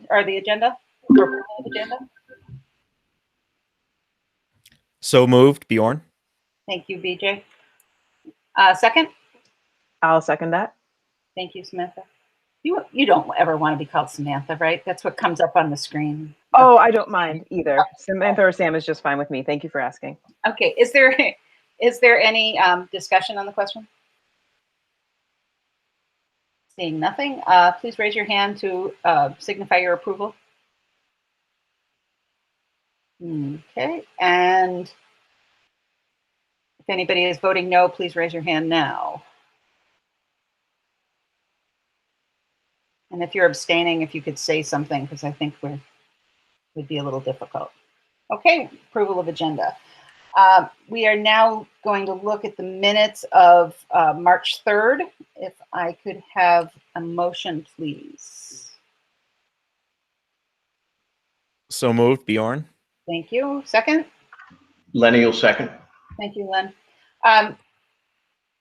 or the agenda? Or approval of agenda? So moved, Bjorn. Thank you, BJ. Second? I'll second that. Thank you, Samantha. You don't ever want to be called Samantha, right? That's what comes up on the screen. Oh, I don't mind either. Samantha or Sam is just fine with me. Thank you for asking. Okay. Is there any discussion on the question? Seeing nothing, please raise your hand to signify your approval. Okay. And if anybody is voting no, please raise your hand now. And if you're abstaining, if you could say something, because I think would be a little difficult. Okay, approval of agenda. We are now going to look at the minutes of March 3rd. If I could have a motion, please. So moved, Bjorn. Thank you. Second? Lenny will second. Thank you, Len.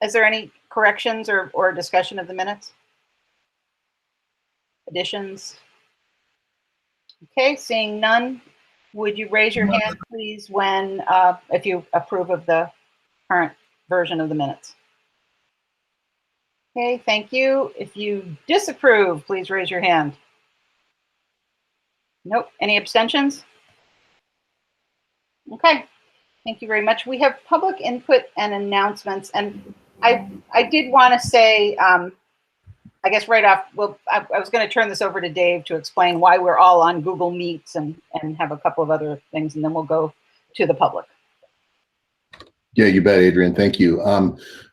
Is there any corrections or discussion of the minutes? Additions? Okay, seeing none, would you raise your hand, please, when if you approve of the current version of the minutes? Okay, thank you. If you disapprove, please raise your hand. Nope. Any abstentions? Okay, thank you very much. We have public input and announcements, and I did want to say, I guess right off, well, I was going to turn this over to Dave to explain why we're all on Google Meets and have a couple of other things, and then we'll go to the public. Yeah, you bet, Adrian. Thank you.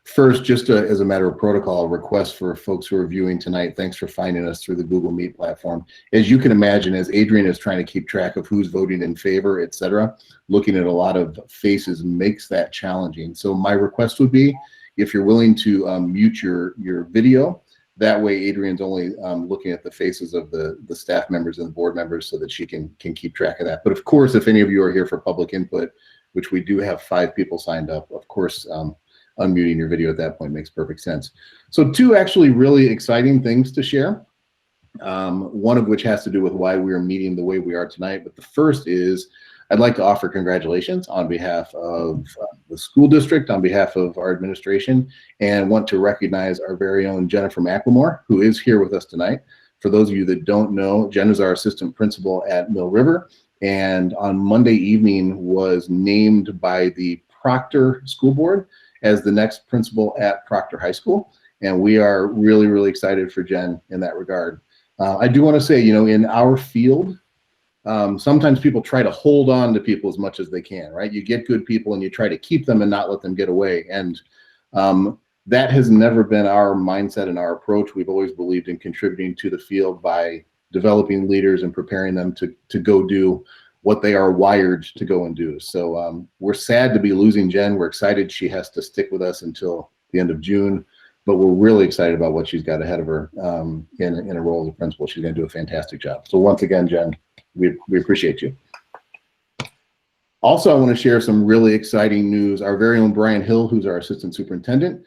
First, just as a matter of protocol, a request for folks who are viewing tonight, thanks for finding us through the Google Meet platform. As you can imagine, as Adrian is trying to keep track of who's voting in favor, et cetera, looking at a lot of faces makes that challenging. So my request would be, if you're willing to mute your video, that way Adrian's only looking at the faces of the staff members and the board members so that she can keep track of that. But of course, if any of you are here for public input, which we do have 5 people signed up, of course, unmuting your video at that point makes perfect sense. So 2 actually really exciting things to share. One of which has to do with why we're meeting the way we are tonight. But the first is, I'd like to offer congratulations on behalf of the school district, on behalf of our administration, and want to recognize our very own Jennifer McLemore, who is here with us tonight. For those of you that don't know, Jen is our assistant principal at Mill River, and on Monday evening was named by the Proctor School Board as the next principal at Proctor High School. And we are really, really excited for Jen in that regard. I do want to say, you know, in our field, sometimes people try to hold on to people as much as they can, right? You get good people and you try to keep them and not let them get away. And that has never been our mindset and our approach. We've always believed in contributing to the field by developing leaders and preparing them to go do what they are wired to go and do. So we're sad to be losing Jen. We're excited she has to stick with us until the end of June, but we're really excited about what she's got ahead of her in a role as a principal. She's going to do a fantastic job. So once again, Jen, we appreciate you. Also, I want to share some really exciting news. Our very own Brian Hill, who's our assistant superintendent,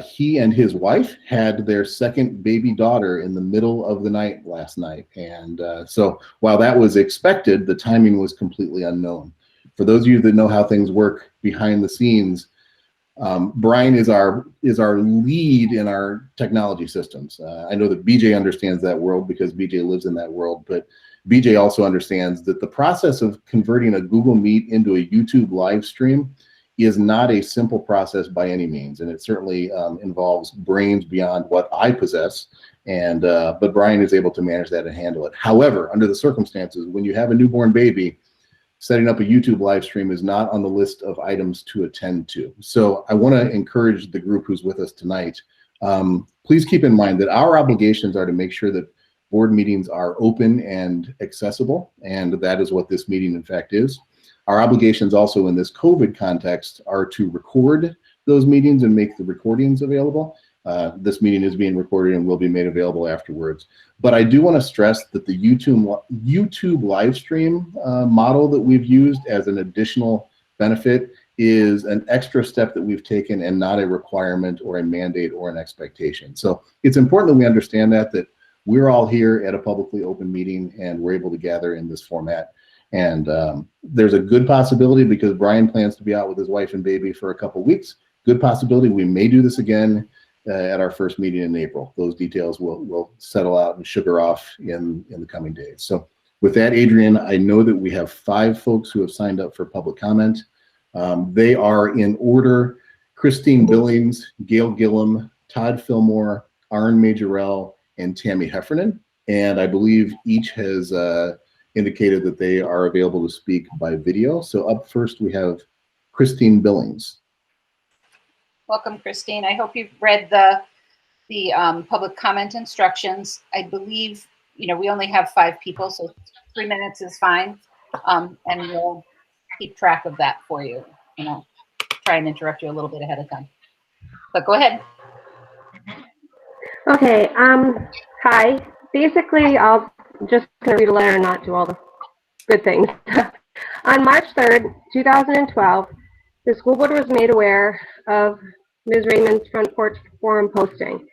he and his wife had their second baby daughter in the middle of the night last night. And so while that was expected, the timing was completely unknown. For those of you that know how things work behind the scenes, Brian is our lead in our technology systems. I know that BJ understands that world because BJ lives in that world, but BJ also understands that the process of converting a Google Meet into a YouTube live stream is not a simple process by any means, and it certainly involves brains beyond what I possess. And but Brian is able to manage that and handle it. However, under the circumstances, when you have a newborn baby, setting up a YouTube live stream is not on the list of items to attend to. So I want to encourage the group who's with us tonight. Please keep in mind that our obligations are to make sure that board meetings are open and accessible, and that is what this meeting in fact is. Our obligations also in this COVID context are to record those meetings and make the recordings available. This meeting is being recorded and will be made available afterwards. But I do want to stress that the YouTube live stream model that we've used as an additional benefit is an extra step that we've taken and not a requirement or a mandate or an expectation. So it's important that we understand that we're all here at a publicly open meeting and we're able to gather in this format. And there's a good possibility, because Brian plans to be out with his wife and baby for a couple weeks, good possibility we may do this again at our first meeting in April. Those details will settle out and sugar off in the coming days. So with that, Adrian, I know that we have 5 folks who have signed up for public comment. They are in order: Christine Billings, Gail Gillum, Todd Fillmore, Arn Majorel, and Tammy Heffernan. And I believe each has indicated that they are available to speak by video. So up first, we have Christine Billings. Welcome, Christine. I hope you've read the public comment instructions. I believe, we only have 5 people, so 3 minutes is fine. And we'll keep track of that for you. Try and interrupt you a little bit ahead of time. But go ahead. Okay. Hi. Basically, I'll just gonna read a letter and not do all the good things. On March 3rd, 2012, the school board was made aware of Ms. Raymond's front porch forum posting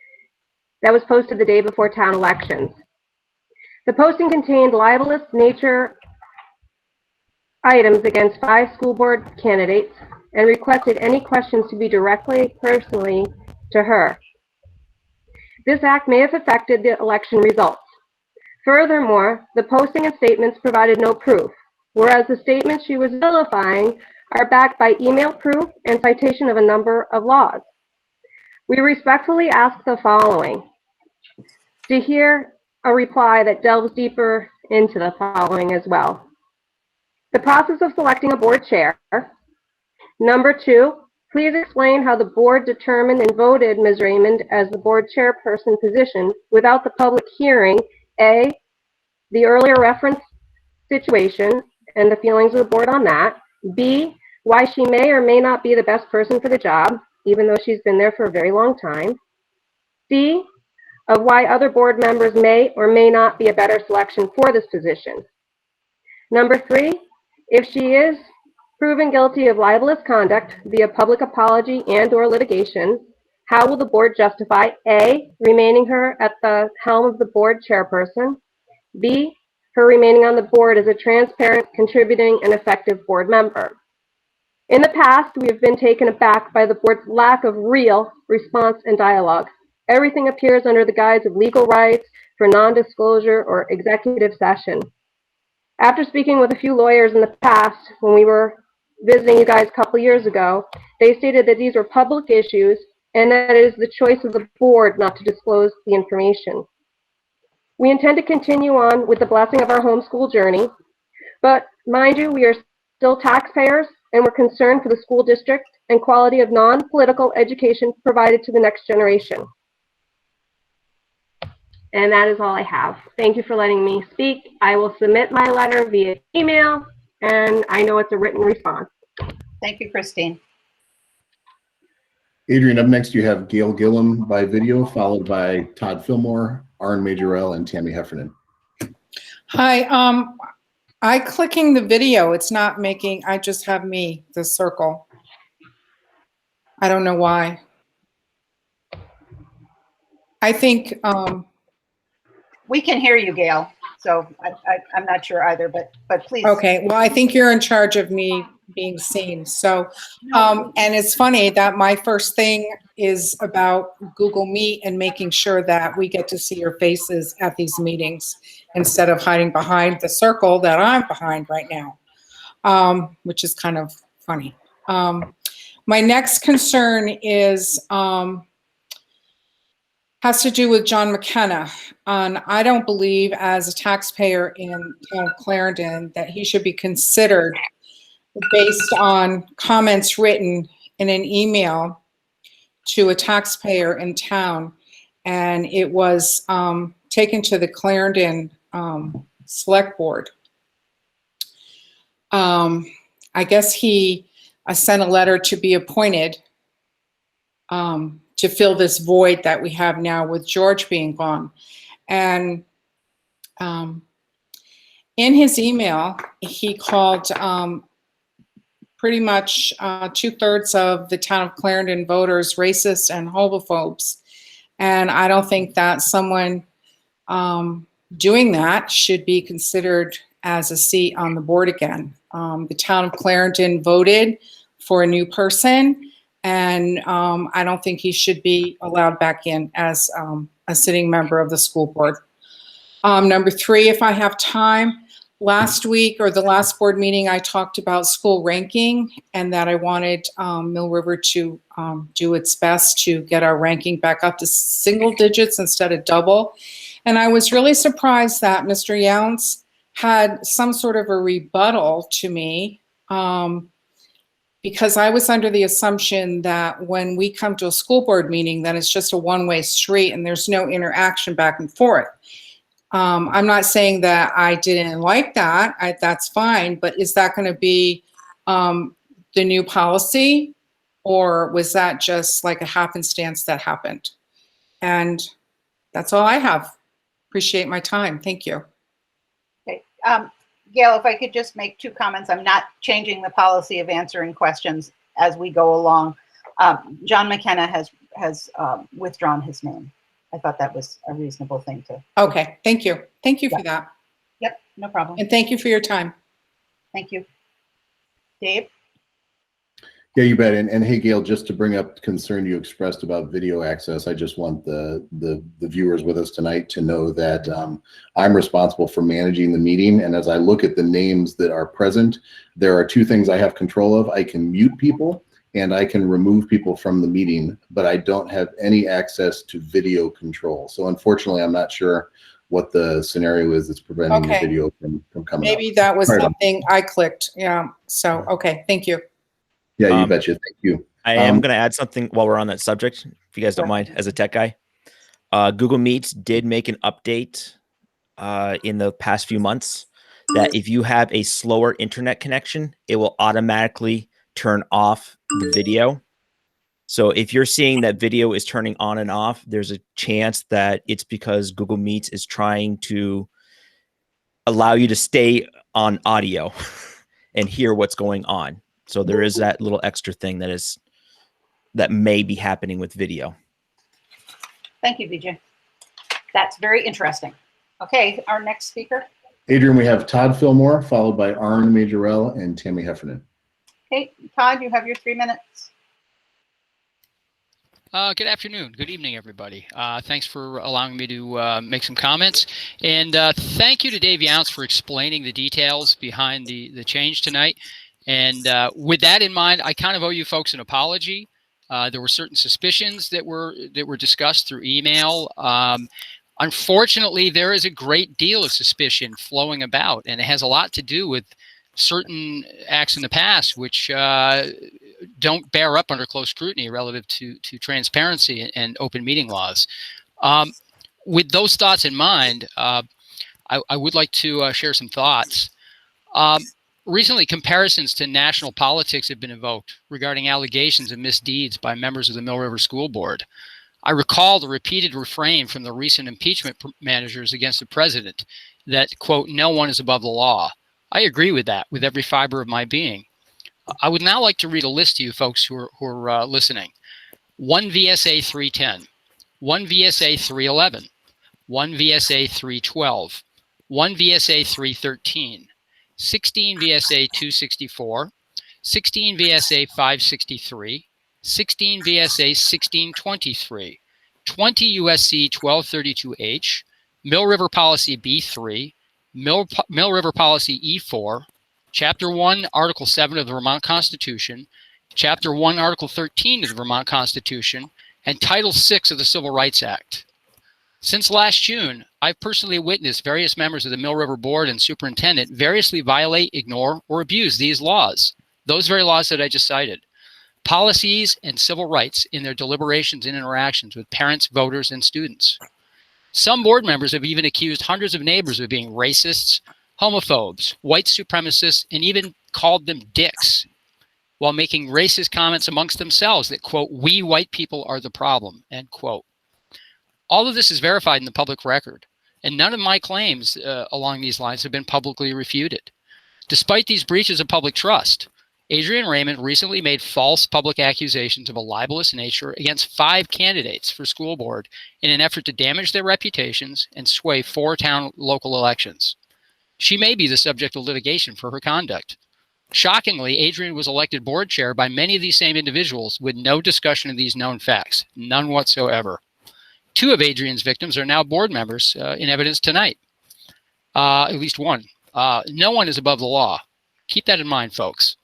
that was posted the day before town elections. The posting contained libelous nature items against 5 school board candidates and requested any questions to be directly, personally to her. This act may have affected the election results. Furthermore, the posting and statements provided no proof, whereas the statements she was vilifying are backed by email proof and citation of a number of laws. We respectfully ask the following: to hear a reply that delves deeper into the following as well. The process of selecting a board chair. Number 2, please explain how the board determined and voted Ms. Raymond as the board chairperson position without the public hearing A, the earlier referenced situation and the feelings of the board on that. B, why she may or may not be the best person for the job, even though she's been there for a very long time. C, of why other board members may or may not be a better selection for this position. Number 3, if she is proven guilty of libelous conduct via public apology and/or litigation, how will the board justify A, remaining her at the helm of the board chairperson, B, her remaining on the board as a transparent, contributing, and effective board member? In the past, we have been taken aback by the board's lack of real response and dialogue. Everything appears under the guise of legal rights for non-disclosure or executive session. After speaking with a few lawyers in the past, when we were visiting you guys a couple years ago, they stated that these were public issues and that it is the choice of the board not to disclose the information. We intend to continue on with the blessing of our homeschool journey, but mind you, we are still taxpayers and we're concerned for the school district and quality of non-political education provided to the next generation. And that is all I have. Thank you for letting me speak. I will submit my letter via email, and I know it's a written response. Thank you, Christine. Adrian, up next you have Gail Gillum by video, followed by Todd Fillmore, Arn Majorel, and Tammy Heffernan. Hi, I clicking the video, it's not making, I just have me, the circle. I don't know why. I think, We can hear you, Gail. So I'm not sure either, but please. okay, well, I think you're in charge of me being seen. So, and it's funny that my first thing is about Google Meet and making sure that we get to see your faces at these meetings instead of hiding behind the circle that I'm behind right now, which is kind of funny. My next concern is, has to do with John McKenna. I don't believe as a taxpayer in town of Clarendon that he should be considered based on comments written in an email to a taxpayer in town. And it was taken to the Clarendon Select Board. I guess he sent a letter to be appointed to fill this void that we have now with George being gone. And in his email, he called pretty much 2/3 of the town of Clarendon voters racist and homophobes. And I don't think that someone doing that should be considered as a seat on the board again. The town of Clarendon voted for a new person, and I don't think he should be allowed back in as a sitting member of the school board. Number 3, if I have time, last week or the last board meeting, I talked about school ranking and that I wanted Mill River to do its best to get our ranking back up to single digits instead of double. And I was really surprised that Mr. Younts had some sort of a rebuttal to me because I was under the assumption that when we come to a school board meeting, that it's just a one-way street and there's no interaction back and forth. I'm not saying that I didn't like that. That's fine, but is that going to be the new policy, or was that just like a happenstance that happened? And that's all I have. Appreciate my time. Thank you. Okay. Gail, if I could just make 2 comments. I'm not changing the policy of answering questions as we go along. John McKenna has withdrawn his name. I thought that was a reasonable thing to. Okay, thank you. Thank you for that. Yep, no problem. And thank you for your time. Thank you. Dave? Yeah, you bet. And hey, Gail, just to bring up the concern you expressed about video access, I just want the viewers with us tonight to know that I'm responsible for managing the meeting. And as I look at the names that are present, there are 2 things I have control of. I can mute people and I can remove people from the meeting, but I don't have any access to video control. So unfortunately, I'm not sure what the scenario is that's preventing the video from coming Maybe up. that was something I clicked. Yeah. So, okay. Thank you. Yeah, you betcha. Thank you. I am going to add something while we're on that subject, if you guys don't mind, as a tech guy. Google Meets did make an update in the past few months that if you have a slower internet connection, it will automatically turn off the video. So if you're seeing that video is turning on and off, there's a chance that it's because Google Meets is trying to allow you to stay on audio and hear what's going on. So there is that little extra thing that may be happening with video. Thank you, Vijay. That's very interesting. Okay, our next speaker. Adrian, we have Todd Fillmore, followed by Arn Majorel and Tammy Heffernan. Okay, Todd, you have your 3 minutes. Good afternoon. Good evening, everybody. Thanks for allowing me to make some comments. And thank you to Dave Younts for explaining the details behind the change tonight. And with that in mind, I kind of owe you folks an apology. There were certain suspicions that were discussed through email. Unfortunately, there is a great deal of suspicion flowing about, and it has a lot to do with certain acts in the past which don't bear up under close scrutiny relative to transparency and open meeting laws. With those thoughts in mind, I would like to share some thoughts. Recently, comparisons to national politics have been evoked regarding allegations of misdeeds by members of the Mill River School Board. I recall the repeated refrain from the recent impeachment managers against the president that, quote, no one is above the law. I agree with that with every fiber of my being. I would now like to read a list to you folks who are listening. 1 VSA 310, 1 VSA 311, 1 VSA 312, 1 VSA 313, 16 VSA 264, 16 VSA 563, 16 VSA 1623, 20 USC 1232H, Mill River Policy B3, Mill River Policy E4, Chapter 1, Article 7 of the Vermont Constitution, Chapter 1, Article 13 of the Vermont Constitution, and Title 6 of the Civil Rights Act. Since last June, I've personally witnessed various members of the Mill River Board and Superintendent variously violate, ignore, or abuse these laws, those very laws that I just cited. Policies and civil rights in their deliberations and interactions with parents, voters, and students. Some board members have even accused hundreds of neighbors of being racists, homophobes, white supremacists, and even called them dicks, while making racist comments amongst themselves that, quote, we white people are the problem, end quote. All of this is verified in the public record, and none of my claims along these lines have been publicly refuted. Despite these breaches of public trust, Adrian Raymond recently made false public accusations of a libelous nature against 5 candidates for school board in an effort to damage their reputations and sway 4 town local elections. She may be the subject of litigation for her conduct. Shockingly, Adrian was elected board chair by many of these same individuals with no discussion of these known facts, none whatsoever. 2 of Adrian's victims are now board members in evidence tonight, at least one. No one is above the law. Keep that in mind, folks.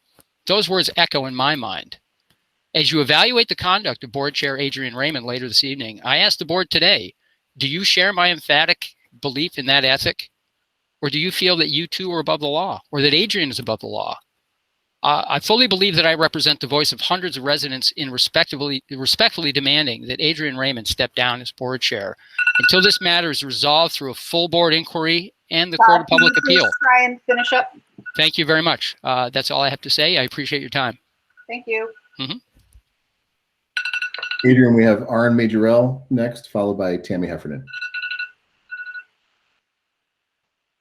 Those words echo in my mind. As you evaluate the conduct of board chair Adrian Raymond later this evening, I ask the board today, do you share my emphatic belief in that ethic? Or do you feel that you too are above the law, or that Adrian is above the law? I fully believe that I represent the voice of hundreds of residents in respectfully demanding that Adrian Raymond step down as board chair until this matter is resolved through a full board inquiry and the Court of Public Appeal. Try and finish up. Thank you very much. That's all I have to say. I appreciate your time. Thank you. Adrian, we have Arn Majorel next, followed by Tammy Heffernan.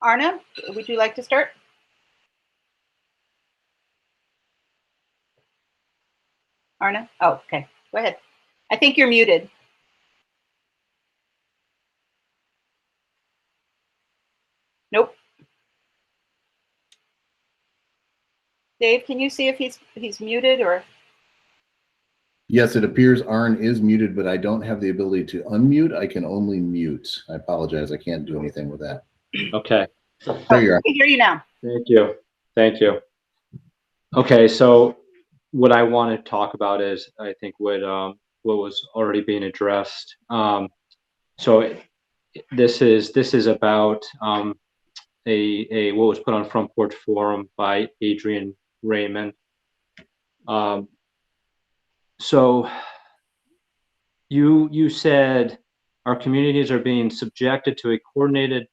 Arna, would you like to start? Arna? Oh, okay. Go ahead. I think you're muted. Nope. Dave, can you see if he's muted or? Yes, it appears Arn is muted, but I don't have the ability to unmute. I can only mute. I apologize. I can't do anything with that. Okay. There you are. I can hear you now. Thank you. Thank you. Okay, so what I want to talk about is, I think, what was already being addressed. So this is about what was put on Front Porch Forum by Adrian Raymond. So you said our communities are being subjected to a coordinated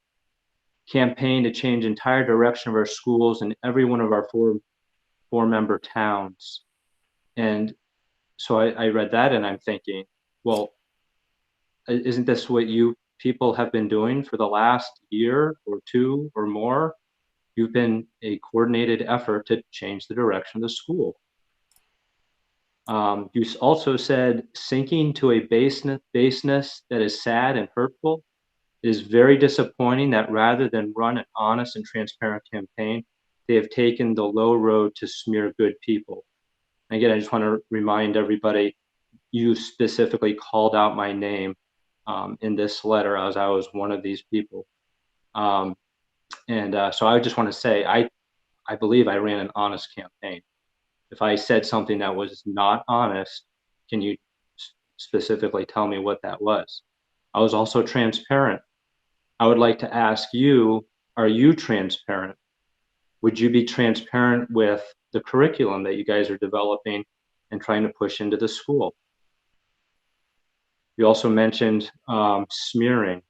campaign to change entire direction of our schools in every one of our four member towns. And so I read that and I'm thinking, well, isn't this what you people have been doing for the last year or 2 or more? You've been a coordinated effort to change the direction of the school. You also said sinking to a baseness that is sad and hurtful. It is very disappointing that rather than run an honest and transparent campaign, they have taken the low road to smear good people. Again, I just want to remind everybody, you specifically called out my name in this letter as I was one of these people. So I just want to say, I believe I ran an honest campaign. If I said something that was not honest, can you specifically tell me what that was? I was also transparent. I would like to ask you, are you transparent? Would you be transparent with the curriculum that you guys are developing and trying to push into the school? You also mentioned smearing.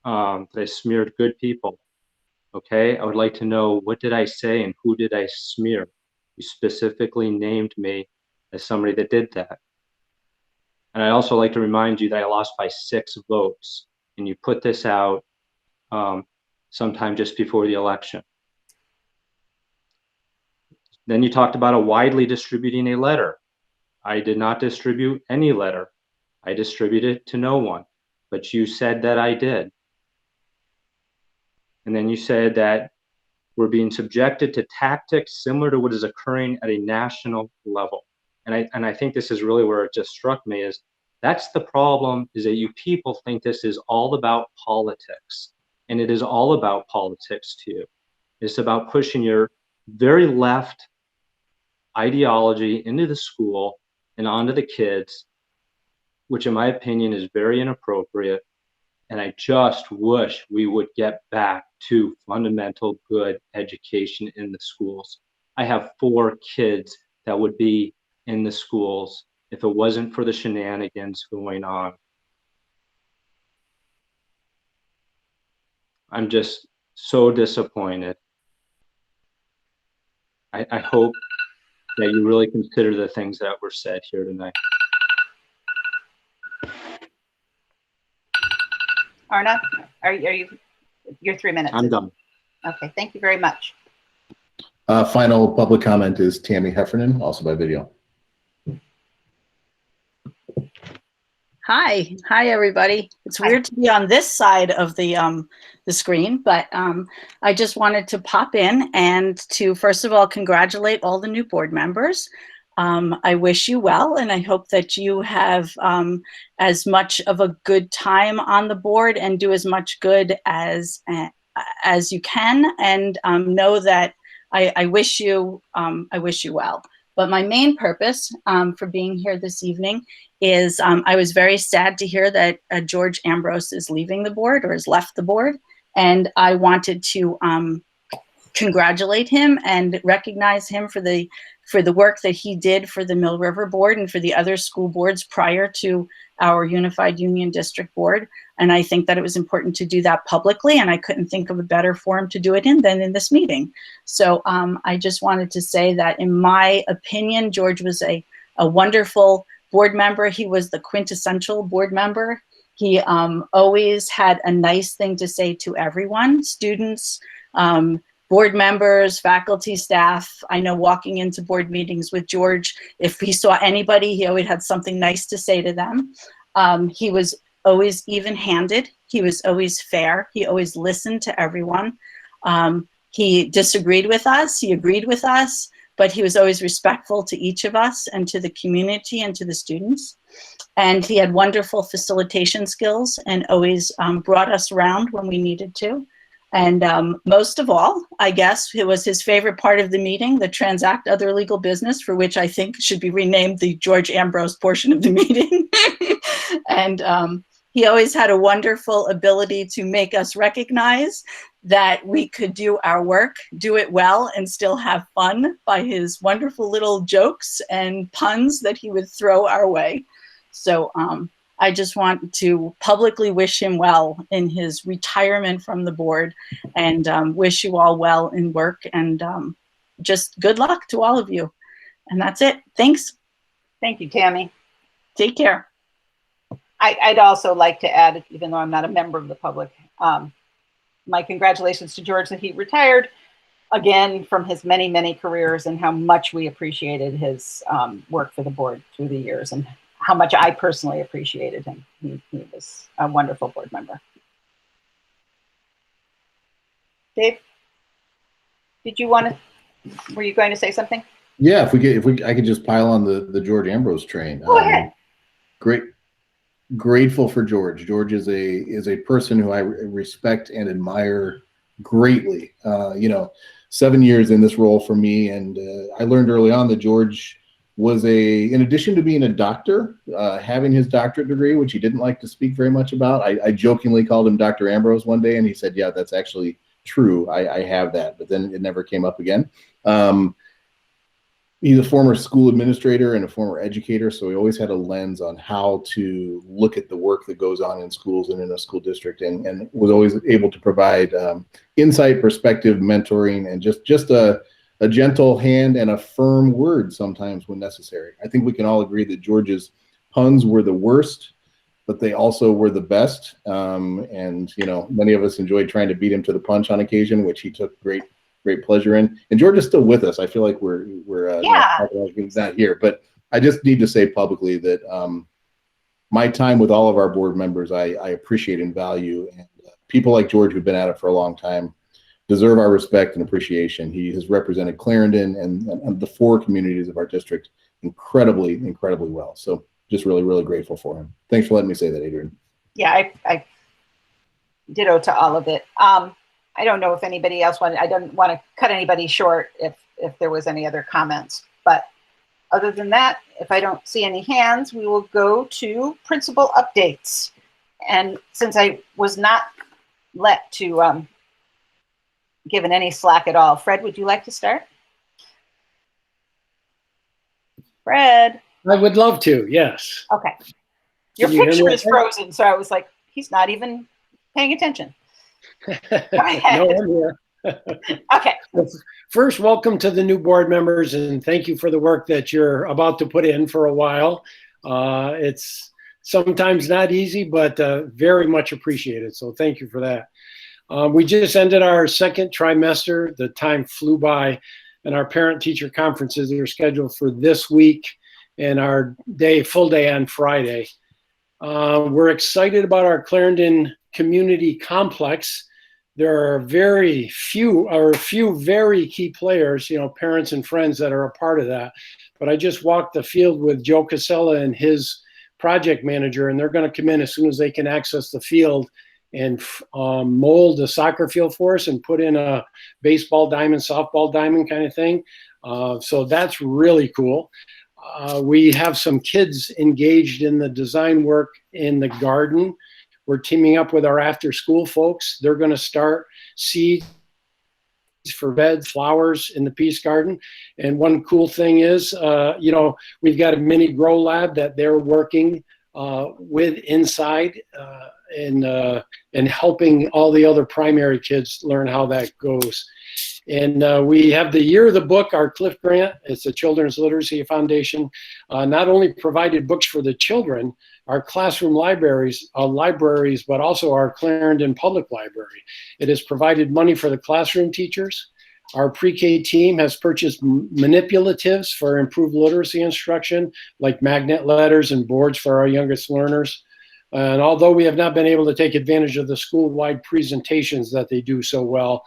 They smeared good people. Okay, I would like to know, what did I say and who did I smear? You specifically named me as somebody that did that. And I'd also like to remind you that I lost by 6 votes, and you put this out sometime just before the election. Then you talked about widely distributing a letter. I did not distribute any letter. I distributed it to no one, but you said that I did. And then you said that we're being subjected to tactics similar to what is occurring at a national level. And I think this is really where it just struck me, is that's the problem, is that you people think this is all about politics. And it is all about politics to you. It's about pushing your very left ideology into the school and onto the kids, which in my opinion is very inappropriate. And I just wish we would get back to fundamental good education in the schools. I have 4 kids that would be in the schools if it wasn't for the shenanigans going on. I'm just so disappointed. I hope that you really consider the things that were said here tonight. Arna, are you, your 3 minutes? I'm done. Okay, thank you very much. Final public comment is Tammy Heffernan, also by video. Hi everybody. It's weird to be on this side of the screen, but I just wanted to pop in and to first of all congratulate all the new board members. I wish you well, and I hope that you have as much of a good time on the board and do as much good as you can, and know that I wish you well. But my main purpose for being here this evening is I was very sad to hear that George Ambrose is leaving the board or has left the board. And I wanted to congratulate him and recognize him for the work that he did for the Mill River Board and for the other school boards prior to our Unified Union District Board. And I think that it was important to do that publicly, and I couldn't think of a better forum to do it in than in this meeting. So I just wanted to say that in my opinion, George was a wonderful board member. He was the quintessential board member. He always had a nice thing to say to everyone, students, board members, faculty, staff. I know walking into board meetings with George, if he saw anybody, he always had something nice to say to them. He was always even-handed. He was always fair. He always listened to everyone. He disagreed with us. He agreed with us, but he was always respectful to each of us and to the community and to the students. And he had wonderful facilitation skills and always brought us around when we needed to. And most of all, I guess, it was his favorite part of the meeting, the transact other legal business, for which I think should be renamed the George Ambrose portion of the meeting. And he always had a wonderful ability to make us recognize that we could do our work, do it well, and still have fun by his wonderful little jokes and puns that he would throw our way. So I just want to publicly wish him well in his retirement from the board, and wish you all well in work, and just good luck to all of you. And that's it. Thanks. Thank you, Tammy. Take care. I'd also like to add, even though I'm not a member of the public, my congratulations to George that he retired again from his many, many careers, and how much we appreciated his work for the board through the years, and how much I personally appreciated him. He was a wonderful board member. Dave, were you going to say something? Yeah, I could just pile on the George Ambrose train. Go ahead. Grateful for George. George is a person who I respect and admire greatly. 7 years in this role for me, and I learned early on that George was in addition to being a doctor, having his doctorate degree, which he didn't like to speak very much about. I jokingly called him Dr. Ambrose one day, and he said, yeah, that's actually true. I have that, but then it never came up again. He's a former school administrator and a former educator, so he always had a lens on how to look at the work that goes on in schools and in a school district, and was always able to provide insight, perspective, mentoring, and just a gentle hand and a firm word sometimes when necessary. I think we can all agree that George's puns were the worst, but they also were the best. And many of us enjoyed trying to beat him to the punch on occasion, which he took great pleasure in. And George is still with us. I feel like we're he's not here, but I just need to say publicly that my time with all of our board members, I appreciate and value, and people like George who've been at it for a long time deserve our respect and appreciation. He has represented Clarendon and the 4 communities of our district incredibly well. So just really, really grateful for him. Thanks for letting me say that, Adrian. Yeah, I ditto to all of it. I don't know if anybody else wanted, I don't want to cut anybody short if there was any other comments, but other than that, if I don't see any hands, we will go to principal updates. And since I was not let to given any slack at all, Fred, would you like to start? Fred. I would love to, yes. Okay. Your picture is frozen, so I was like, he's not even paying attention. Go ahead. No, I'm here. Okay. First, welcome to the new board members, and thank you for the work that you're about to put in for a while. It's sometimes not easy, but very much appreciated, so thank you for that. We just ended our second trimester. The time flew by. and our parent-teacher conferences that are scheduled for this week and our full day on Friday. We're excited about our Clarendon Community Complex. There are a few very key players, parents and friends that are a part of that. But I just walked the field with Joe Casella and his project manager, and they're going to come in as soon as they can access the field and mold a soccer field for us and put in a baseball diamond, softball diamond kind of thing. So that's really cool. We have some kids engaged in the design work in the garden. We're teaming up with our after-school folks. They're going to start seeds for beds, flowers in the Peace Garden. And one cool thing is, we've got a mini grow lab that they're working with inside and helping all the other primary kids learn how that goes. And we have the Year of the Book, our Cliff Grant. It's the Children's Literacy Foundation. Not only provided books for the children, our classroom libraries, but also our Clarendon Public Library. It has provided money for the classroom teachers. Our pre-K team has purchased manipulatives for improved literacy instruction, like magnet letters and boards for our youngest learners. And although we have not been able to take advantage of the school-wide presentations that they do so well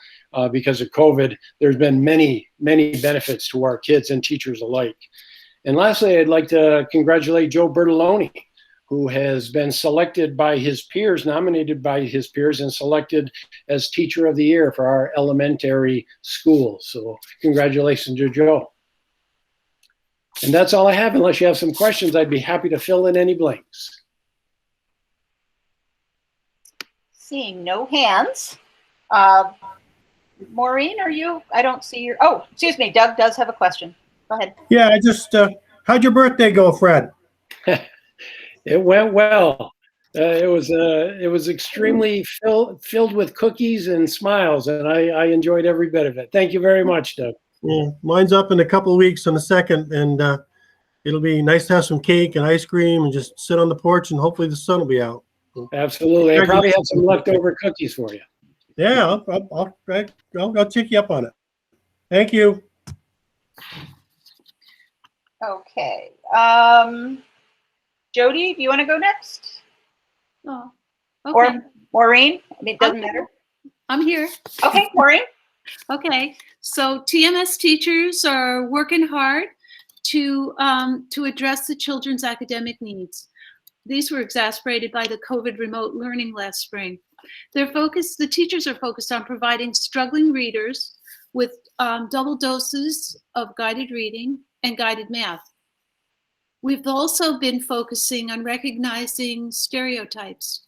because of COVID, there's been many, many benefits to our kids and teachers alike. And lastly, I'd like to congratulate Joe Bertoloni, who has been selected by his peers, nominated by his peers, and selected as Teacher of the Year for our elementary school. So congratulations to Joe. And that's all I have. Unless you have some questions, I'd be happy to fill in any blanks. Seeing no hands. Maureen, are you? I don't see your. Oh, excuse me. Doug does have a question. Go ahead. Yeah, I just, how'd your birthday go, Fred? It went well. It was extremely filled with cookies and smiles, and I enjoyed every bit of it. Thank you very much, Doug. Yeah, mine's up in a couple of weeks on the 2nd, and it'll be nice to have some cake and ice cream and just sit on the porch, and hopefully the sun will be out. Absolutely. I probably have some leftover cookies for you. Yeah, I'll take you up on it. Thank you. Okay. Jody, do you want to go next? Oh, okay. Or Maureen? I mean, it doesn't matter. I'm here. Okay, Maureen. Okay, so TMS teachers are working hard to address the children's academic needs. These were exacerbated by the COVID remote learning last spring. The teachers are focused on providing struggling readers with double doses of guided reading and guided math. We've also been focusing on recognizing stereotypes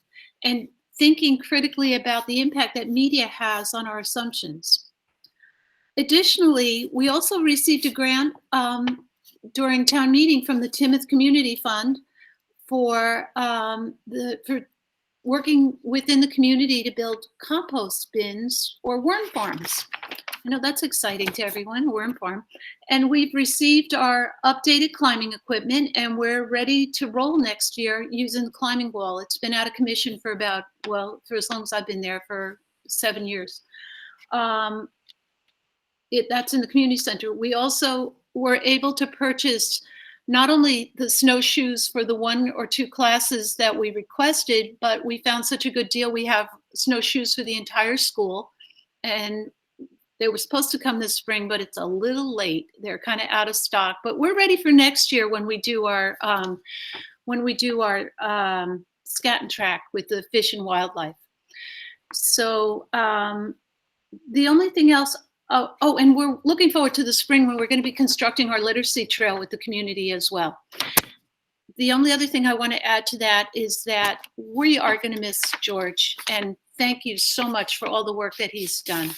and thinking critically about the impact that media has on our assumptions. Additionally, we also received a grant during town meeting from the Timoth Community Fund for working within the community to build compost bins or worm farms. I know that's exciting to everyone, worm farm. And we've received our updated climbing equipment, and we're ready to roll next year using the climbing wall. It's been out of commission for for as long as I've been there, for 7 years. That's in the community center. We also were able to purchase not only the snowshoes for the 1 or 2 classes that we requested, but we found such a good deal. We have snowshoes for the entire school, and they were supposed to come this spring, but it's a little late. They're kind of out of stock, but we're ready for next year when we do our scat and track with the fish and wildlife. So the only thing else, and we're looking forward to the spring when we're going to be constructing our literacy trail with the community as well. The only other thing I want to add to that is that we are going to miss George, and thank you so much for all the work that he's done.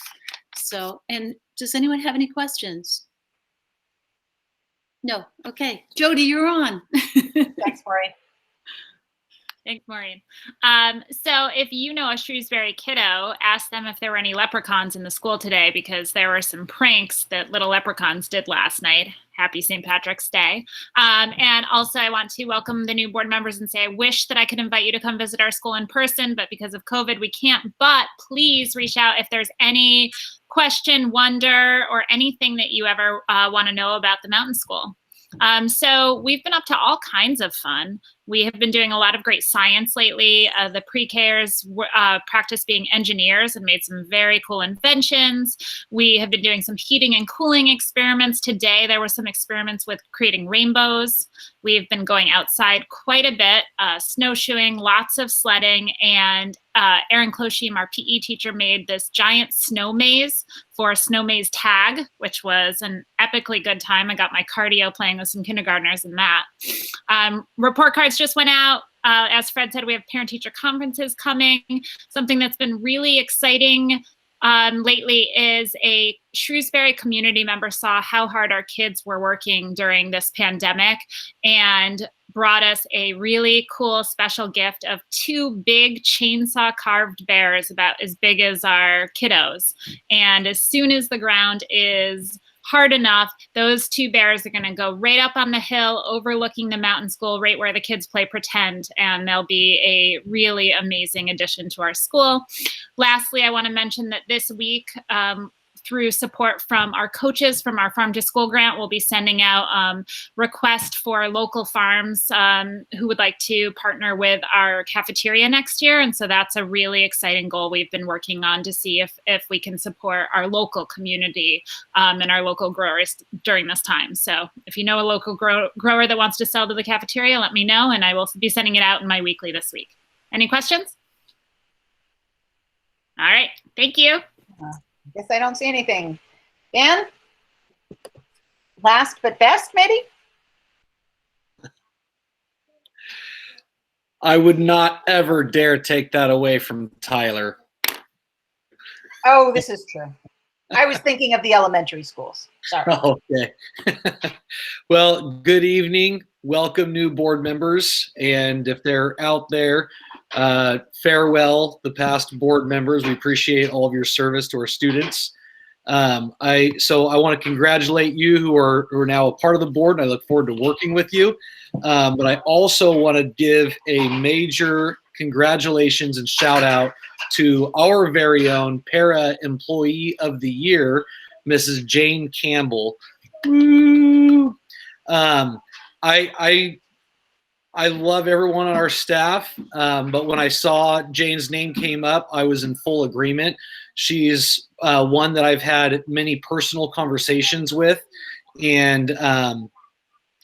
So, and does anyone have any questions? No. Okay. Jody, you're on. Thanks, Maureen. Thanks, Maureen. So if you know a Shrewsbury kiddo, ask them if there were any leprechauns in the school today, because there were some pranks that little leprechauns did last night. Happy St. Patrick's Day. And also I want to welcome the new board members and say I wish that I could invite you to come visit our school in person, but because of COVID, we can't. But please reach out if there's any question, wonder, or anything that you ever want to know about the Mountain School. So we've been up to all kinds of fun. We have been doing a lot of great science lately. The pre-Kers practice being engineers and made some very cool inventions. We have been doing some heating and cooling experiments. Today, there were some experiments with creating rainbows. We've been going outside quite a bit, snowshoeing, lots of sledding, and Erin Kloshim, our PE teacher, made this giant snow maze for a snow maze tag, which was an epically good time. I got my cardio playing with some kindergartners in that. Report cards just went out. As Fred said, we have parent-teacher conferences coming. Something that's been really exciting lately is a Shrewsbury community member saw how hard our kids were working during this pandemic and brought us a really cool special gift of 2 big chainsaw carved bears about as big as our kiddos. And as soon as the ground is hard enough, those 2 bears are going to go right up on the hill overlooking the mountain school, right where the kids play pretend, and they'll be a really amazing addition to our school. Lastly, I want to mention that this week, through support from our coaches from our Farm to School grant, we'll be sending out requests for local farms who would like to partner with our cafeteria next year. And so that's a really exciting goal we've been working on to see if we can support our local community and our local growers during this time. So if you know a local grower that wants to sell to the cafeteria, let me know, and I will be sending it out in my weekly this week. Any questions? All right, thank you. Guess I don't see anything. Dan? Last but best, maybe? I would not ever dare take that away from Tyler. Oh, this is true. I was thinking of the elementary schools. Sorry. Okay. Well, good evening. Welcome, new board members. And if they're out there, farewell, the past board members. We appreciate all of your service to our students. I want to congratulate you who are now a part of the board, and I look forward to working with you. But I also want to give a major congratulations and shout out to our very own Para Employee of the Year, Mrs. Jane Campbell. Woo! I love everyone on our staff, but when I saw Jane's name came up, I was in full agreement. She's one that I've had many personal conversations with, and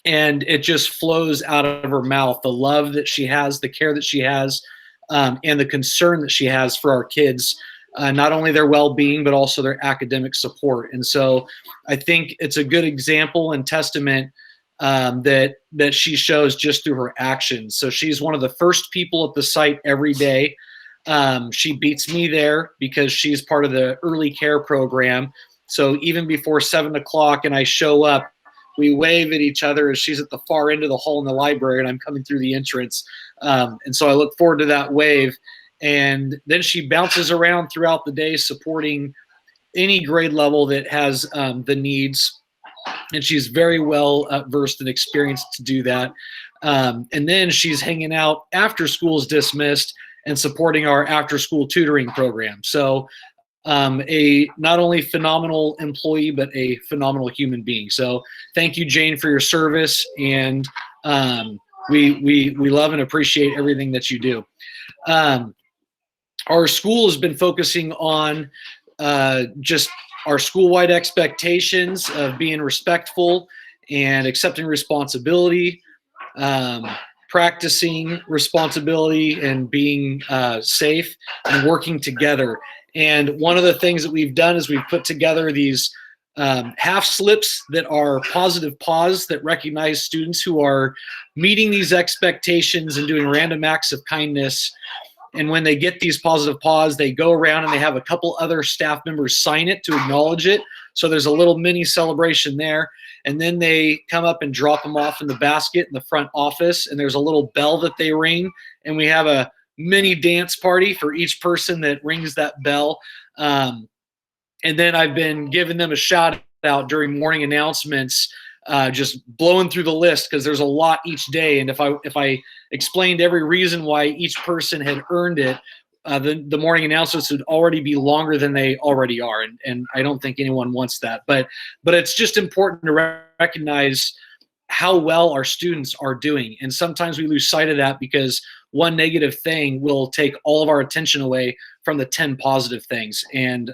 it just flows out of her mouth. The love that she has, the care that she has, and the concern that she has for our kids, not only their well-being, but also their academic support. And so I think it's a good example and testament that she shows just through her actions. So she's one of the first people at the site every day. She beats me there because she's part of the early care program. So even before 7 o'clock and I show up, we wave at each other as she's at the far end of the hall in the library and I'm coming through the entrance. And so I look forward to that wave. And then she bounces around throughout the day supporting any grade level that has the needs. And she's very well versed and experienced to do that. And then she's hanging out after school's dismissed and supporting our after-school tutoring program. So a not only phenomenal employee, but a phenomenal human being. So thank you, Jane, for your service. And we love and appreciate everything that you do. Our school has been focusing on just our school-wide expectations of being respectful and accepting responsibility, practicing responsibility and being safe and working together. And one of the things that we've done is we've put together these half slips that are positive pause that recognize students who are meeting these expectations and doing random acts of kindness. And when they get these positive pause, they go around and they have a couple other staff members sign it to acknowledge it. So there's a little mini celebration there. And then they come up and drop them off in the basket in the front office. And there's a little bell that they ring. and we have a mini dance party for each person that rings that bell. And then I've been giving them a shout out during morning announcements, just blowing through the list because there's a lot each day. And if I explained every reason why each person had earned it, the morning announcements would already be longer than they already are. And I don't think anyone wants that. But it's just important to recognize how well our students are doing. And sometimes we lose sight of that because one negative thing will take all of our attention away from the 10 positive things. And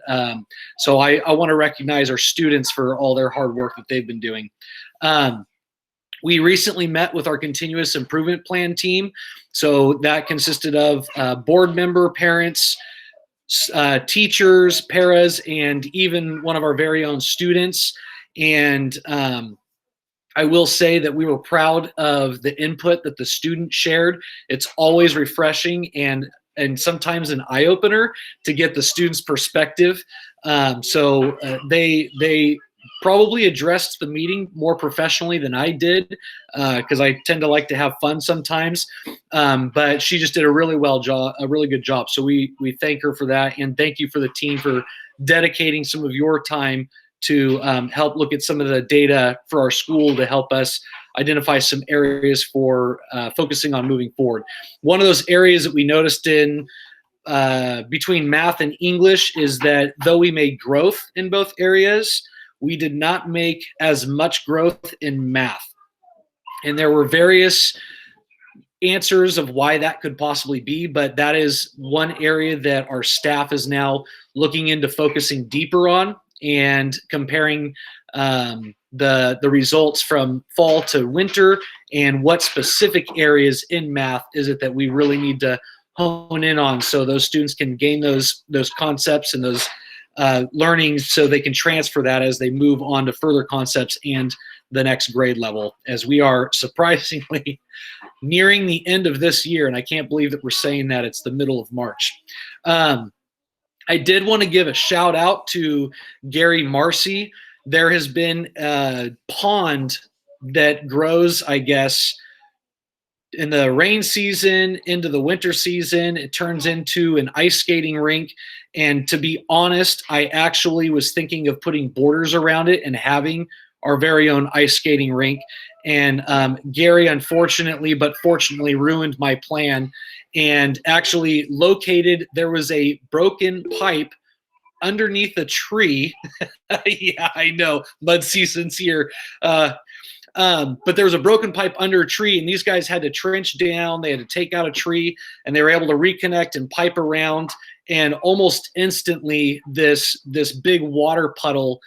so I want to recognize our students for all their hard work that they've been doing. We recently met with our continuous improvement plan team. So that consisted of board member, parents, teachers, paras, and even one of our very own students. And I will say that we were proud of the input that the student shared. It's always refreshing and sometimes an eye-opener to get the student's perspective. So they probably addressed the meeting more professionally than I did, because I tend to like to have fun sometimes. But she just did a really good job. So we thank her for that, and thank you for the team for dedicating some of your time to help look at some of the data for our school to help us identify some areas for focusing on moving forward. One of those areas that we noticed in between math and English is that though we made growth in both areas, we did not make as much growth in math. And there were various answers of why that could possibly be, but that is one area that our staff is now looking into focusing deeper on and comparing the results from fall to winter and what specific areas in math is it that we really need to hone in on so those students can gain those concepts and those learnings so they can transfer that as they move on to further concepts and the next grade level, as we are surprisingly nearing the end of this year. And I can't believe that we're saying that it's the middle of March. I did want to give a shout out to Gary Marcy. There has been a pond that grows, I guess, in the rain season into the winter season. It turns into an ice skating rink. And to be honest, I actually was thinking of putting borders around it and having our very own ice skating rink. And Gary, unfortunately, but fortunately, ruined my plan and actually located, there was a broken pipe underneath a tree. Yeah, I know, mud season's here. But there was a broken pipe under a tree, and these guys had to trench down. They had to take out a tree, and they were able to reconnect and pipe around. And almost instantly, this big water puddle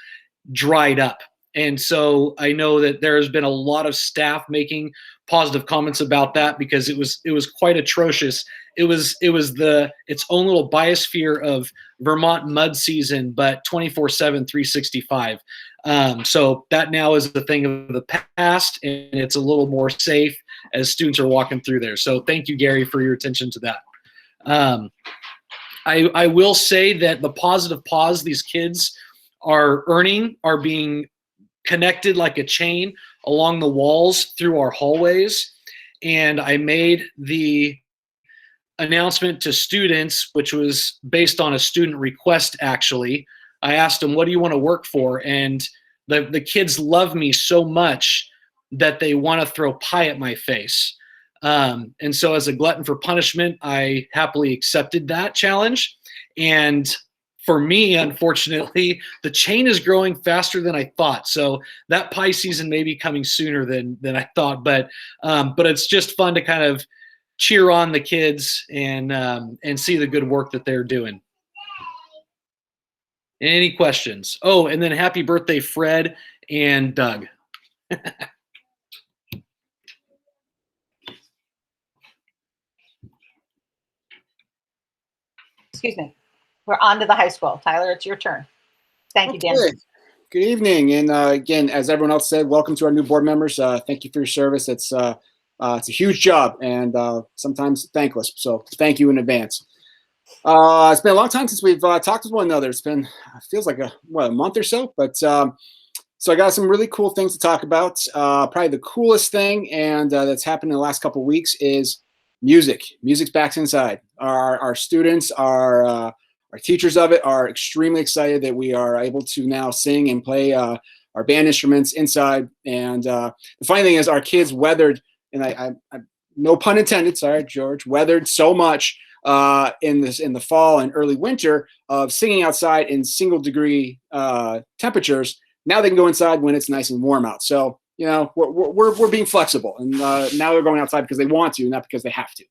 dried up. And so I know that there has been a lot of staff making positive comments about that because it was quite atrocious. It was its own little biosphere of Vermont mud season, but 24/7, 365. So that now is the thing of the past, and it's a little more safe as students are walking through there. So thank you, Gary, for your attention to that. I will say that the positive pause these kids are earning are being connected like a chain along the walls through our hallways. And I made the announcement to students, which was based on a student request, actually. I asked them, what do you want to work for? And the kids love me so much that they want to throw pie at my face. And so as a glutton for punishment, I happily accepted that challenge. And for me, unfortunately, the chain is growing faster than I thought. So that pie season may be coming sooner than I thought. But it's just fun to kind of cheer on the kids and see the good work that they're doing. Any questions? Oh, and then happy birthday, Fred and Doug. Excuse me. We're on to the high school. Tyler, it's your turn. Thank you, Dan. Good evening. And again, as everyone else said, welcome to our new board members. Thank you for your service. It's a huge job and sometimes thankless. So thank you in advance. It's been a long time since we've talked with one another. It's been, feels like a month or so. But so I got some really cool things to talk about. Probably the coolest thing and that's happened in the last couple of weeks is Music's back inside. Our students, our teachers of it are extremely excited that we are able to now sing and play our band instruments inside. And the funny thing is, our kids weathered, and I no pun intended, sorry, George, weathered so much in the fall and early winter of singing outside in single-degree temperatures. Now they can go inside when it's nice and warm out. So, you know, we're being flexible, and now they're going outside because they want to, not because they have to.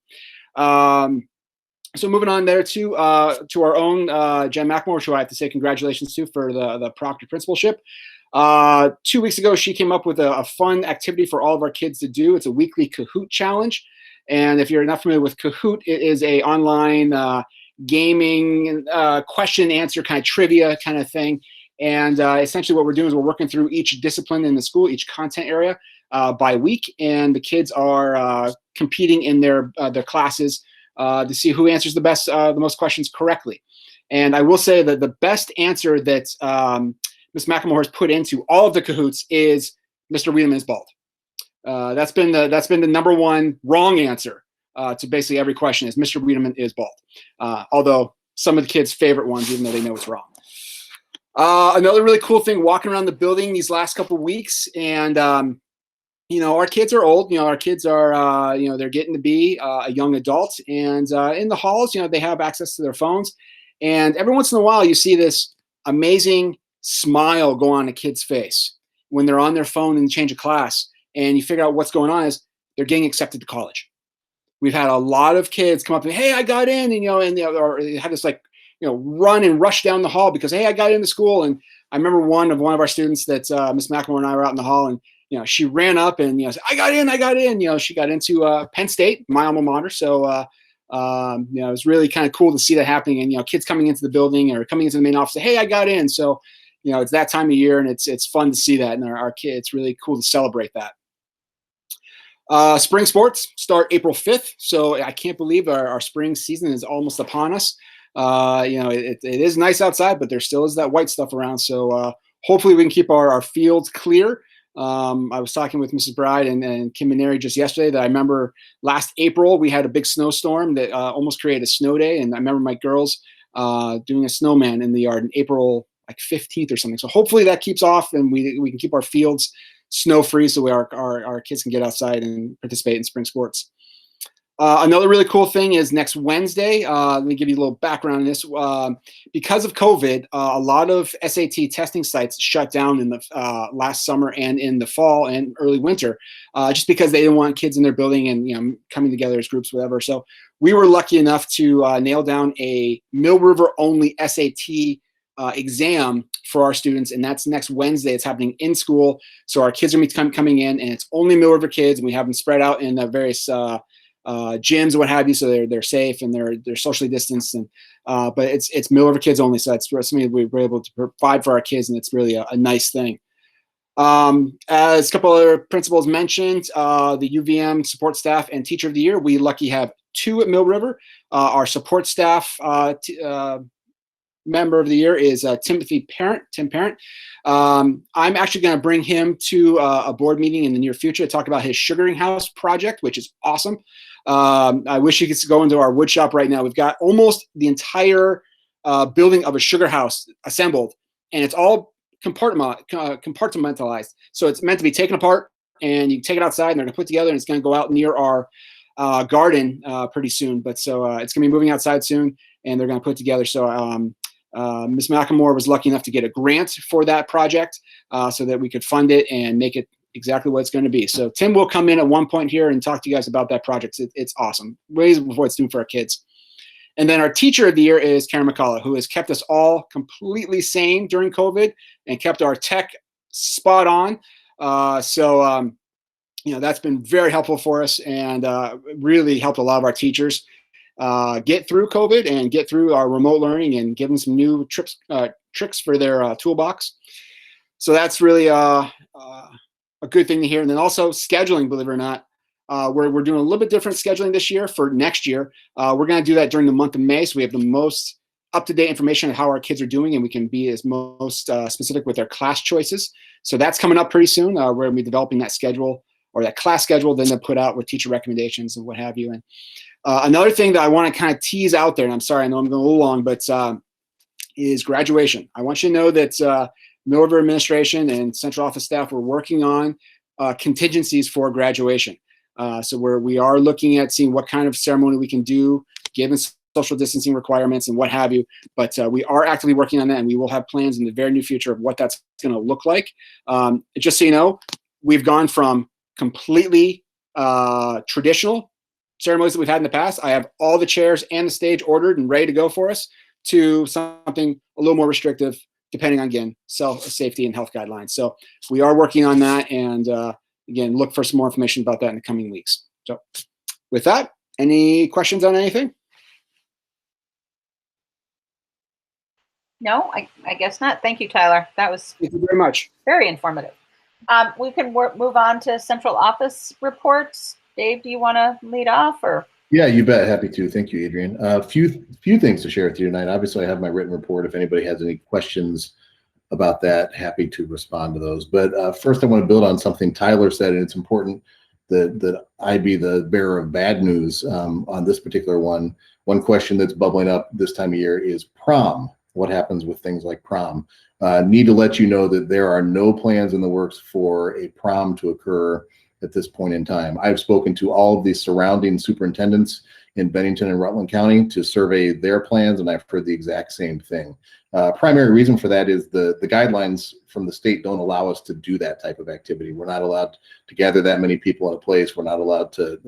So moving on there to our own Jen McMorris, who I have to say congratulations to for the Proctor principalship. 2 weeks ago, she came up with a fun activity for all of our kids to do. It's a weekly Kahoot challenge. And if you're not familiar with Kahoot, it is a online gaming question and answer kind of trivia kind of thing. And essentially what we're doing is we're working through each discipline in the school, each content area by week. And the kids are competing in their classes to see who answers the most questions correctly. And I will say that the best answer that Ms. McElmore has put into all of the Kahoots is Mr. Wiedemann is bald. That's been the number one wrong answer to basically every question is Mr. Wiedemann is bald. Although some of the kids' favorite ones, even though they know it's wrong. Another really cool thing, walking around the building these last couple of weeks, and you know, our kids are old. You know, our kids are you know, they're getting to be a young adult, and in the halls, you know, they have access to their phones, and every once in a while, you see this amazing smile go on a kid's face when they're on their phone in the change of class, and you figure out what's going on is they're getting accepted to college. We've had a lot of kids come up and, hey, I got in, and or they had this like, run and rush down the hall because, hey, I got into school. And I remember one of our students that Miss McElmore and I were out in the hall, and she ran up and said, I got in. She got into Penn State, my alma mater. So it was really kind of cool to see that happening, and kids coming into the building or coming into the main office, say, hey, I got in. So it's that time of year, and it's fun to see that, and our kids, it's really cool to celebrate that. Spring sports start April 5th, so I can't believe our spring season is almost upon us. It is nice outside, but there still is that white stuff around. So hopefully we can keep our fields clear. I was talking with Mrs. Bride and Kim Maneri just yesterday that I remember last April we had a big snowstorm that almost created a snow day, and I remember my girls doing a snowman in the yard in April like 15th or something. So hopefully that keeps off, and we can keep our fields snow free so our kids can get outside and participate in spring sports. Another really cool thing is next Wednesday, let me give you a little background on this. Because of COVID, a lot of SAT testing sites shut down in the last summer and in the fall and early winter, just because they didn't want kids in their building and coming together as groups, whatever. So we were lucky enough to nail down a Mill River only SAT exam for our students, and that's next Wednesday. It's happening in school, so our kids are going to be coming in, and it's only Mill River kids, and we have them spread out in the various gyms and what have you, so they're safe and they're socially distanced, and but it's Mill River kids only, so that's something we were able to provide for our kids, and it's really a nice thing. As a couple other principals mentioned, the UVM support staff and teacher of the year, we lucky have 2 at Mill River. Our support staff member of the year is Tim Parent. I'm actually going to bring him to a board meeting in the near future to talk about his sugaring house project, which is awesome. I wish he could go into our wood shop right now. We've got almost the entire building of a sugar house assembled, and it's all compartmentalized. So it's meant to be taken apart, and you take it outside, and they're going to put together, and it's going to go out near our garden pretty soon. But so it's going to be moving outside soon, and they're going to put together. So Ms. McElmore was lucky enough to get a grant for that project so that we could fund it and make it exactly what it's going to be. So Tim will come in at one point here and talk to you guys about that project. It's awesome. Ways before it's doing for our kids. And then our teacher of the year is Karen McCullough, who has kept us all completely sane during COVID and kept our tech spot on. That's been very helpful for us, and really helped a lot of our teachers get through COVID and get through our remote learning and give them some new tricks for their toolbox. So that's really a good thing to hear. And then also scheduling, believe it or not, we're doing a little bit different scheduling this year for next year. We're going to do that during the month of May, so we have the most up-to-date information on how our kids are doing, and we can be as most specific with their class choices. So that's coming up pretty soon. We're going to be developing that schedule or that class schedule, then they'll put out with teacher recommendations and what have you. And another thing that I want to kind of tease out there, and I'm sorry, I know I'm going a little long, but is graduation. I want you to know that Mill River administration and central office staff are working on contingencies for graduation. So we are looking at seeing what kind of ceremony we can do, given social distancing requirements and what have you. But we are actively working on that, and we will have plans in the very near future of what that's going to look like. Just so you know, we've gone from completely traditional ceremonies that we've had in the past. I have all the chairs and the stage ordered and ready to go for us, to something a little more restrictive, depending on, again, safety and health guidelines. So we are working on that, and again, look for some more information about that in the coming weeks. So with that, any questions on anything? No, I guess not. Thank you, Tyler. That was Thank you very much. Very informative. We can move on to central office reports. Dave, do you want to lead off, or? Yeah, you bet. Happy to. Thank you, Adrian. A few things to share with you tonight. Obviously, I have my written report. If anybody has any questions about that, happy to respond to those. But first, I want to build on something Tyler said, and it's important that I be the bearer of bad news on this particular one. One question that's bubbling up this time of year is prom. What happens with things like prom? Need to let you know that there are no plans in the works for a prom to occur at this point in time. I've spoken to all of the surrounding superintendents in Bennington and Rutland County to survey their plans, and I've heard the exact same thing. Primary reason for that is the guidelines from the state don't allow us to do that type of activity. We're not allowed to gather that many people in a place. We're not allowed to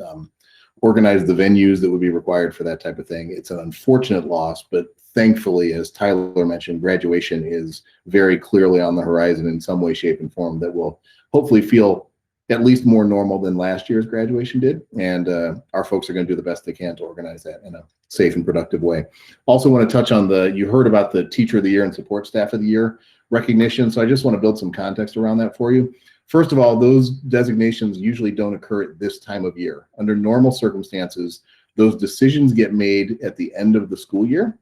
organize the venues that would be required for that type of thing. It's an unfortunate loss, but thankfully, as Tyler mentioned, graduation is very clearly on the horizon in some way, shape, and form that will hopefully feel at least more normal than last year's graduation did. And our folks are going to do the best they can to organize that in a safe and productive way. Also want to touch on you heard about the Teacher of the Year and Support Staff of the Year recognition. So I just want to build some context around that for you. First of all, those designations usually don't occur at this time of year. Under normal circumstances, those decisions get made at the end of the school year.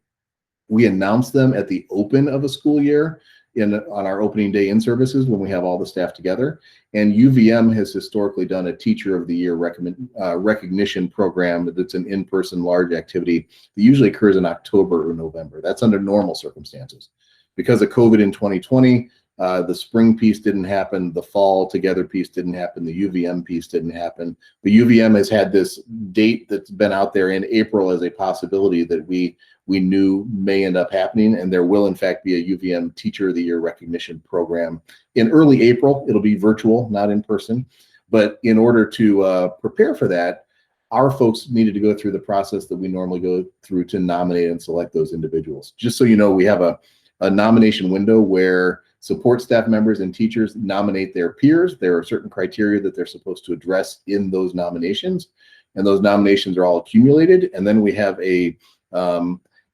We announce them at the open of a school year on our opening day in services when we have all the staff together. And UVM has historically done a Teacher of the Year recognition program that's an in-person large activity that usually occurs in October or November. That's under normal circumstances. Because of COVID in 2020, the spring piece didn't happen, the fall together piece didn't happen, the UVM piece didn't happen. The UVM has had this date that's been out there in April as a possibility that we knew may end up happening, and there will in fact be a UVM Teacher of the Year recognition program in early April. It'll be virtual, not in person, but in order to prepare for that, our folks needed to go through the process that we normally go through to nominate and select those individuals. Just so you know, we have a nomination window where support staff members and teachers nominate their peers. There are certain criteria that they're supposed to address in those nominations, and those nominations are all accumulated. And then we have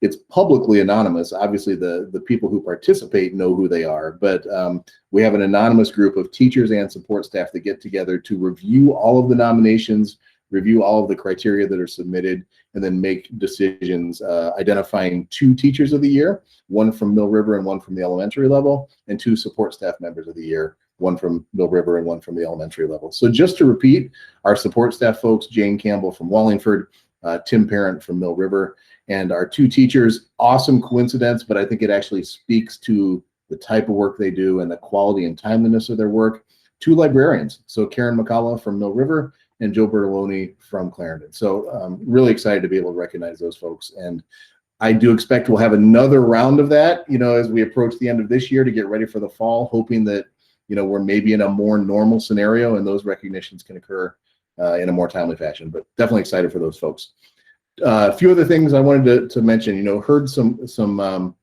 it's publicly anonymous. Obviously, the people who participate know who they are, but we have an anonymous group of teachers and support staff that get together to review all of the nominations, review all of the criteria that are submitted, and then make decisions identifying 2 Teachers of the Year, one from Mill River and one from the elementary level, and 2 support staff members of the year, one from Mill River and one from the elementary level. So just to repeat, our support staff folks, Jane Campbell from Wallingford, Tim Parent from Mill River, and our 2 teachers. Awesome coincidence, but I think it actually speaks to the type of work they do and the quality and timeliness of their work. 2 librarians, so Karen McCullough from Mill River and Joe Bertoloni from Clarendon. So really excited to be able to recognize those folks. And I do expect we'll have another round of that, as we approach the end of this year to get ready for the fall, hoping that, we're maybe in a more normal scenario and those recognitions can occur in a more timely fashion, but definitely excited for those folks. A few other things I wanted to mention, heard some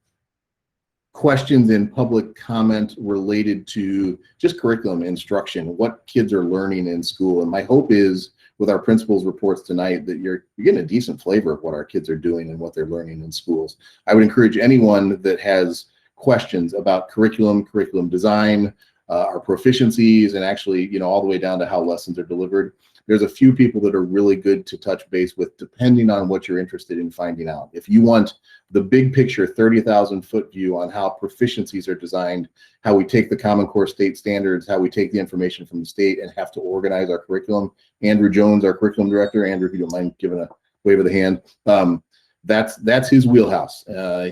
questions in public comment related to just curriculum instruction, what kids are learning in school. And my hope is with our principals reports tonight that you're getting a decent flavor of what our kids are doing and what they're learning in schools. I would encourage anyone that has questions about curriculum design, our proficiencies, and actually, you know, all the way down to how lessons are delivered. There's a few people that are really good to touch base with, depending on what you're interested in finding out. If you want the big picture, 30,000 foot view on how proficiencies are designed, how we take the Common Core state standards, how we take the information from the state and have to organize our curriculum. Andrew Jones, our curriculum director. Andrew, if you don't mind giving a wave of the hand. That's his wheelhouse.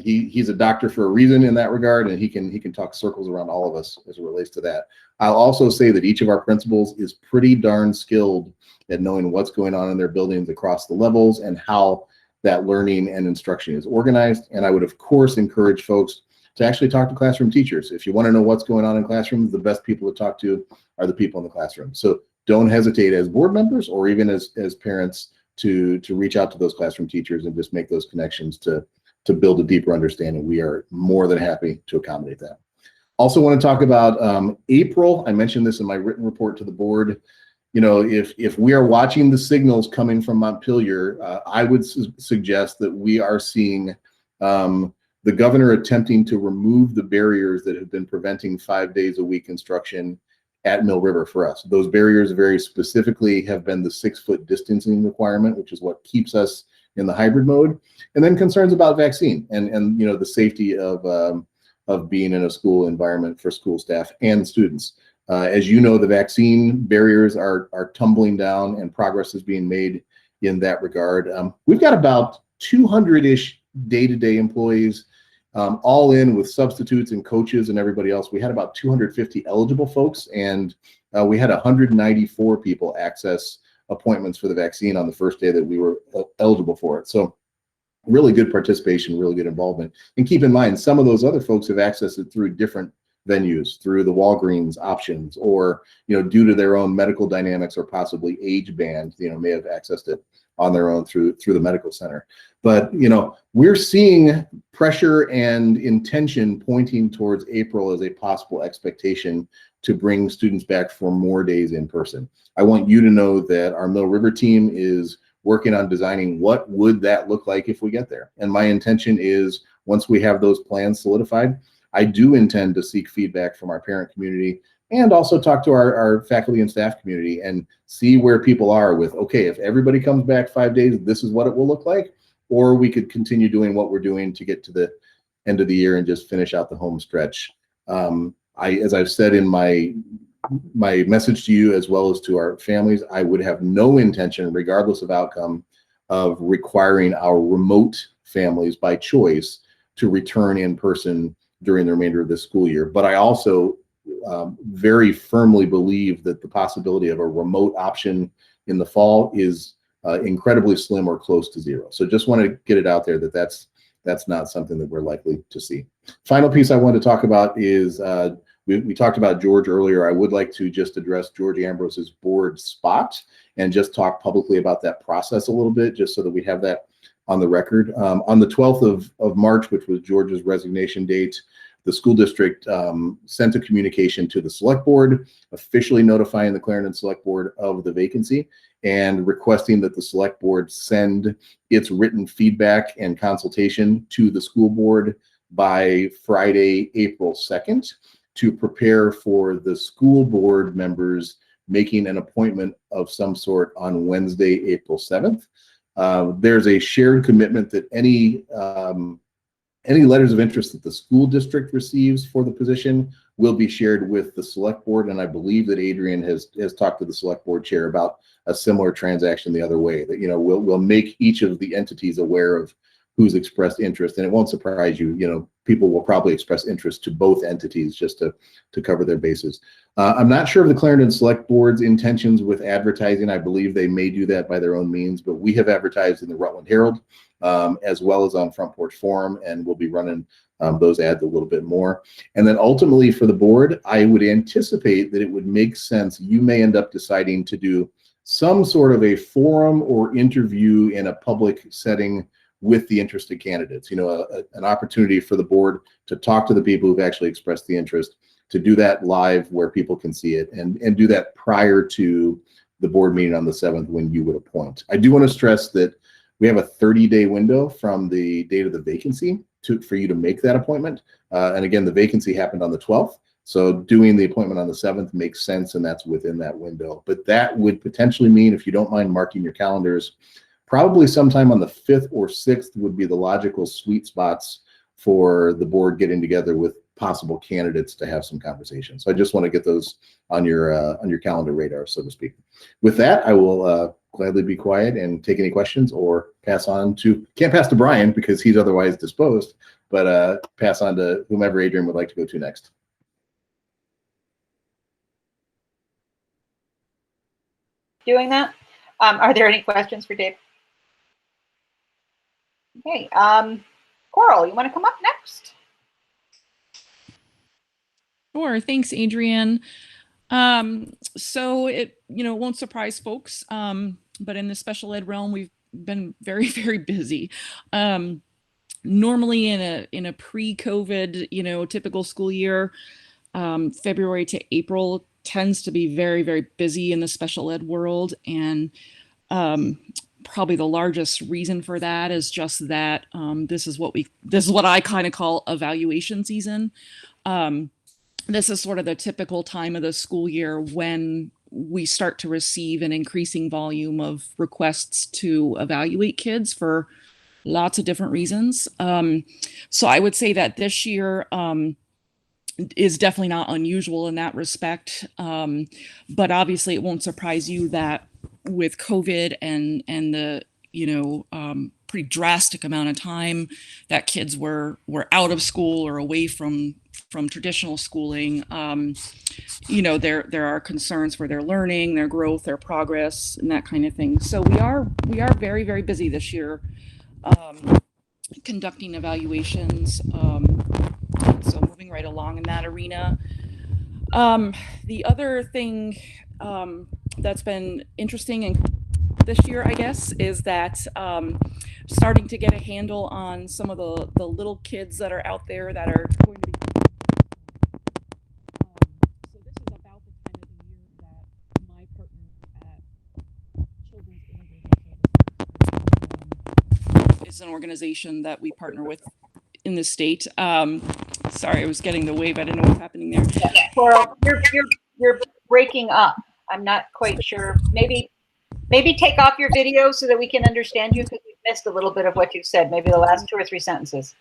He's a doctor for a reason in that regard, and he can talk circles around all of us as it relates to that. I'll also say that each of our principals is pretty darn skilled at knowing what's going on in their buildings across the levels and how that learning and instruction is organized. And I would, of course, encourage folks to actually talk to classroom teachers. If you want to know what's going on in classrooms, the best people to talk to are the people in the classroom. So don't hesitate as board members or even as parents to reach out to those classroom teachers and just make those connections to build a deeper understanding. We are more than happy to accommodate that. Also want to talk about April. I mentioned this in my written report to the board. You know, if we are watching the signals coming from Montpelier, I would suggest that we are seeing the governor attempting to remove the barriers that have been preventing 5 days a week instruction at Mill River for us. Those barriers very specifically have been the 6 foot distancing requirement, which is what keeps us in the hybrid mode, and then concerns about vaccine and you know, the safety of being in a school environment for school staff and students. As you know, the vaccine barriers are tumbling down and progress is being made in that regard. We've got about 200-ish day-to-day employees, all in with substitutes and coaches and everybody else. We had about 250 eligible folks, and we had 194 people access appointments for the vaccine on the first day that we were eligible for it. So really good participation, really good involvement. And keep in mind, some of those other folks have accessed it through different venues, through the Walgreens options, or, you know, due to their own medical dynamics or possibly age band, you know, may have accessed it on their own through the medical center. But, you know, we're seeing pressure and intention pointing towards April as a possible expectation to bring students back for more days in person. I want you to know that our Mill River team is working on designing what would that look like if we get there. And my intention is, once we have those plans solidified, I do intend to seek feedback from our parent community and also talk to our faculty and staff community and see where people are with, okay, if everybody comes back 5 days, this is what it will look like, or we could continue doing what we're doing to get to the end of the year and just finish out the home stretch. As I've said in my message to you as well as to our families, I would have no intention, regardless of outcome, of requiring our remote families by choice to return in person during the remainder of this school year. But I also very firmly believe that the possibility of a remote option in the fall is incredibly slim or close to zero. So just want to get it out there that that's not something that we're likely to see. Final piece I want to talk about is we talked about George earlier. I would like to just address George Ambrose's board spot and just talk publicly about that process a little bit, just so that we have that on the record. On the 12th of March, which was George's resignation date, the school district sent a communication to the select board, officially notifying the Clarendon Select Board of the vacancy and requesting that the select board send its written feedback and consultation to the school board by Friday, April 2nd, to prepare for the school board members making an appointment of some sort on Wednesday, April 7th. There's a shared commitment that any letters of interest that the school district receives for the position will be shared with the select board. And I believe that Adrian has talked to the select board chair about a similar transaction the other way, that, you know, we'll make each of the entities aware of who's expressed interest. And it won't surprise you, you know, people will probably express interest to both entities just to cover their bases. I'm not sure of the Clarendon Select Board's intentions with advertising. I believe they may do that by their own means, but we have advertised in the Rutland Herald as well as on Front Porch Forum, and we'll be running those ads a little bit more. And then ultimately for the board, I would anticipate that it would make sense. You may end up deciding to do some sort of a forum or interview in a public setting with the interested candidates, you know, an opportunity for the board to talk to the people who've actually expressed the interest, to do that live where people can see it, and do that prior to the board meeting on the 7th when you would appoint. I do want to stress that we have a 30-day window from the date of the vacancy for you to make that appointment. And again, the vacancy happened on the 12th. So doing the appointment on the 7th makes sense, and that's within that window. But that would potentially mean, if you don't mind marking your calendars, probably sometime on the 5th or 6th would be the logical sweet spots for the board getting together with possible candidates to have some conversations. So I just want to get those on your calendar radar, so to speak. With that, I will gladly be quiet and take any questions, or pass on to, can't pass to Brian because he's otherwise disposed, but pass on to whomever Adrian would like to go to next. Doing that. Are there any questions for Dave? Okay, Coral, you want to come up next? Sure, thanks, Adrian. So it, won't surprise folks, but in the special ed realm, we've been very, very busy. Normally in a pre-COVID, typical school year, February to April tends to be very, very busy in the special ed world. And probably the largest reason for that is just that this is what I kind of call evaluation season. This is sort of the typical time of the school year when we start to receive an increasing volume of requests to evaluate kids for lots of different reasons. So I would say that this year is definitely not unusual in that respect. But obviously it won't surprise you that with COVID and the, pretty drastic amount of time that kids were out of school or away from traditional schooling, there are concerns for their learning, their growth, their progress, and that kind of thing. So we are very, very busy this year conducting evaluations. So moving right along in that arena. The other thing that's been interesting this year, I guess, is that starting to get a handle on some of the little kids that are out there that are going to be. So this is about the time of the year that my partner at Children's Innovation is an organization that we partner with in the state. Sorry, I was getting the wave. I didn't know what's happening there. Coral, you're breaking up. I'm not quite sure. Maybe take off your video so that we can understand you, because we missed a little bit of what you said. Maybe the last 2 or 3 sentences.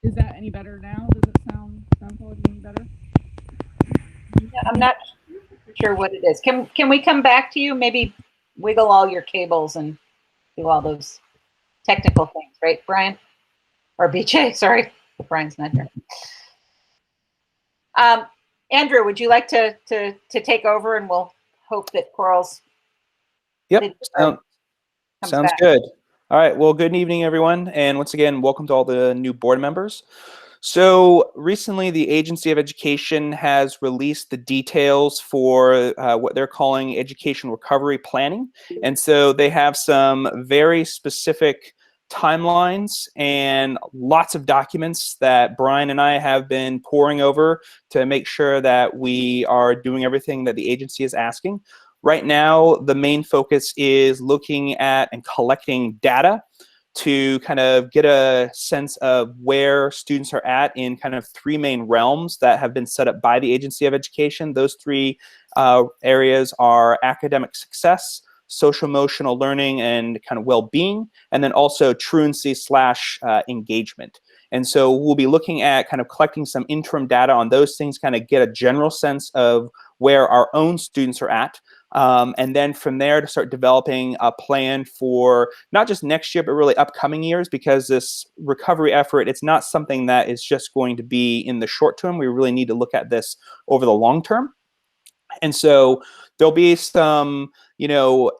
Is that any better now? Does it sound quality any better? I'm not sure what it is. Can we come back to you? Maybe wiggle all your cables and do all those technical things, right, Brian? Or BJ, sorry. Brian's not here. Andrew, would you like to take over, and we'll hope that Coral's. Yep, sounds good. All right, well, good evening, everyone. And once again, welcome to all the new board members. So recently, the Agency of Education has released the details for what they're calling education recovery planning. And so they have some very specific timelines and lots of documents that Brian and I have been poring over to make sure that we are doing everything that the agency is asking. Right now, the main focus is looking at and collecting data to kind of get a sense of where students are at in kind of 3 main realms that have been set up by the Agency of Education. Those 3 areas are academic success, social emotional learning, and kind of well-being, and then also truancy / engagement. And so we'll be looking at kind of collecting some interim data on those things, kind of get a general sense of where our own students are at. And then from there to start developing a plan for not just next year, but really upcoming years, because this recovery effort, it's not something that is just going to be in the short term. We really need to look at this over the long term. And so there'll be some,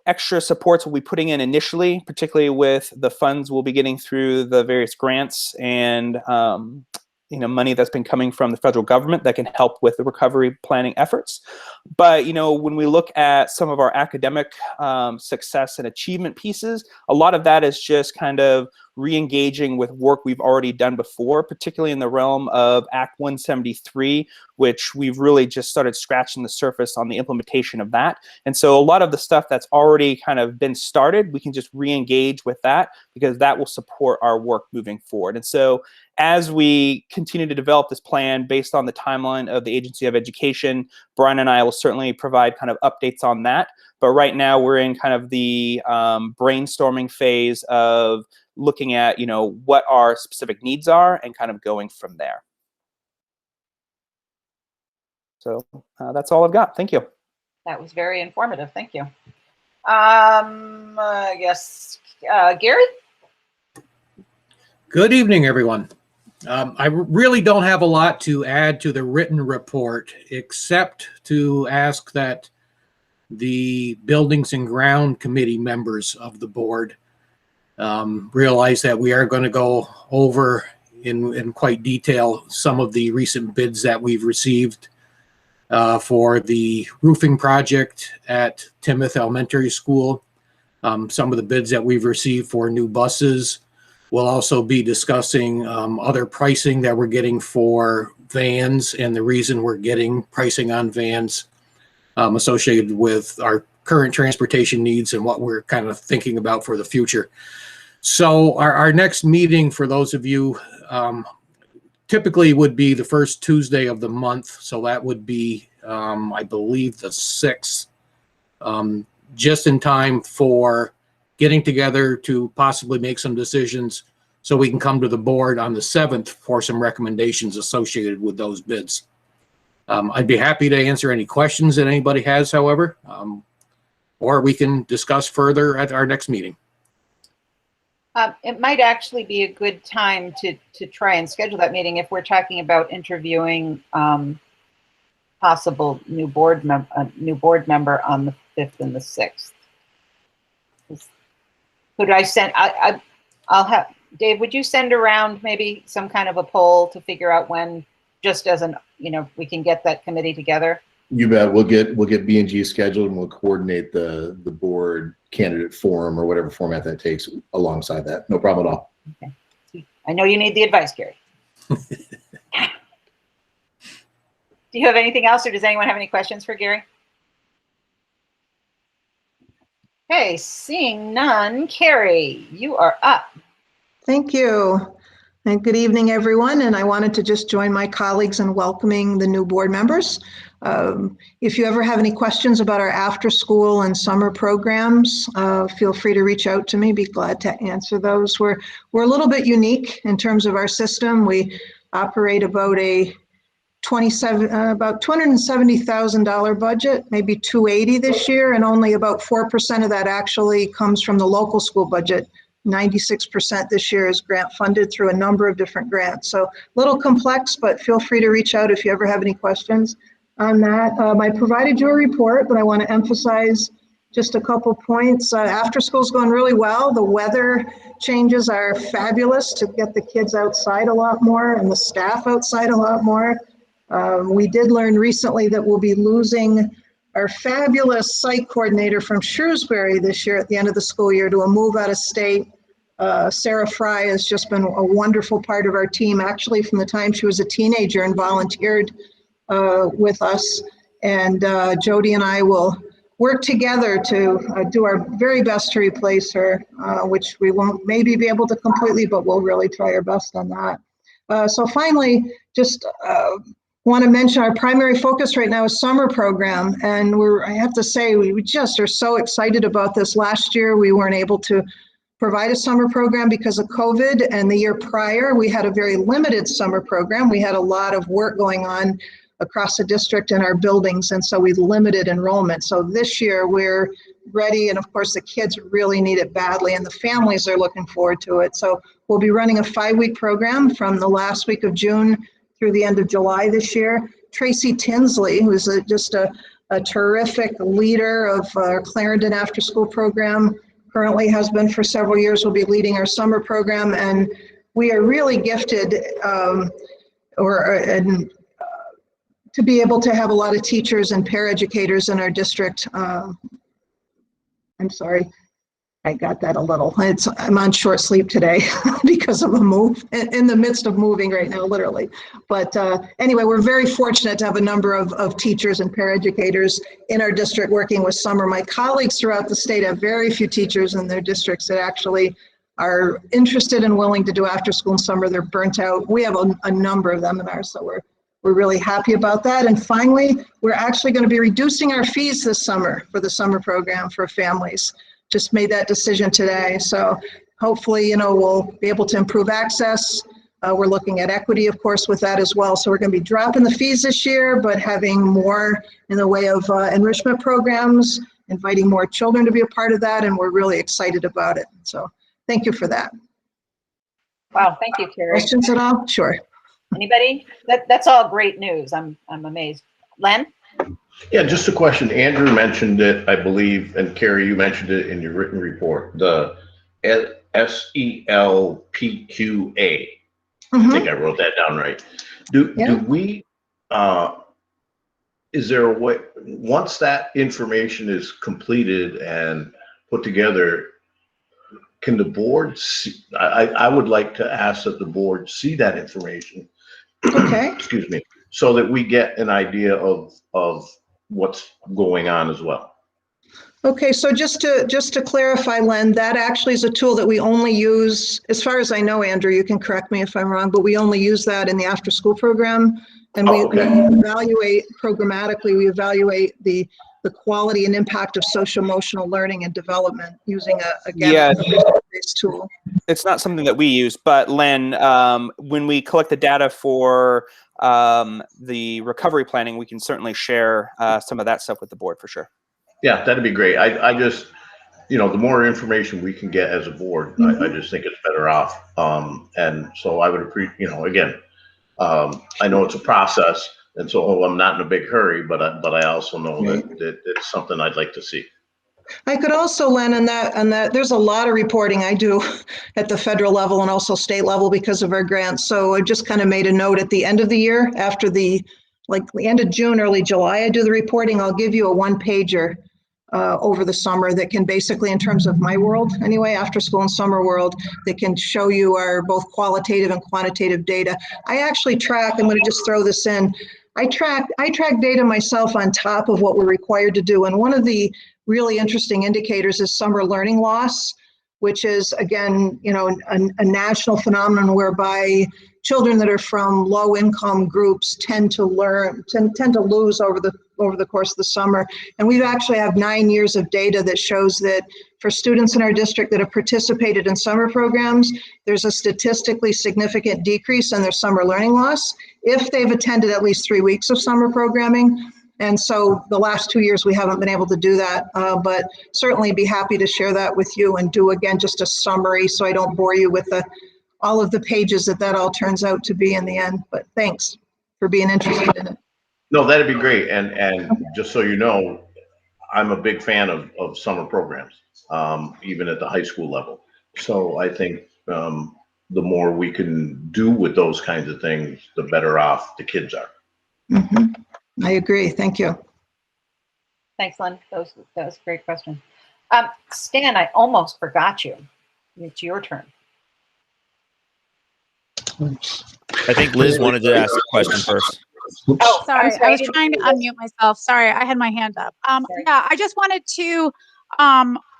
extra supports we'll be putting in initially, particularly with the funds we'll be getting through the various grants and, money that's been coming from the federal government that can help with the recovery planning efforts. But, when we look at some of our academic success and achievement pieces, a lot of that is just kind of re-engaging with work we've already done before, particularly in the realm of Act 173, which we've really just started scratching the surface on the implementation of that. And so a lot of the stuff that's already kind of been started, we can just re-engage with that, because that will support our work moving forward. And so as we continue to develop this plan based on the timeline of the Agency of Education, Brian and I will certainly provide kind of updates on that. But right now we're in kind of the brainstorming phase of looking at, what our specific needs are and kind of going from there. So that's all I've got. Thank you. That was very informative. Thank you. I guess, Gary? Good evening, everyone. I really don't have a lot to add to the written report, except to ask that the Buildings and Ground Committee members of the board realize that we are going to go over in quite detail some of the recent bids that we've received for the roofing project at Timoth Elementary School. Some of the bids that we've received for new buses. We'll also be discussing other pricing that we're getting for vans and the reason we're getting pricing on vans associated with our current transportation needs and what we're kind of thinking about for the future. So our next meeting, for those of you, typically would be the first Tuesday of the month. So that would be, I believe, the 6th, just in time for getting together to possibly make some decisions so we can come to the board on the 7th for some recommendations associated with those bids. I'd be happy to answer any questions that anybody has, however, or we can discuss further at our next meeting. It might actually be a good time to try and schedule that meeting if we're talking about interviewing possible new board member on the 5th and the 6th. Could I send? I'll have Dave. Would you send around maybe some kind of a poll to figure out when, just as an we can get that committee together? You bet. We'll get B&G scheduled and we'll coordinate the board candidate forum or whatever format that takes alongside that. No problem at all. Okay. I know you need the advice, Gary. Do you have anything else, or does anyone have any questions for Gary? Okay, seeing none, Carrie, you are up. Thank you. And good evening, everyone. And I wanted to just join my colleagues in welcoming the new board members. If you ever have any questions about our after school and summer programs, feel free to reach out to me. Be glad to answer those. We're a little bit unique in terms of our system. We operate about a about $270,000 budget, maybe $280 this year, and only about 4% of that actually comes from the local school budget. 96% this year is grant funded through a number of different grants. So a little complex, but feel free to reach out if you ever have any questions on that. I provided you a report, but I want to emphasize just a couple points. After school's going really well. The weather changes are fabulous to get the kids outside a lot more and the staff outside a lot more. We did learn recently that we'll be losing our fabulous site coordinator from Shrewsbury this year at the end of the school year to a move out of state. Sarah Fry has just been a wonderful part of our team, actually from the time she was a teenager and volunteered with us. And Jody and I will work together to do our very best to replace her, which we won't maybe be able to completely, but we'll really try our best on that. So finally, just want to mention our primary focus right now is summer program. And I have to say, we just are so excited about this. Last year, we weren't able to provide a summer program because of COVID. And the year prior, we had a very limited summer program. We had a lot of work going on across the district in our buildings. And so we limited enrollment. So this year we're ready. And of course, the kids really need it badly and the families are looking forward to it. So we'll be running a 5-week program from the last week of June through the end of July this year. Tracy Tinsley, who's just a terrific leader of our Clarendon after school program, currently has been for several years, will be leading our summer program. And we are really gifted to be able to have a lot of teachers and paraeducators in our district. I'm sorry, I got that a little. I'm on short sleep today because of a move, in the midst of moving right now, literally. But anyway, we're very fortunate to have a number of teachers and paraeducators in our district working with summer. My colleagues throughout the state have very few teachers in their districts that actually are interested and willing to do after school and summer. They're burnt out. We have a number of them in ours, so we're really happy about that. And finally, we're actually going to be reducing our fees this summer for the summer program for families. Just made that decision today. So hopefully, you know, we'll be able to improve access. We're looking at equity, of course, with that as well. So we're going to be dropping the fees this year, but having more in the way of enrichment programs, inviting more children to be a part of that, and we're really excited about it. So thank you for that. Wow, thank you, Carrie. Questions at all? Sure. Anybody? That's all great news. I'm amazed. Len? Yeah, just a question. Andrew mentioned it, I believe, and Carrie, you mentioned it in your written report, the SELPQA. I think I wrote that down right. Do we, is there a way, once that information is completed and put together, can the board see, I would like to ask that the board see that information. Okay. Excuse me, so that we get an idea of what's going on as well. Okay, so just to clarify, Len, that actually is a tool that we only use, as far as I know, Andrew, you can correct me if I'm wrong, but we only use that in the after school program. And we evaluate programmatically, we evaluate the quality and impact of social emotional learning and development using a Gettman-based tool. It's not something that we use, but Len, when we collect the data for the recovery planning, we can certainly share some of that stuff with the board for sure. Yeah, that'd be great. I just, you know, the more information we can get as a board, I just think it's better off. And so I would appreciate, you know, again, I know it's a process, and so I'm not in a big hurry, but I also know that it's something I'd like to see. I could also, Len, on that there's a lot of reporting I do at the federal level and also state level because of our grants. So I just kind of made a note at the end of the year, after the end of June, early July, I do the reporting. I'll give you a one-pager over the summer that can basically, in terms of my world anyway, after school and summer world, that can show you our both qualitative and quantitative data. I actually track, I'm going to just throw this in, I track data myself on top of what we're required to do. And one of the really interesting indicators is summer learning loss, which is, again, you know, a national phenomenon whereby children that are from low income groups tend to lose over the course of the summer. And we actually have 9 years of data that shows that for students in our district that have participated in summer programs, there's a statistically significant decrease in their summer learning loss if they've attended at least 3 weeks of summer programming. And so the last 2 years, we haven't been able to do that, but certainly be happy to share that with you and do, again, just a summary so I don't bore you with all of the pages that all turns out to be in the end. But thanks for being interested in it. No, that'd be great. And just so you know, I'm a big fan of summer programs, even at the high school level. So I think the more we can do with those kinds of things, the better off the kids are. I agree. Thank you. Thanks, Len. That was a great question. Stan, I almost forgot you. It's your turn. I think Liz wanted to ask a question first. Oh, sorry. I was trying to unmute myself. Sorry, I had my hand up. Yeah, I just wanted to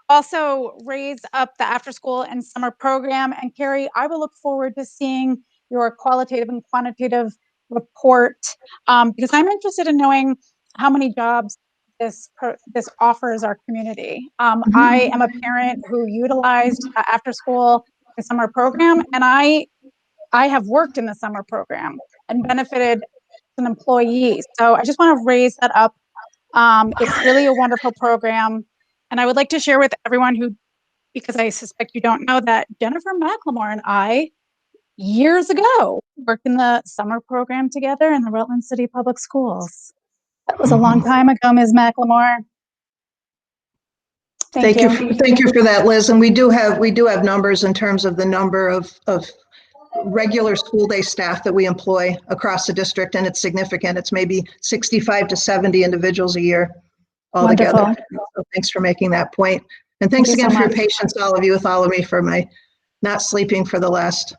also raise up the after school and summer program. And Carrie, I will look forward to seeing your qualitative and quantitative report because I'm interested in knowing how many jobs this offers our community. I am a parent who utilized after school and summer program, and I have worked in the summer program and benefited as an employee. So I just want to raise that up. It's really a wonderful program. And I would like to share with everyone because I suspect you don't know, that Jennifer McLemore and I, years ago, worked in the summer program together in the Rutland City Public Schools. That was a long time ago, Ms. McLemore. Thank you for that, Liz. And we do have numbers in terms of the number of regular school day staff that we employ across the district, and it's significant. It's maybe 65 to 70 individuals a year altogether. So thanks for making that point. And thanks again for your patience, all of you, with all of me for my not sleeping for the last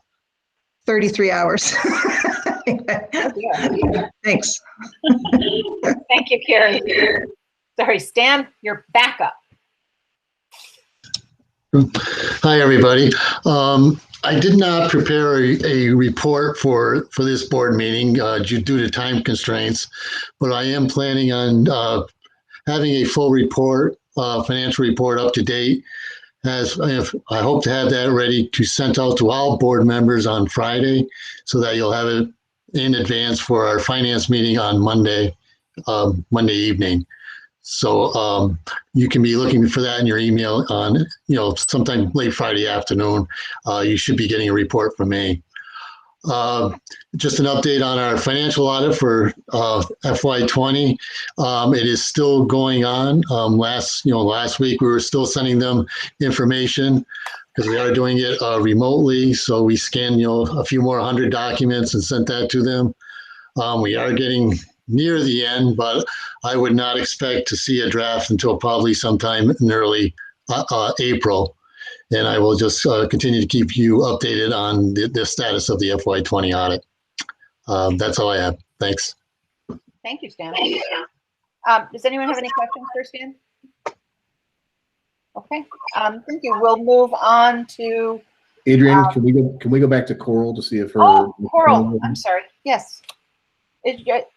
33 hours. Thanks. Thank you, Carrie. Sorry, Stan, you're back up. Hi, everybody. I did not prepare a report for this board meeting due to time constraints, but I am planning on having a full report, financial report up to date. I hope to have that ready to send out to all board members on Friday so that you'll have it in advance for our finance meeting on Monday evening. So you can be looking for that in your email on, sometime late Friday afternoon. You should be getting a report from me. Just an update on our financial audit for FY20. It is still going on. Last week we were still sending them information because we are doing it remotely. So we scanned, a few more 100 documents and sent that to them. We are getting near the end, but I would not expect to see a draft until probably sometime in early April. And I will just continue to keep you updated on the status of the FY20 audit. That's all I have. Thanks. Thank you, Stan. Does anyone have any questions for Stan? Okay, thank you. We'll move on to Adrian, can we go back to Coral to see if her? Oh, Coral. I'm sorry. Yes.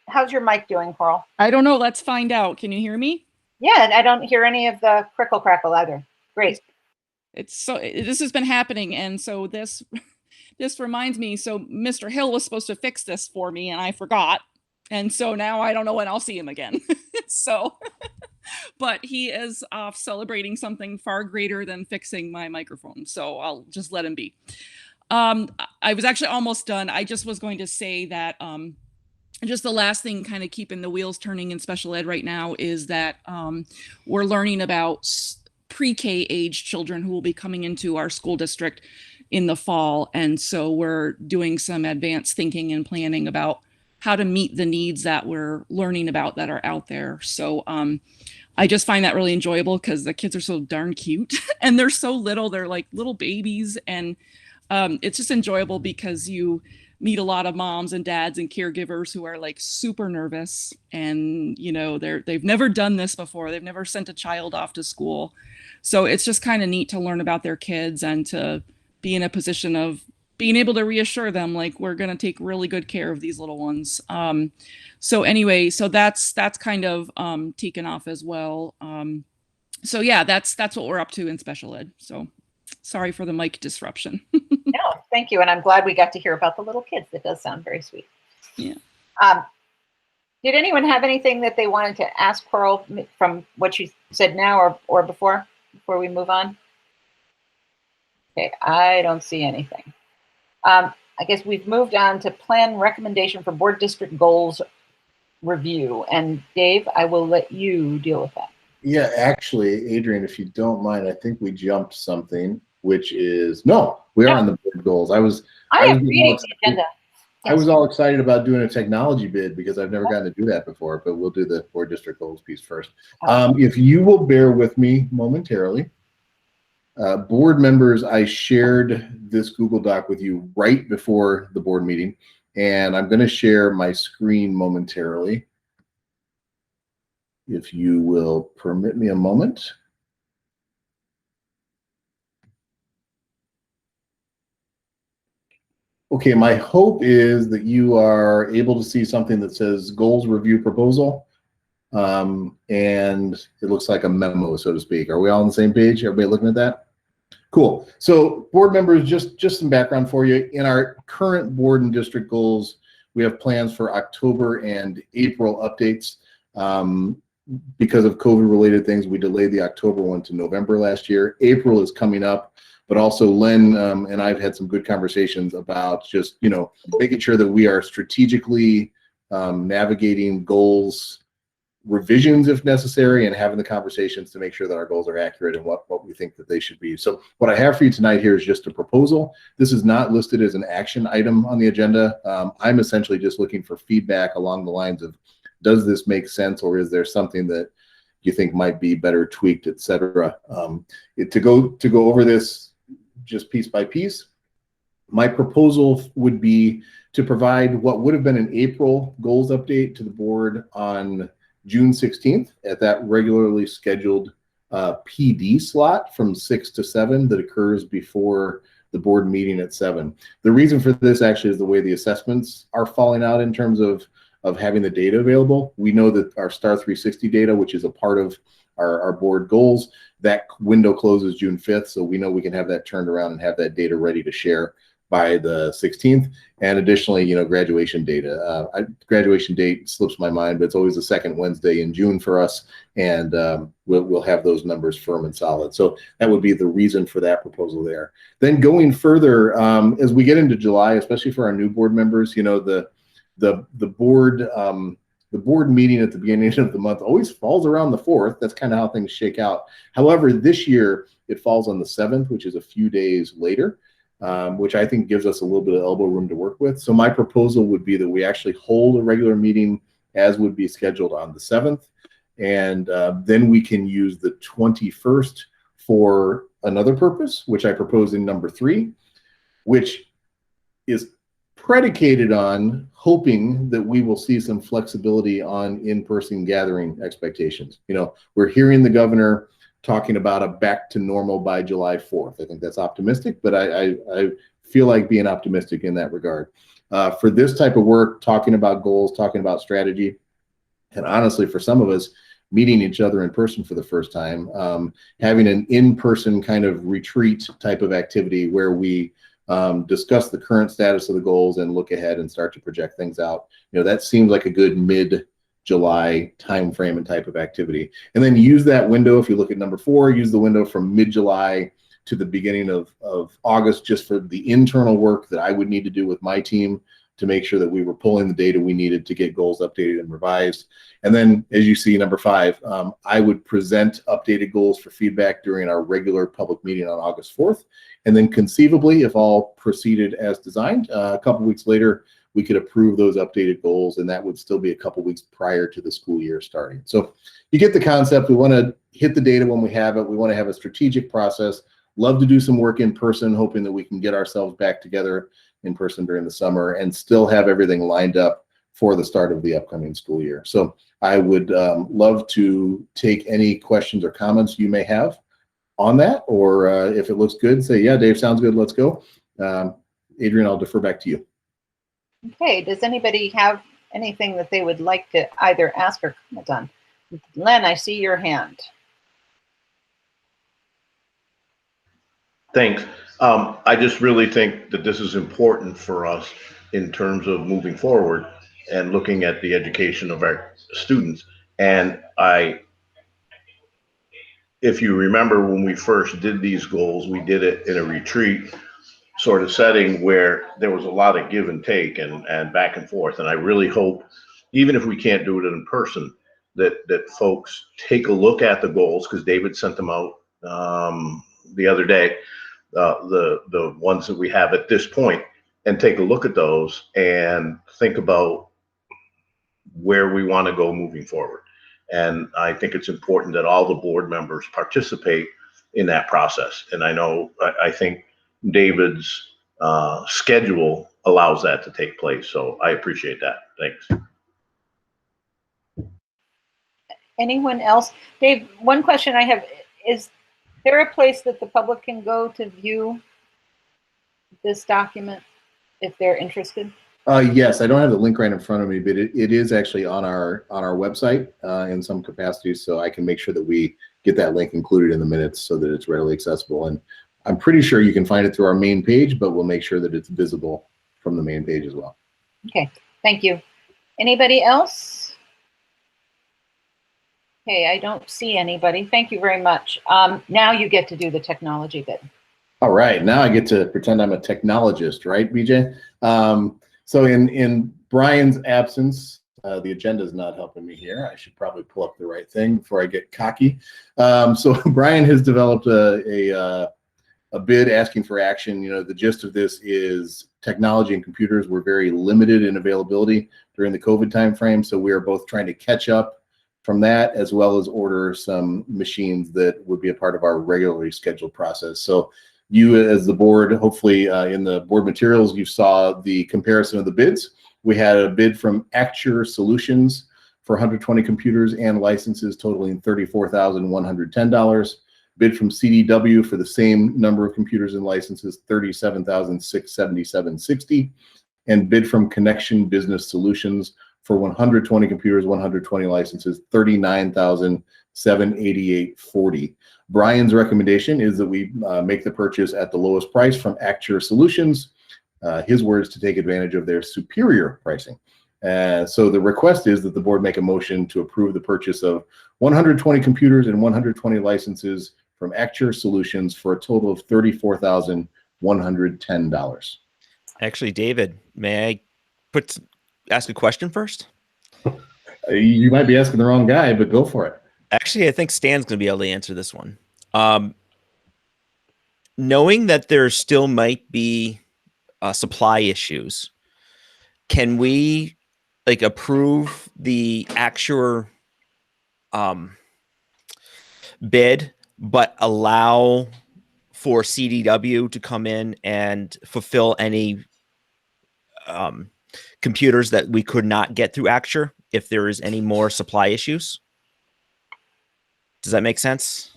How's your mic doing, Coral? I don't know. Let's find out. Can you hear me? Yeah, and I don't hear any of the crickle crackle either. Great. This has been happening, and so this reminds me. So Mr. Hill was supposed to fix this for me, and I forgot, and so now I don't know when I'll see him again. But he is off celebrating something far greater than fixing my microphone, so I'll just let him be. I was actually almost done. I just was going to say that. Just the last thing kind of keeping the wheels turning in special ed right now is that we're learning about pre-K age children who will be coming into our school district in the fall. And so we're doing some advanced thinking and planning about how to meet the needs that we're learning about that are out there. So I just find that really enjoyable because the kids are so darn cute and they're so little. They're like little babies. And it's just enjoyable because you meet a lot of moms and dads and caregivers who are like super nervous and they've never done this before. They've never sent a child off to school. So it's just kind of neat to learn about their kids and to be in a position of being able to reassure them, like, we're going to take really good care of these little ones. So anyway, so that's kind of taken off as well. So yeah, that's what we're up to in special ed. So sorry for the mic disruption. No, thank you. And I'm glad we got to hear about the little kids. That does sound very sweet. Yeah. Did anyone have anything that they wanted to ask Coral from what you said now or before we move on? Okay, I don't see anything. I guess we've moved on to plan recommendation for board district goals review. And Dave, I will let you deal with that. Yeah, actually, Adrian, if you don't mind, I think we jumped something, which is, no, we are on the board goals. I am reading the agenda. I was all excited about doing a technology bid because I've never gotten to do that before, but we'll do the board district goals piece first. If you will bear with me momentarily, board members, I shared this Google Doc with you right before the board meeting, and I'm going to share my screen momentarily. If you will permit me a moment. Okay, my hope is that you are able to see something that says goals review proposal. And it looks like a memo, so to speak. Are we all on the same page? Everybody looking at that? Cool. So board members, just some background for you. In our current board and district goals, we have plans for October and April updates. Because of COVID-related things, we delayed the October one to November last year. April is coming up. But also Len and I've had some good conversations about just, making sure that we are strategically navigating goals, revisions if necessary, and having the conversations to make sure that our goals are accurate and what we think that they should be. So what I have for you tonight here is just a proposal. This is not listed as an action item on the agenda. I'm essentially just looking for feedback along the lines of, does this make sense, or is there something that you think might be better tweaked, etc. To go over this just piece by piece, my proposal would be to provide what would have been an April goals update to the board on June 16th at that regularly scheduled PD slot from 6 to 7 that occurs before the board meeting at 7. The reason for this actually is the way the assessments are falling out in terms of having the data available. We know that our Star 360 data, which is a part of our board goals, that window closes June 5th. So we know we can have that turned around and have that data ready to share by the 16th. And additionally, you know, graduation data. Graduation date slips my mind, but it's always the second Wednesday in June for us. And we'll have those numbers firm and solid. So that would be the reason for that proposal there. Then going further, as we get into July, especially for our new board members, you know, the board meeting at the beginning of the month always falls around the 4th. That's kind of how things shake out. However, this year it falls on the 7th, which is a few days later, which I think gives us a little bit of elbow room to work with. So my proposal would be that we actually hold a regular meeting as would be scheduled on the 7th. And then we can use the 21st for another purpose, which I propose in number 3, which is predicated on hoping that we will see some flexibility on in-person gathering expectations. You know, we're hearing the governor talking about a back to normal by July 4th. I think that's optimistic, but I feel like being optimistic in that regard. For this type of work, talking about goals, talking about strategy, and honestly, for some of us, meeting each other in person for the first time, having an in-person kind of retreat type of activity where we discuss the current status of the goals and look ahead and start to project things out. You know, that seems like a good mid-July timeframe and type of activity. And then use that window, if you look at number 4, use the window from mid-July to the beginning of August just for the internal work that I would need to do with my team to make sure that we were pulling the data we needed to get goals updated and revised. And then, as you see, number 5, I would present updated goals for feedback during our regular public meeting on August 4th. And then conceivably, if all proceeded as designed, a couple weeks later, we could approve those updated goals, and that would still be a couple weeks prior to the school year starting. So you get the concept. We want to hit the data when we have it. We want to have a strategic process. Love to do some work in person, hoping that we can get ourselves back together in person during the summer and still have everything lined up for the start of the upcoming school year. So I would love to take any questions or comments you may have on that, or if it looks good, say, yeah, Dave, sounds good, let's go. Adrian, I'll defer back to you. Okay, does anybody have anything that they would like to either ask or comment on? Len, I see your hand. Thanks. I just really think that this is important for us in terms of moving forward and looking at the education of our students. And if you remember when we first did these goals, we did it in a retreat sort of setting where there was a lot of give and take and back and forth. And I really hope, even if we can't do it in person, that folks take a look at the goals, because David sent them out the other day, the ones that we have at this point, and take a look at those and think about where we want to go moving forward. And I think it's important that all the board members participate in that process. And I think David's schedule allows that to take place. So I appreciate that. Thanks. Anyone else? Dave, one question I have, is there a place that the public can go to view this document if they're interested? Yes, I don't have the link right in front of me, but it is actually on our website in some capacity, so I can make sure that we get that link included in the minutes so that it's readily accessible. And I'm pretty sure you can find it through our main page, but we'll make sure that it's visible from the main page as well. Okay, thank you. Anybody else? Okay, I don't see anybody. Thank you very much. Now you get to do the technology bit. All right, now I get to pretend I'm a technologist, right, BJ? So in Brian's absence, the agenda is not helping me here. I should probably pull up the right thing before I get cocky. So Brian has developed a bid asking for action. You know, the gist of this is technology and computers were very limited in availability during the COVID timeframe. So we are both trying to catch up from that, as well as order some machines that would be a part of our regularly scheduled process. So you as the board, hopefully in the board materials, you saw the comparison of the bids. We had a bid from Acture Solutions for 120 computers and licenses totaling $34,110. Bid from CDW for the same number of computers and licenses, $37,677.60. And bid from Connection Business Solutions for 120 computers, 120 licenses, $39,788.40. Brian's recommendation is that we make the purchase at the lowest price from Acture Solutions. His words, to take advantage of their superior pricing. So the request is that the board make a motion to approve the purchase of 120 computers and 120 licenses from Acture Solutions for a total of $34,110. Actually, David, may I ask a question first? You might be asking the wrong guy, but go for it. Actually, I think Stan's going to be able to answer this one. Knowing that there still might be supply issues, can we approve the Acture bid, but allow for CDW to come in and fulfill any computers that we could not get through Acture if there is any more supply issues? Does that make sense?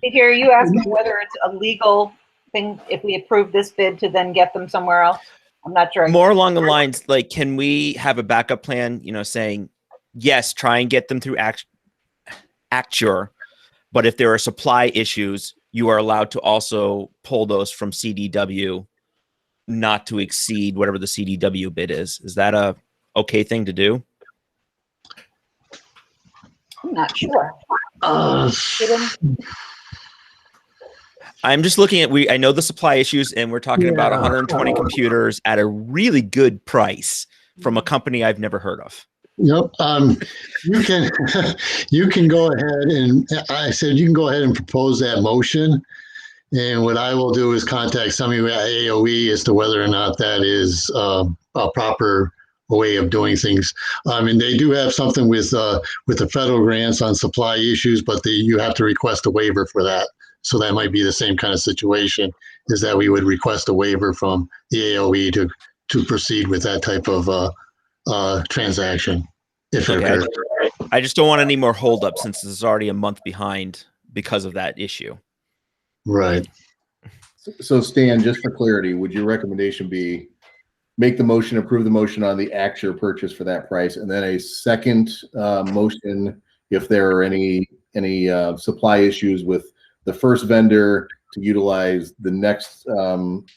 Here, you asking whether it's a legal thing if we approve this bid to then get them somewhere else? I'm not sure. More along the lines, like, can we have a backup plan, saying, yes, try and get them through Acture, but if there are supply issues, you are allowed to also pull those from CDW, not to exceed whatever the CDW bid is. Is that a okay thing to do? I'm not sure. I'm just looking at, I know the supply issues, and we're talking about 120 computers at a really good price from a company I've never heard of. Yep. You can go ahead and you can go ahead and propose that motion. And what I will do is contact somebody at AOE as to whether or not that is a proper way of doing things. And they do have something with the federal grants on supply issues, but you have to request a waiver for that. So that might be the same kind of situation, is that we would request a waiver from the AOE to proceed with that type of transaction if it occurs. I just don't want any more holdup since this is already a month behind because of that issue. Right. So Stan, just for clarity, would your recommendation be make the motion, approve the motion on the Acture purchase for that price, and then a second motion if there are any supply issues with the first vendor to utilize the next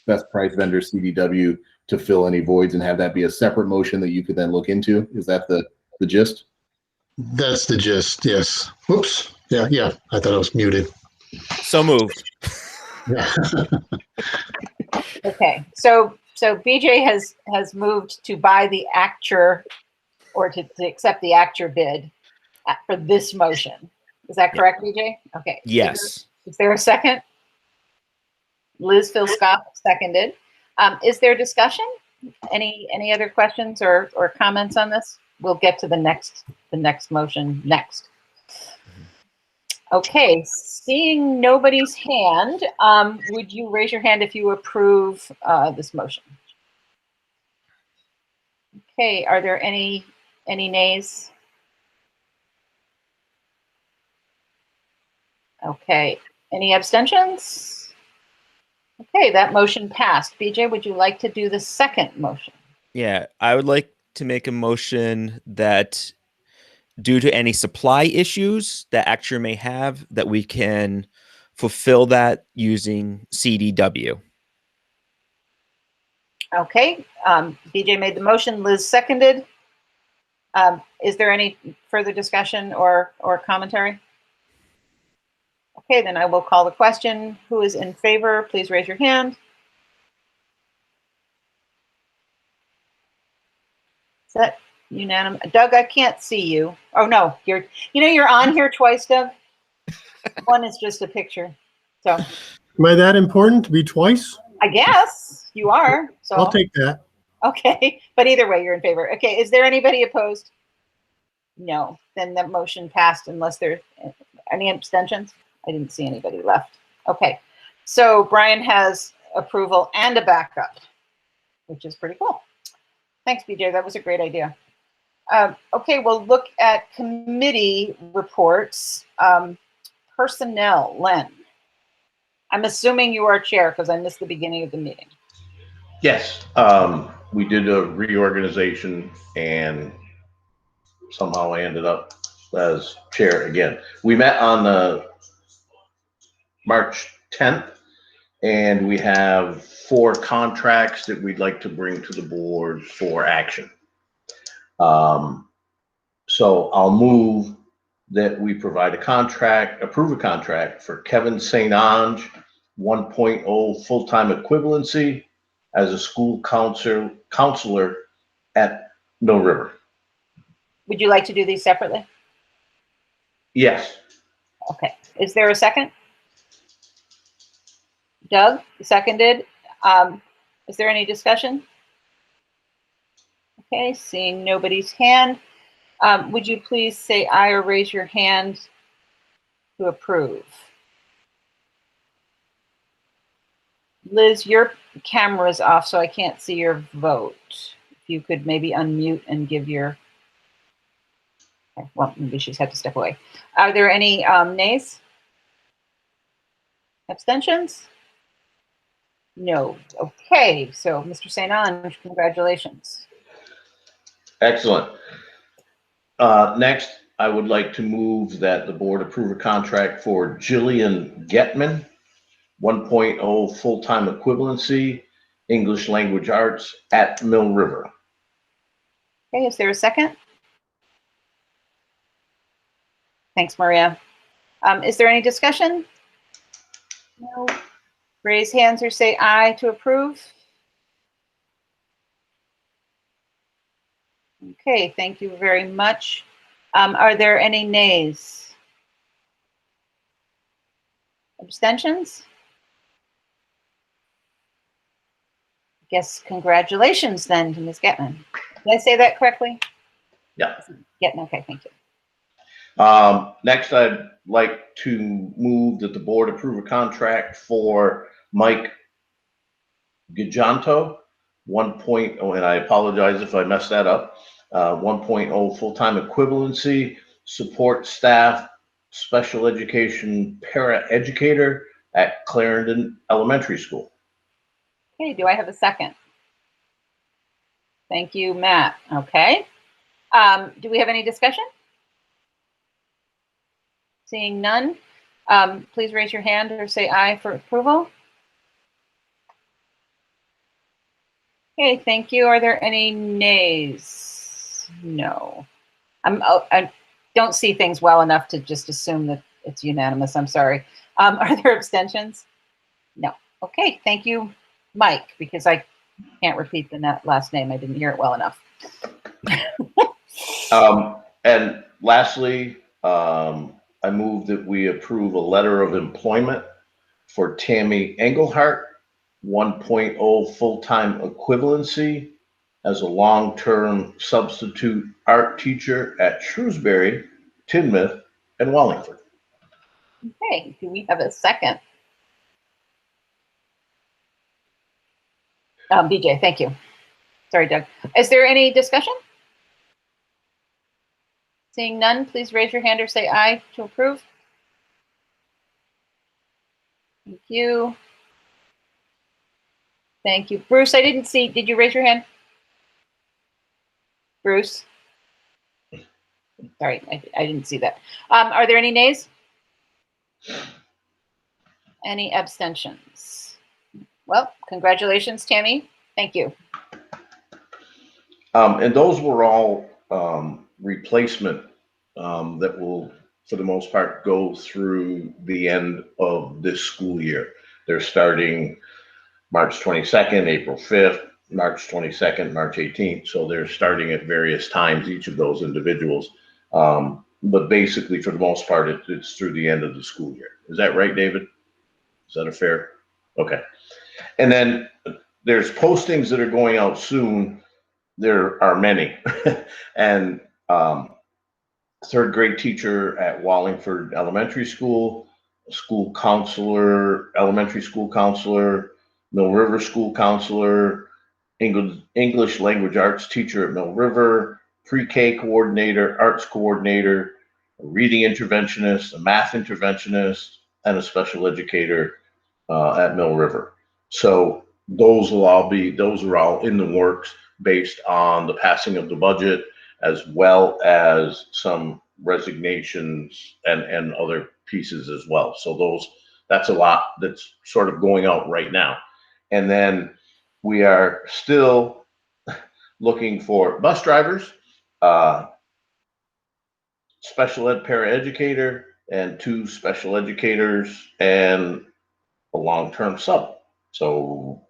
best price vendor, CDW, to fill any voids, and have that be a separate motion that you could then look into? Is that the gist? That's the gist, yes. Whoops. Yeah. I thought I was muted. So moved. Yeah. Okay. So BJ has moved to buy the Acture, or to accept the Acture bid for this motion. Is that correct, BJ? Okay. Yes. Is there a second? Liz Phil Scott seconded. Is there discussion? Any other questions or comments on this? We'll get to the next motion next. Okay, seeing nobody's hand, would you raise your hand if you approve this motion? Okay, are there any nays? Okay, any abstentions? Okay, that motion passed. BJ, would you like to do the second motion? Yeah, I would like to make a motion that due to any supply issues that Acture may have, that we can fulfill that using CDW. Okay, BJ made the motion, Liz seconded. Is there any further discussion or commentary? Okay, then I will call the question. Who is in favor? Please raise your hand. Is that unanimous? Doug, I can't see you. Oh no, you're on here twice, Doug. One is just a picture. So Am I that important to be twice? I guess you are. So I'll take that. Okay, but either way, you're in favor. Okay, is there anybody opposed? No, then the motion passed unless there's any abstentions. I didn't see anybody left. Okay, so Brian has approval and a backup, which is pretty cool. Thanks, BJ. That was a great idea. Okay, we'll look at committee reports. Personnel, Len. I'm assuming you are chair because I missed the beginning of the meeting. Yes, we did a reorganization and somehow I ended up as chair again. We met on March 10th and we have 4 contracts that we'd like to bring to the board for action. So I'll move that we provide approve a contract for Kevin St. Ange, 1.0 full-time equivalency as a school counselor at Mill River. Would you like to do these separately? Yes. Okay. Is there a second? Doug, seconded. Is there any discussion? Okay, seeing nobody's hand. Would you please say aye or raise your hand to approve? Liz, your camera's off, so I can't see your vote. If you could maybe unmute and give your... Okay, well, maybe she's had to step away. Are there any nays? Abstentions? No. Okay, so Mr. St. Ange, congratulations. Excellent. Next, I would like to move that the board approve a contract for Jillian Gettman, 1.0 full-time equivalency, English language arts at Mill River. Okay, is there a second? Thanks, Maria. Is there any discussion? No. Raise hands or say aye to approve. Okay, thank you very much. Are there any nays? Abstentions? Guess congratulations then to Ms. Gettman. Did I say that correctly? Yeah. Gettman, okay, thank you. Next, I'd like to move that the board approve a contract for Mike Gijanto, 1.0, and I apologize if I messed that up, 1.0 full-time equivalency, support staff, special education para-educator at Clarendon Elementary School. Okay, do I have a second? Thank you, Matt. Okay. Do we have any discussion? Seeing none, please raise your hand or say aye for approval. Okay, thank you. Are there any nays? No. I don't see things well enough to just assume that it's unanimous. I'm sorry. Are there abstentions? No. Okay, thank you, Mike, because I can't repeat the last name. I didn't hear it well enough. And lastly, I move that we approve a letter of employment for Tammy Engelhart, 1.0 full-time equivalency as a long-term substitute art teacher at Shrewsbury, Tinmouth, and Wallingford. Okay, do we have a second? BJ, thank you. Sorry, Doug. Is there any discussion? Seeing none, please raise your hand or say aye to approve. Thank you. Thank you. Bruce, I didn't see, did you raise your hand? Bruce? Sorry, I didn't see that. Are there any nays? Any abstentions? Well, congratulations, Tammy. Thank you. And those were all replacement that will, for the most part, go through the end of this school year. They're starting March 22nd, April 5th, March 22nd, March 18th. So they're starting at various times, each of those individuals. But basically, for the most part, it's through the end of the school year. Is that right, David? Is that a fair? Okay. And then there's postings that are going out soon. There are many. And third grade teacher at Wallingford Elementary School, school counselor, elementary school counselor, Mill River school counselor, English language arts teacher at Mill River, pre-K coordinator, arts coordinator, a reading interventionist, a math interventionist, and a special educator at Mill River. So those are all in the works based on the passing of the budget, as well as some resignations and other pieces as well. So that's a lot that's sort of going out right now. And then we are still looking for bus drivers, special ed paraeducator, and 2 special educators, and a long-term sub. So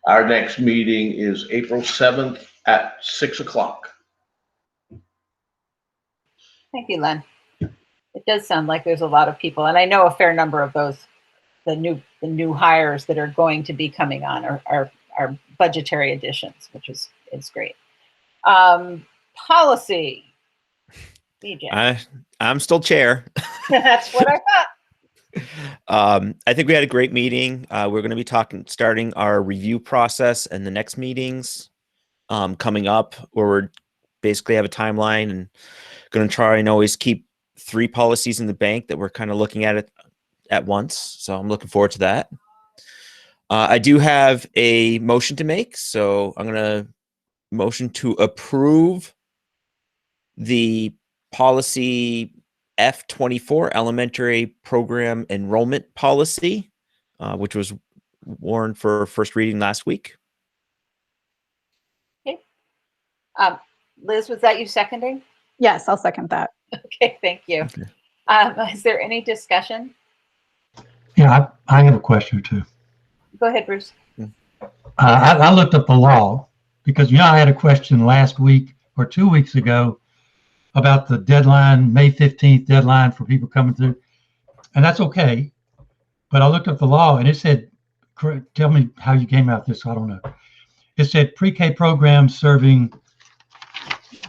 our next meeting is April 7th at 6 o'clock. Thank you, Len. It does sound like there's a lot of people, and I know a fair number of those, the new hires that are going to be coming on are budgetary additions, which is great. Policy. DJ. I'm still chair. That's what I thought. I think we had a great meeting. We're going to be starting our review process and the next meetings coming up, where we're basically have a timeline and going to try and always keep 3 policies in the bank that we're kind of looking at it at once. So I'm looking forward to that. I do have a motion to make, so I'm going to motion to approve the policy F24 elementary program enrollment policy, which was warned for first reading last week. Okay. Liz, was that you seconding? Yes, I'll second that. Okay, thank you. Okay. Is there any discussion? Yeah, I have a question or two. Go ahead, Bruce. I looked up the law because, I had a question last week or 2 weeks ago about the deadline, May 15th deadline for people coming through. And that's okay. But I looked up the law and it said, tell me how you came out this, I don't know. It said pre-K programs serving,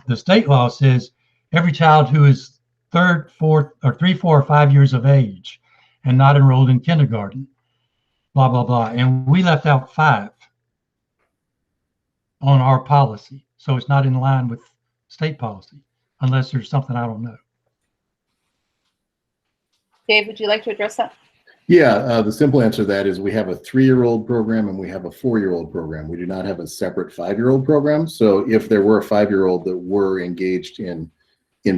the state law says every child who is 3, 4, or 5 years of age and not enrolled in kindergarten, blah, blah, blah. And we left out 5 on our policy. So it's not in line with state policy, unless there's something I don't know. Dave, would you like to address that? Yeah, the simple answer to that is we have a 3-year-old program and we have a 4-year-old program. We do not have a separate 5-year-old program. So if there were a 5-year-old that were engaged in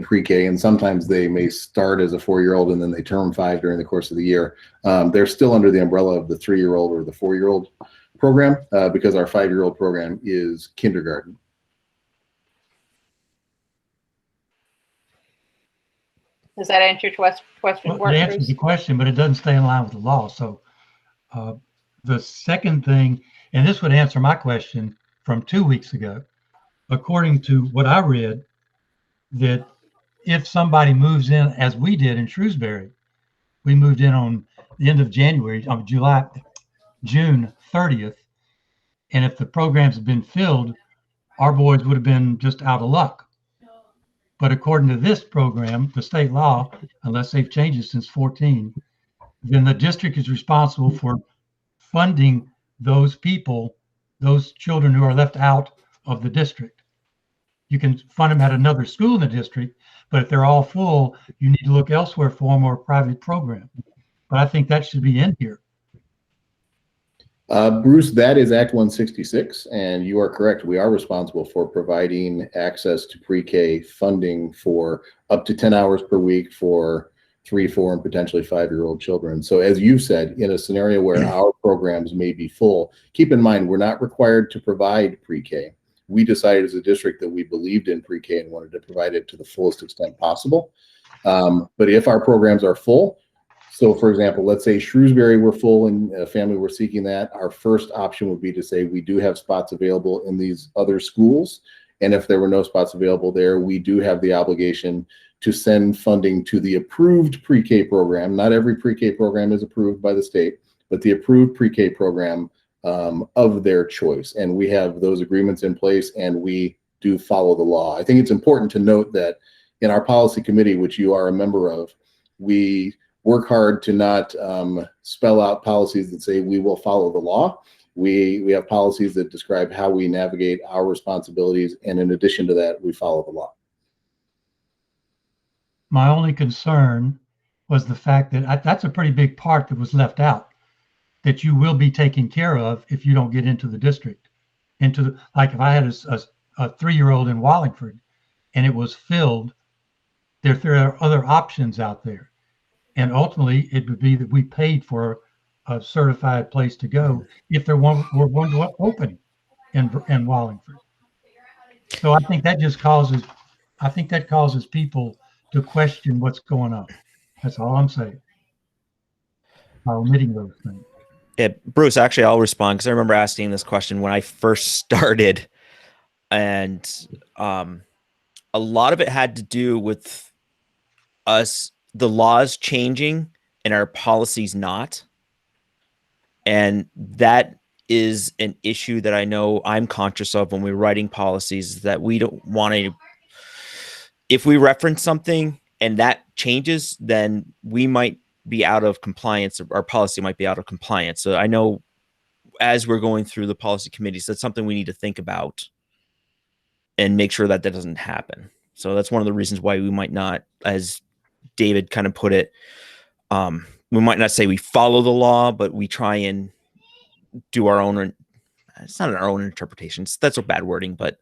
pre-K, and sometimes they may start as a 4-year-old and then they turn 5 during the course of the year, they're still under the umbrella of the 3-year-old or the 4-year-old program, because our 5-year-old program is kindergarten. Does that answer your question? Well, it answers the question, but it doesn't stay in line with the law. So the second thing, and this would answer my question from 2 weeks ago, according to what I read, that if somebody moves in, as we did in Shrewsbury, we moved in on the end of January, June 30th, and if the programs had been filled, our boys would have been just out of luck. But according to this program, the state law, unless they've changed it since 14, then the district is responsible for funding those people, those children who are left out of the district. You can fund them at another school in the district, but if they're all full, you need to look elsewhere for them or a private program. But I think that should be in here. Bruce, that is Act 166, and you are correct. We are responsible for providing access to pre-K funding for up to 10 hours per week for 3, 4, and potentially 5-year-old children. So as you said, in a scenario where our programs may be full, keep in mind, we're not required to provide pre-K. We decided as a district that we believed in pre-K and wanted to provide it to the fullest extent possible. But if our programs are full, so for example, let's say Shrewsbury were full and a family were seeking that, our first option would be to say we do have spots available in these other schools. And if there were no spots available there, we do have the obligation to send funding to the approved pre-K program. Not every pre-K program is approved by the state, but the approved pre-K program of their choice. And we have those agreements in place and we do follow the law. I think it's important to note that in our policy committee, which you are a member of, we work hard to not spell out policies that say we will follow the law. We have policies that describe how we navigate our responsibilities, and in addition to that, we follow the law. My only concern was the fact that that's a pretty big part that was left out, that you will be taken care of if you don't get into the district. Like if I had a 3-year-old in Wallingford and it was filled, there are other options out there. And ultimately, it would be that we paid for a certified place to go if there were one open in Wallingford. So I think that just causes, people to question what's going on. That's all I'm saying. By omitting those things. Yeah, Bruce, actually, I'll respond because I remember asking this question when I first started. And a lot of it had to do with us, the laws changing and our policies not. And that is an issue that I know I'm conscious of when we're writing policies, that we don't want to, if we reference something and that changes, then we might be out of compliance. Our policy might be out of compliance. So I know as we're going through the policy committees, that's something we need to think about and make sure that that doesn't happen. So that's one of the reasons why we might not, as David kind of put it, we might not say we follow the law, but we try and do our own. It's not our own interpretations. That's a bad wording, but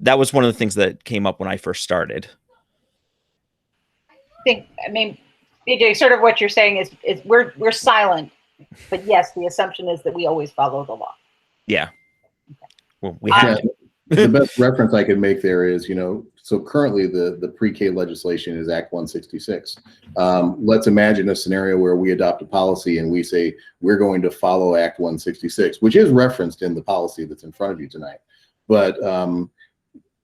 that was one of the things that came up when I first started. I mean, BJ, sort of what you're saying is we're silent, but yes, the assumption is that we always follow the law. Yeah. Well, we have to. The best reference I could make there is, so currently the pre-K legislation is Act 166. Let's imagine a scenario where we adopt a policy and we say we're going to follow Act 166, which is referenced in the policy that's in front of you tonight. But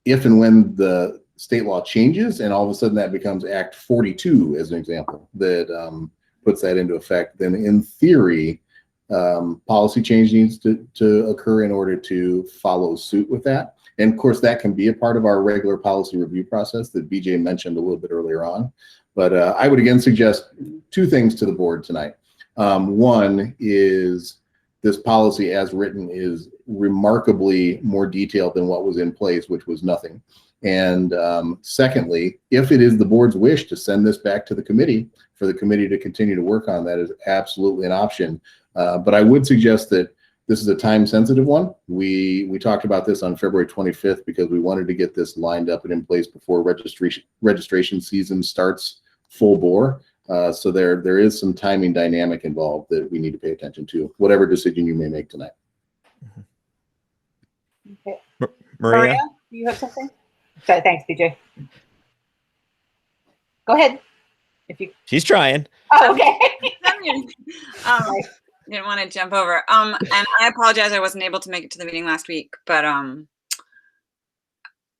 if and when the state law changes and all of a sudden that becomes Act 42, as an example, that puts that into effect, then in theory, policy change needs to occur in order to follow suit with that. And of course, that can be a part of our regular policy review process that BJ mentioned a little bit earlier on. But I would again suggest 2 things to the board tonight. One is this policy as written is remarkably more detailed than what was in place, which was nothing. And secondly, if it is the board's wish to send this back to the committee for the committee to continue to work on, that is absolutely an option. But I would suggest that this is a time-sensitive one. We talked about this on February 25th because we wanted to get this lined up and in place before registration season starts full bore. So there is some timing dynamic involved that we need to pay attention to, whatever decision you may make tonight. Okay. Maria, do you have something? Sorry, thanks, BJ. Go ahead. She's trying. Oh, okay. Didn't want to jump over. And I apologize, I wasn't able to make it to the meeting last week, but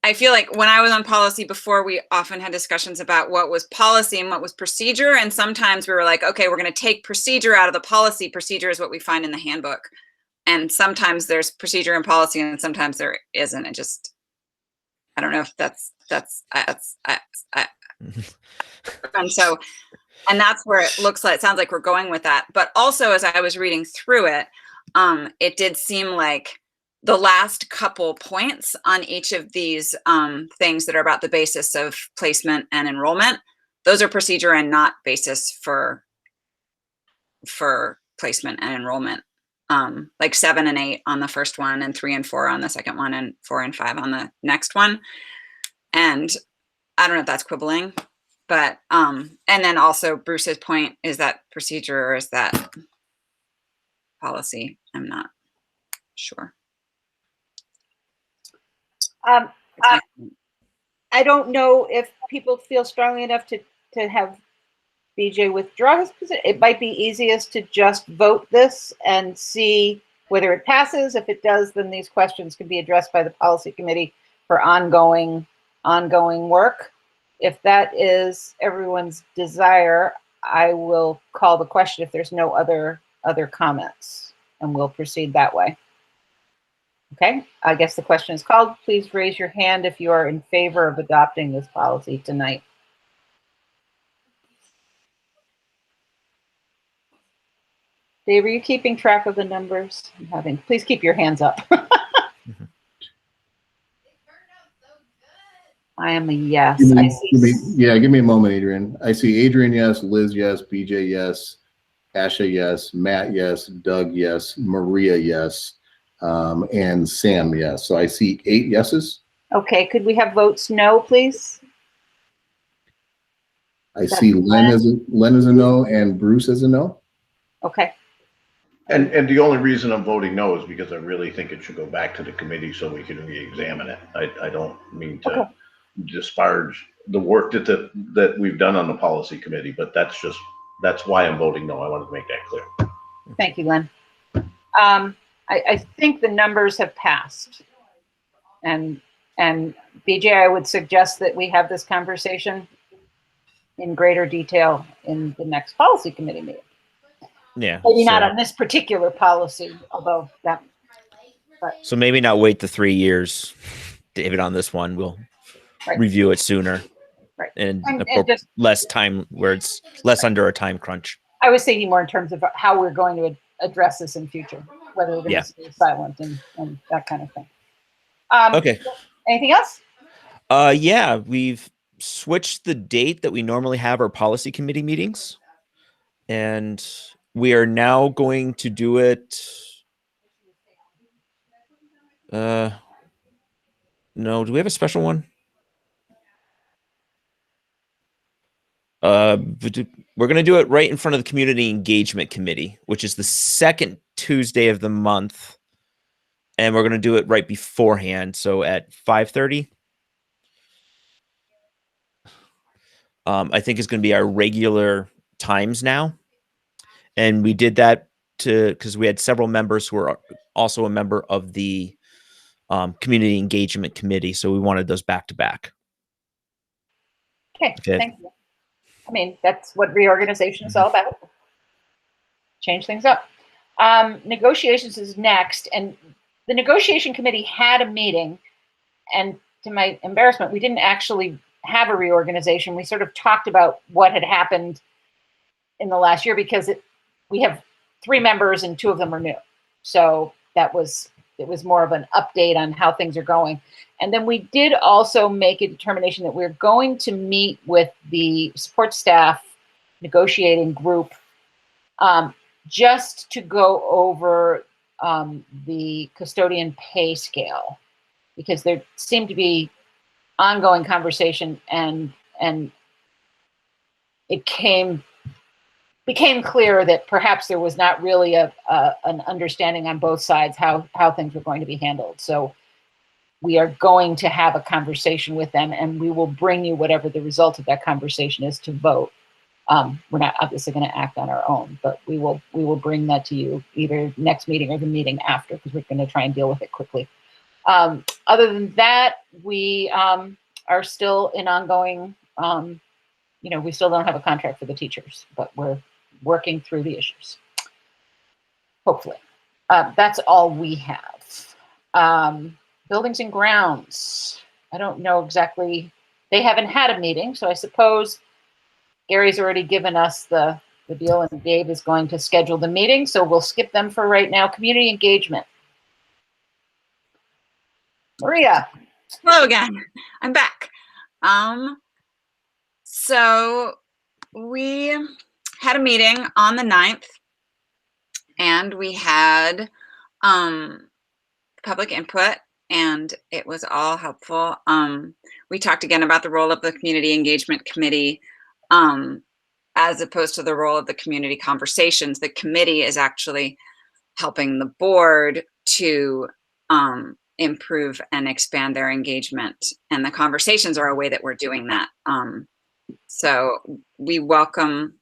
I feel like when I was on policy before, we often had discussions about what was policy and what was procedure. And sometimes we were like, okay, we're going to take procedure out of the policy. Procedure is what we find in the handbook. And sometimes there's procedure and policy and sometimes there isn't. It just, I don't know if that's and that's where it looks like, it sounds like we're going with that. But also, as I was reading through it, it did seem like the last couple points on each of these things that are about the basis of placement and enrollment, those are procedure and not basis for placement and enrollment. Like 7 and 8 on the first one and 3 and 4 on the second one and 4 and 5 on the next one. And I don't know if that's quibbling. But, and then also Bruce's point, is that procedure or is that policy? I'm not sure. I don't know if people feel strongly enough to have BJ withdraw his position. It might be easiest to just vote this and see whether it passes. If it does, then these questions can be addressed by the policy committee for ongoing work. If that is everyone's desire, I will call the question if there's no other comments, and we'll proceed that way. Okay, I guess the question is called. Please raise your hand if you are in favor of adopting this policy tonight. Dave, are you keeping track of the numbers? Please keep your hands up. I am a yes. Give me, I see. give me a moment, Adrian. I see Adrian, yes. Liz, yes. BJ, yes. Asha, yes. Matt, yes. Doug, yes. Maria, yes. And Sam, yes. So I see 8 yeses. Okay, could we have votes no, please? I see Len as a no and Bruce as a no. Okay. And the only reason I'm voting no is because I really think it should go back to the committee so we can re-examine it. I don't mean to disparage the work that we've done on the policy committee, but that's why I'm voting no. I wanted to make that clear. Thank you, Len. I think the numbers have passed. And BJ, I would suggest that we have this conversation in greater detail in the next policy committee meeting. Yeah. Maybe not on this particular policy, although that. But. So maybe not wait the 3 years, David, on this one. We'll review it sooner. Right. And just, less time where it's less under a time crunch. I was thinking more in terms of how we're going to address this in future, whether we're going to stay silent and that kind of thing. Okay. Anything else? Yeah, we've switched the date that we normally have our policy committee meetings. And we are now going to do it. No, do we have a special one? We're going to do it right in front of the Community Engagement Committee, which is the second Tuesday of the month. And we're going to do it right beforehand. So at 5:30. I think it's going to be our regular times now. And we did that because we had several members who were also a member of the Community Engagement Committee. So we wanted those back to back. Okay, thank you. I mean, that's what reorganization is all about. Change things up. Negotiations is next. And the negotiation committee had a meeting. And to my embarrassment, we didn't actually have a reorganization. We sort of talked about what had happened in the last year because we have 3 members and 2 of them are new. So it was more of an update on how things are going. And then we did also make a determination that we're going to meet with the support staff negotiating group just to go over the custodian pay scale, because there seemed to be ongoing conversation and it became clear that perhaps there was not really an understanding on both sides how things were going to be handled. So we are going to have a conversation with them, and we will bring you whatever the result of that conversation is to vote. We're not obviously going to act on our own, but we will bring that to you either next meeting or the meeting after, because we're going to try and deal with it quickly. Other than that, we are still in ongoing, we still don't have a contract for the teachers, but we're working through the issues. Hopefully. That's all we have. Buildings and grounds. I don't know exactly. They haven't had a meeting, so I suppose Gary's already given us the deal, and Dave is going to schedule the meeting, so we'll skip them for right now. Community engagement. Maria. Hello again. I'm back. So we had a meeting on the 9th, and we had public input, and it was all helpful. We talked again about the role of the Community Engagement Committee as opposed to the role of the community conversations. The committee is actually helping the board to improve and expand their engagement, and the conversations are a way that we're doing that. So we welcome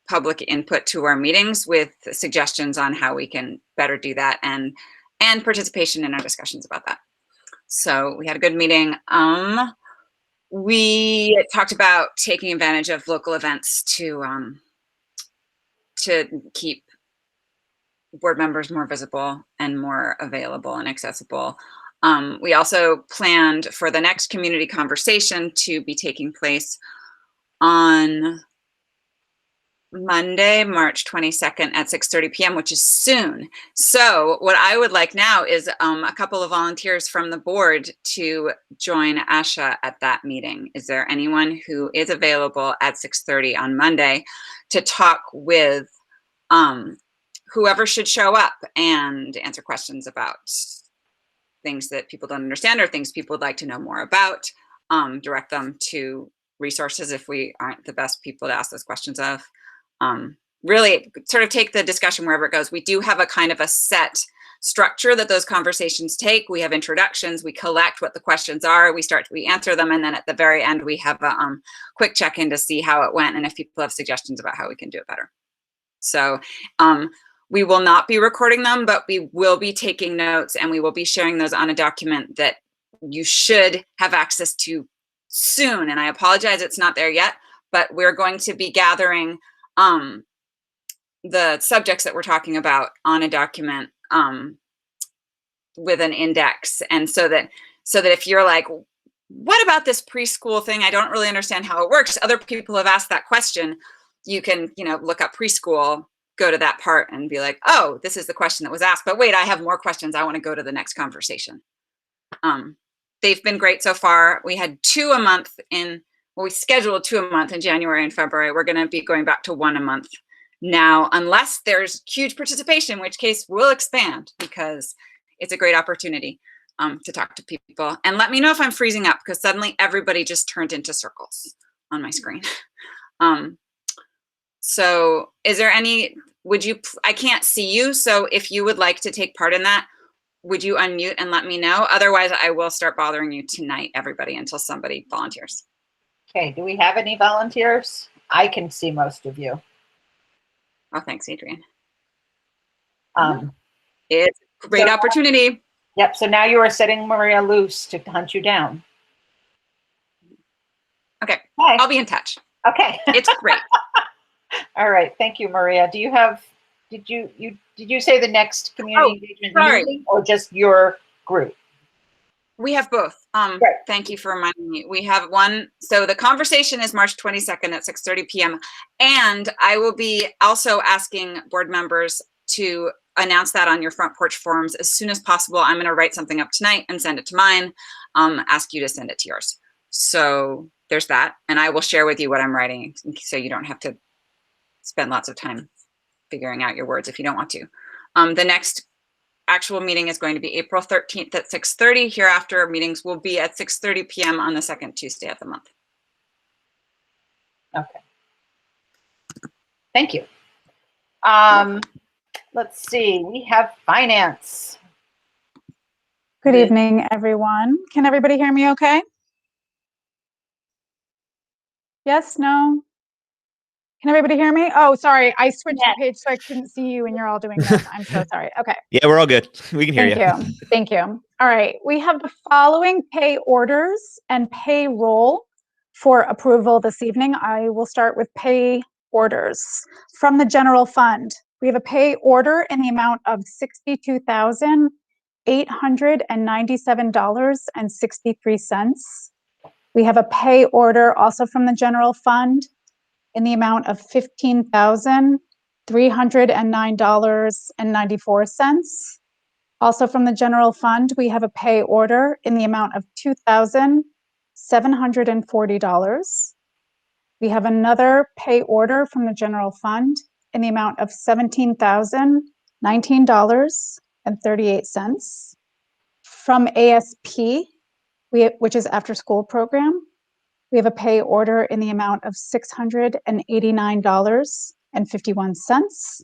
public input to our meetings with suggestions on how we can better do that, and participation in our discussions about that. So we had a good meeting. We talked about taking advantage of local events to keep board members more visible and more available and accessible. We also planned for the next community conversation to be taking place on Monday, March 22nd at 6:30 p.m., which is soon. So what I would like now is a couple of volunteers from the board to join Asha at that meeting. Is there anyone who is available at 6:30 on Monday to talk with whoever should show up and answer questions about things that people don't understand or things people would like to know more about, direct them to resources if we aren't the best people to ask those questions of. Really sort of take the discussion wherever it goes. We do have a kind of a set structure that those conversations take. We have introductions, we collect what the questions are, we answer them, and then at the very end we have a quick check-in to see how it went and if people have suggestions about how we can do it better. So we will not be recording them, but we will be taking notes and we will be sharing those on a document that you should have access to soon. And I apologize it's not there yet, but we're going to be gathering the subjects that we're talking about on a document with an index. And so that if you're like, what about this preschool thing? I don't really understand how it works. Other people have asked that question. You can, look up preschool, go to that part and be like, oh, this is the question that was asked, but wait, I have more questions. I want to go to the next conversation. They've been great so far. We had 2 a month we scheduled 2 a month in January and February. We're going to be going back to 1 a month now, unless there's huge participation, in which case we'll expand because it's a great opportunity to talk to people. And let me know if I'm freezing up because suddenly everybody just turned into circles on my screen. So is there I can't see you. So if you would like to take part in that, would you unmute and let me know? Otherwise, I will start bothering you tonight, everybody, until somebody volunteers. Okay, do we have any volunteers? I can see most of you. Oh, thanks, Adrian. It's a great opportunity. Yep, so now you are setting Maria loose to hunt you down. Okay, I'll be in touch. Okay. It's great. All right, thank you, Maria. Do you have, did you say the next community engagement meeting or just your group? We have both. Thank you for reminding me. We have one. So the conversation is March 22nd at 6:30 p.m. And I will be also asking board members to announce that on your front porch forums as soon as possible. I'm going to write something up tonight and send it to mine. Ask you to send it to yours. So there's that. And I will share with you what I'm writing so you don't have to spend lots of time figuring out your words if you don't want to. The next actual meeting is going to be April 13th at 6:30. Hereafter, meetings will be at 6:30 p.m. on the second Tuesday of the month. Okay. Thank you. Let's see, we have finance. Good evening, everyone. Can everybody hear me okay? Yes, no? Can everybody hear me? Oh, sorry. I switched the page so I couldn't see you and you're all doing this. I'm so sorry. Okay. Yeah, we're all good. We can hear you. Thank you. Thank you. All right. We have the following pay orders and payroll for approval this evening. I will start with pay orders. From the general fund, we have a pay order in the amount of $62,897.63. We have a pay order also from the general fund in the amount of $15,309.94. Also from the general fund, we have a pay order in the amount of $2,740. We have another pay order from the general fund in the amount of $17,019.38. From ASP, which is after school program, we have a pay order in the amount of $689.51.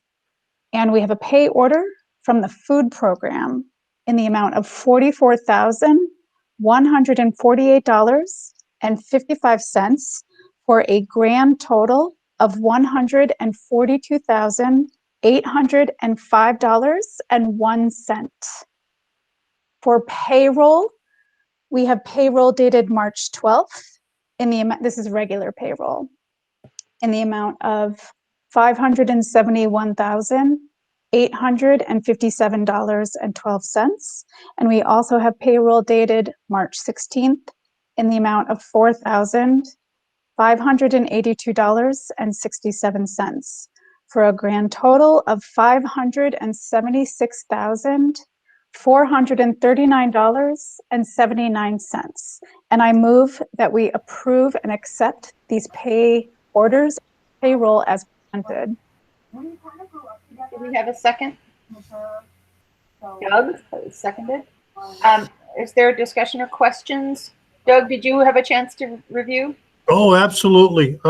And we have a pay order from the food program in the amount of $44,148.55 for a grand total of $142,805.01. For payroll, we have payroll dated March 12th in the amount, this is regular payroll, in the amount of $571,857.12. And we also have payroll dated March 16th in the amount of $582.67 for a grand total of $576,439.79. And I move that we approve and accept these pay orders, payroll as presented. Do we have a second? Doug, seconded. Is there a discussion or questions? Doug, did you have a chance to review? Oh, absolutely.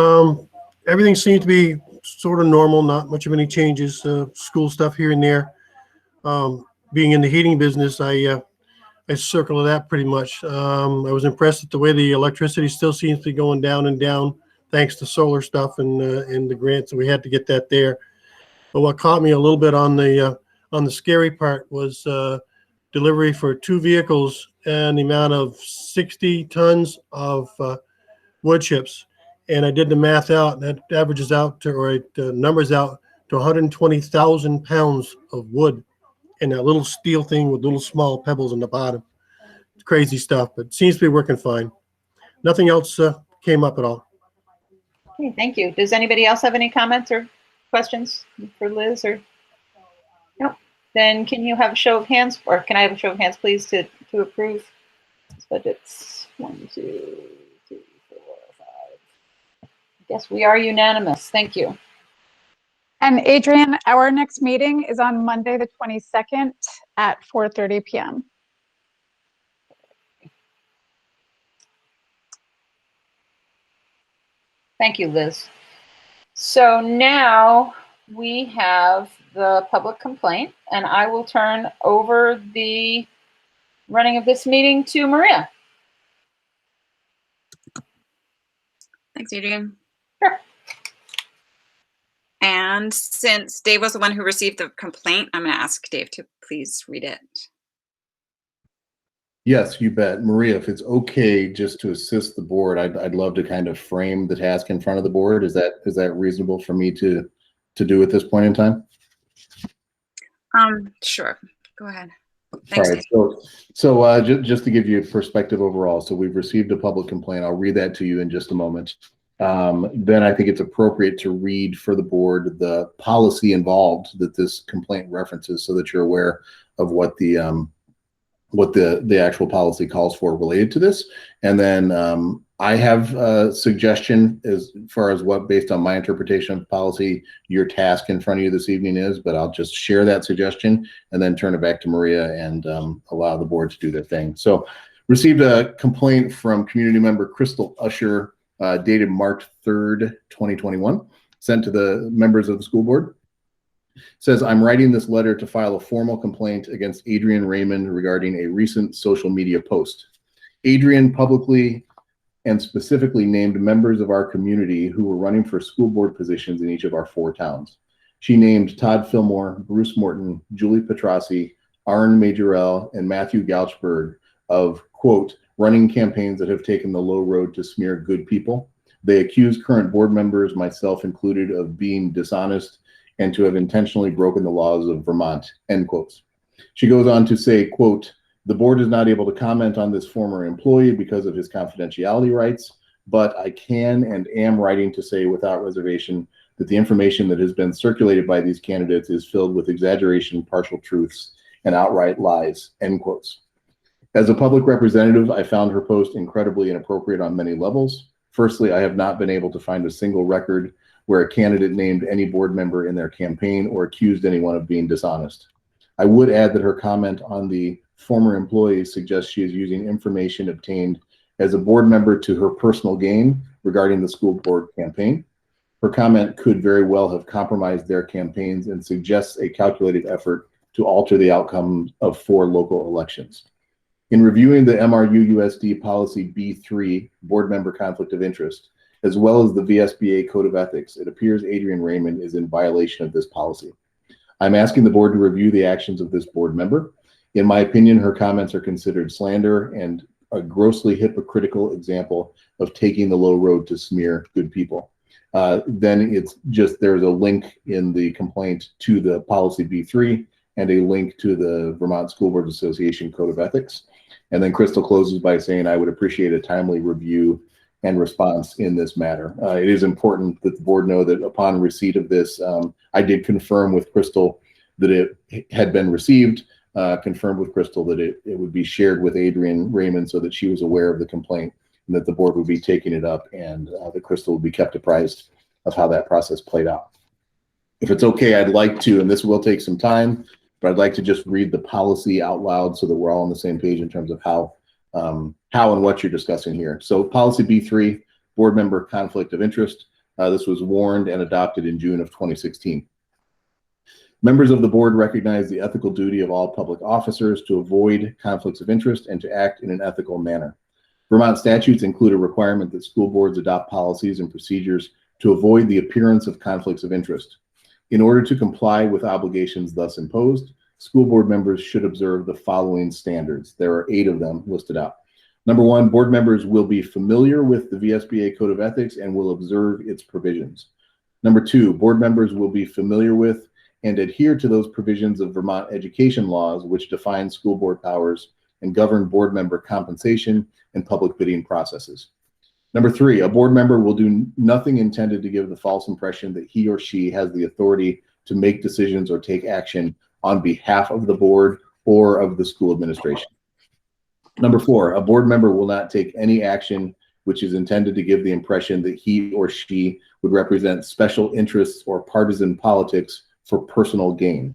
Everything seemed to be sort of normal, not much of any changes, school stuff here and there. Being in the heating business, I circle that pretty much. I was impressed at the way the electricity still seems to be going down and down, thanks to solar stuff and the grants. We had to get that there. But what caught me a little bit on the scary part was delivery for 2 vehicles and the amount of 60 tons of wood chips. And I did the math out, and that averages out to, or it numbers out to 120,000 pounds of wood in that little steel thing with little small pebbles in the bottom. It's crazy stuff, but it seems to be working fine. Nothing else came up at all. Okay, thank you. Does anybody else have any comments or questions for Liz or? No. Then can you have a show of hands, or can I have a show of hands, please, to approve this budget's 1, 2, 3, 4, 5. Yes, we are unanimous. Thank you. And Adrian, our next meeting is on Monday, the 22nd at 4:30 p.m. Thank you, Liz. So now we have the public complaint, and I will turn over the running of this meeting to Maria. Thanks, Adrian. Sure. And since Dave was the one who received the complaint, I'm going to ask Dave to please read it. Yes, you bet. Maria, if it's okay just to assist the board, I'd love to kind of frame the task in front of the board. Is that reasonable for me to do at this point in time? Sure. Go ahead. Thanks, All right. Dave. So just to give you a perspective overall, so we've received a public complaint. I'll read that to you in just a moment. Then I think it's appropriate to read for the board the policy involved that this complaint references, so that you're aware of what the actual policy calls for related to this. And then I have a suggestion as far as what, based on my interpretation of the policy, your task in front of you this evening is, but I'll just share that suggestion and then turn it back to Maria and allow the board to do their thing. So received a complaint from community member Crystal Usher, dated March 3rd, 2021, sent to the members of the school board. Says, I'm writing this letter to file a formal complaint against Adrian Raymond regarding a recent social media post. Adrian publicly and specifically named members of our community who were running for school board positions in each of our 4 towns. She named Todd Fillmore, Bruce Morton, Julie Petrossi, Arn Majorel, and Matthew Gouchberg of, quote, running campaigns that have taken the low road to smear good people. They accuse current board members, myself included, of being dishonest and to have intentionally broken the laws of Vermont, end quotes. She goes on to say, quote, the board is not able to comment on this former employee because of his confidentiality rights, but I can and am writing to say without reservation that the information that has been circulated by these candidates is filled with exaggeration, partial truths, and outright lies, end quotes. As a public representative, I found her post incredibly inappropriate on many levels. Firstly, I have not been able to find a single record where a candidate named any board member in their campaign or accused anyone of being dishonest. I would add that her comment on the former employee suggests she is using information obtained as a board member to her personal gain regarding the school board campaign. Her comment could very well have compromised their campaigns and suggests a calculated effort to alter the outcome of 4 local elections. In reviewing the MRUUSD policy B3, board member conflict of interest, as well as the VSBA Code of Ethics, it appears Adrian Raymond is in violation of this policy. I'm asking the board to review the actions of this board member. In my opinion, her comments are considered slander and a grossly hypocritical example of taking the low road to smear good people. Then it's just, there's a link in the complaint to the policy B3 and a link to the Vermont School Boards Association Code of Ethics. And then Crystal closes by saying, I would appreciate a timely review and response in this matter. It is important that the board know that upon receipt of this, I did confirm with Crystal that it had been received, confirmed with Crystal that it would be shared with Adrian Raymond so that she was aware of the complaint and that the board would be taking it up, and that Crystal would be kept apprised of how that process played out. If it's okay, I'd like to, and this will take some time, but I'd like to just read the policy out loud so that we're all on the same page in terms of how and what you're discussing here. So policy B3, board member conflict of interest. This was warned and adopted in June of 2016. Members of the board recognize the ethical duty of all public officers to avoid conflicts of interest and to act in an ethical manner. Vermont statutes include a requirement that school boards adopt policies and procedures to avoid the appearance of conflicts of interest. In order to comply with obligations thus imposed, school board members should observe the following standards. There are 8 of them listed out. Number 1, board members will be familiar with the VSBA Code of Ethics and will observe its provisions. Number 2, board members will be familiar with and adhere to those provisions of Vermont education laws which define school board powers and govern board member compensation and public bidding processes. Number 3, a board member will do nothing intended to give the false impression that he or she has the authority to make decisions or take action on behalf of the board or of the school administration. Number 4, a board member will not take any action which is intended to give the impression that he or she would represent special interests or partisan politics for personal gain.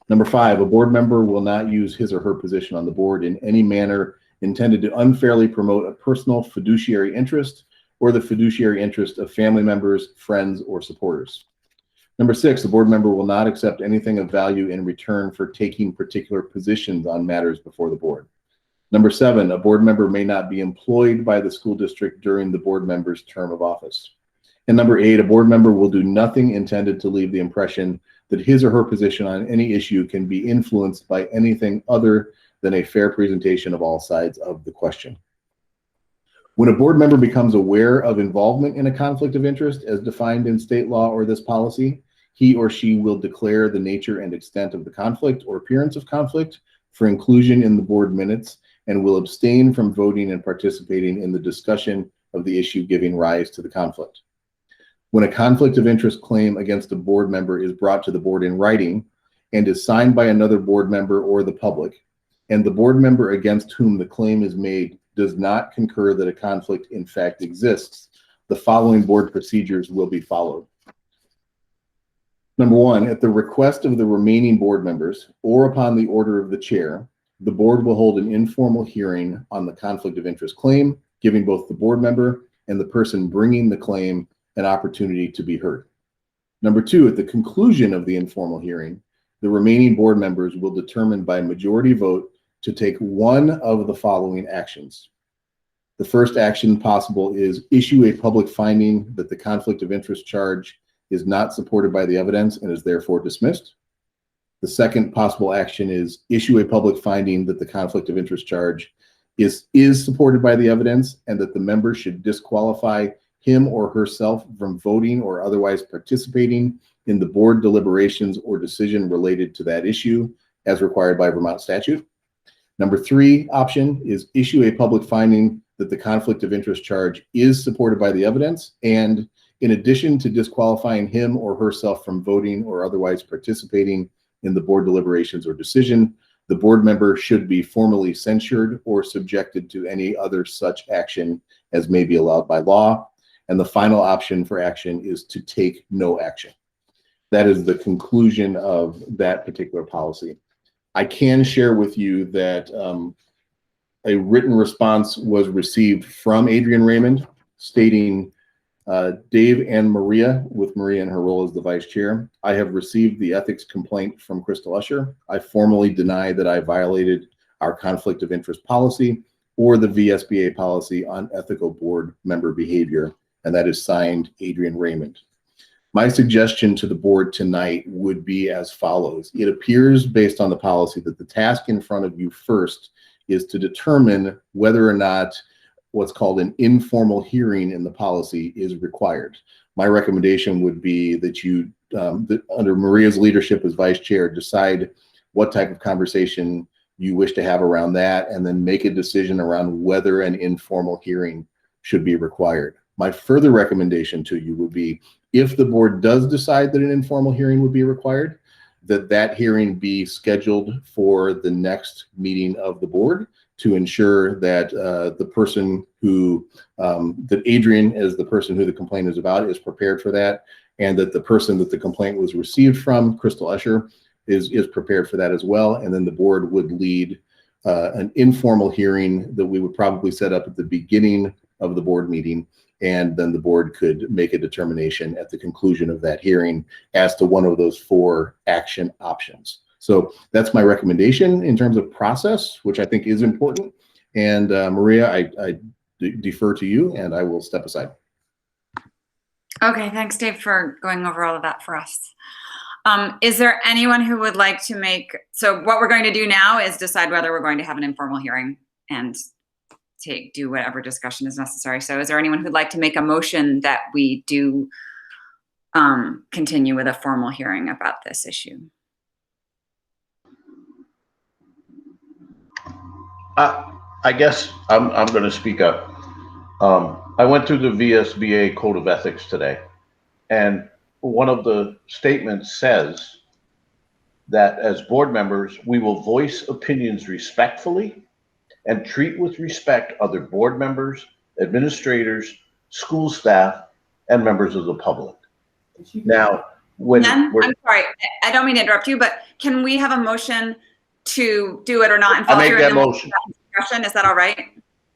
Number 5, a board member will not use his or her position on the board in any manner intended to unfairly promote a personal fiduciary interest or the fiduciary interest of family members, friends, or supporters. Number 6, a board member will not accept anything of value in return for taking particular positions on matters before the board. Number 7, a board member may not be employed by the school district during the board member's term of office. And number 8, a board member will do nothing intended to leave the impression that his or her position on any issue can be influenced by anything other than a fair presentation of all sides of the question. When a board member becomes aware of involvement in a conflict of interest as defined in state law or this policy, he or she will declare the nature and extent of the conflict or appearance of conflict for inclusion in the board minutes and will abstain from voting and participating in the discussion of the issue giving rise to the conflict. When a conflict of interest claim against a board member is brought to the board in writing and is signed by another board member or the public, and the board member against whom the claim is made does not concur that a conflict in fact exists, the following board procedures will be followed. Number 1, at the request of the remaining board members or upon the order of the chair, the board will hold an informal hearing on the conflict of interest claim, giving both the board member and the person bringing the claim an opportunity to be heard. Number 2, at the conclusion of the informal hearing, the remaining board members will determine by majority vote to take one of the following actions. The first action possible is issue a public finding that the conflict of interest charge is not supported by the evidence and is therefore dismissed. The second possible action is issue a public finding that the conflict of interest charge is supported by the evidence and that the member should disqualify him or herself from voting or otherwise participating in the board deliberations or decision related to that issue as required by Vermont statute. Number 3 option is issue a public finding that the conflict of interest charge is supported by the evidence, and in addition to disqualifying him or herself from voting or otherwise participating in the board deliberations or decision, the board member should be formally censured or subjected to any other such action as may be allowed by law. And the final option for action is to take no action. That is the conclusion of that particular policy. I can share with you that a written response was received from Adrian Raymond stating, Dave and Maria, with Maria in her role as the vice chair, I have received the ethics complaint from Crystal Usher. I formally deny that I violated our conflict of interest policy or the VSBA policy on ethical board member behavior, and that is signed Adrian Raymond. My suggestion to the board tonight would be as follows. It appears based on the policy that the task in front of you first is to determine whether or not what's called an informal hearing in the policy is required. My recommendation would be that you, under Maria's leadership as vice chair, decide what type of conversation you wish to have around that, and then make a decision around whether an informal hearing should be required. My further recommendation to you would be, if the board does decide that an informal hearing would be required, that hearing be scheduled for the next meeting of the board to ensure that the person who, that Adrian, as the person who the complaint is about, is prepared for that, and that the person that the complaint was received from, Crystal Escher, is prepared for that as well. And then the board would lead an informal hearing that we would probably set up at the beginning of the board meeting, and then the board could make a determination at the conclusion of that hearing as to one of those 4 action options. So that's my recommendation in terms of process, which I think is important. And Maria, I defer to you, and I will step aside. Okay, thanks, Dave, for going over all of that for us. Is there anyone who would like to make, so what we're going to do now is decide whether we're going to have an informal hearing and do whatever discussion is necessary. So is there anyone who'd like to make a motion that we do continue with a formal hearing about this issue? I guess I'm going to speak up. I went through the VSBA Code of Ethics today, and one of the statements says that as board members, we will voice opinions respectfully and treat with respect other board members, administrators, school staff, and members of the public. Now, I'm sorry, I don't mean to interrupt you, but can we have a motion to do it or not? And I'll make that motion. Is that all right?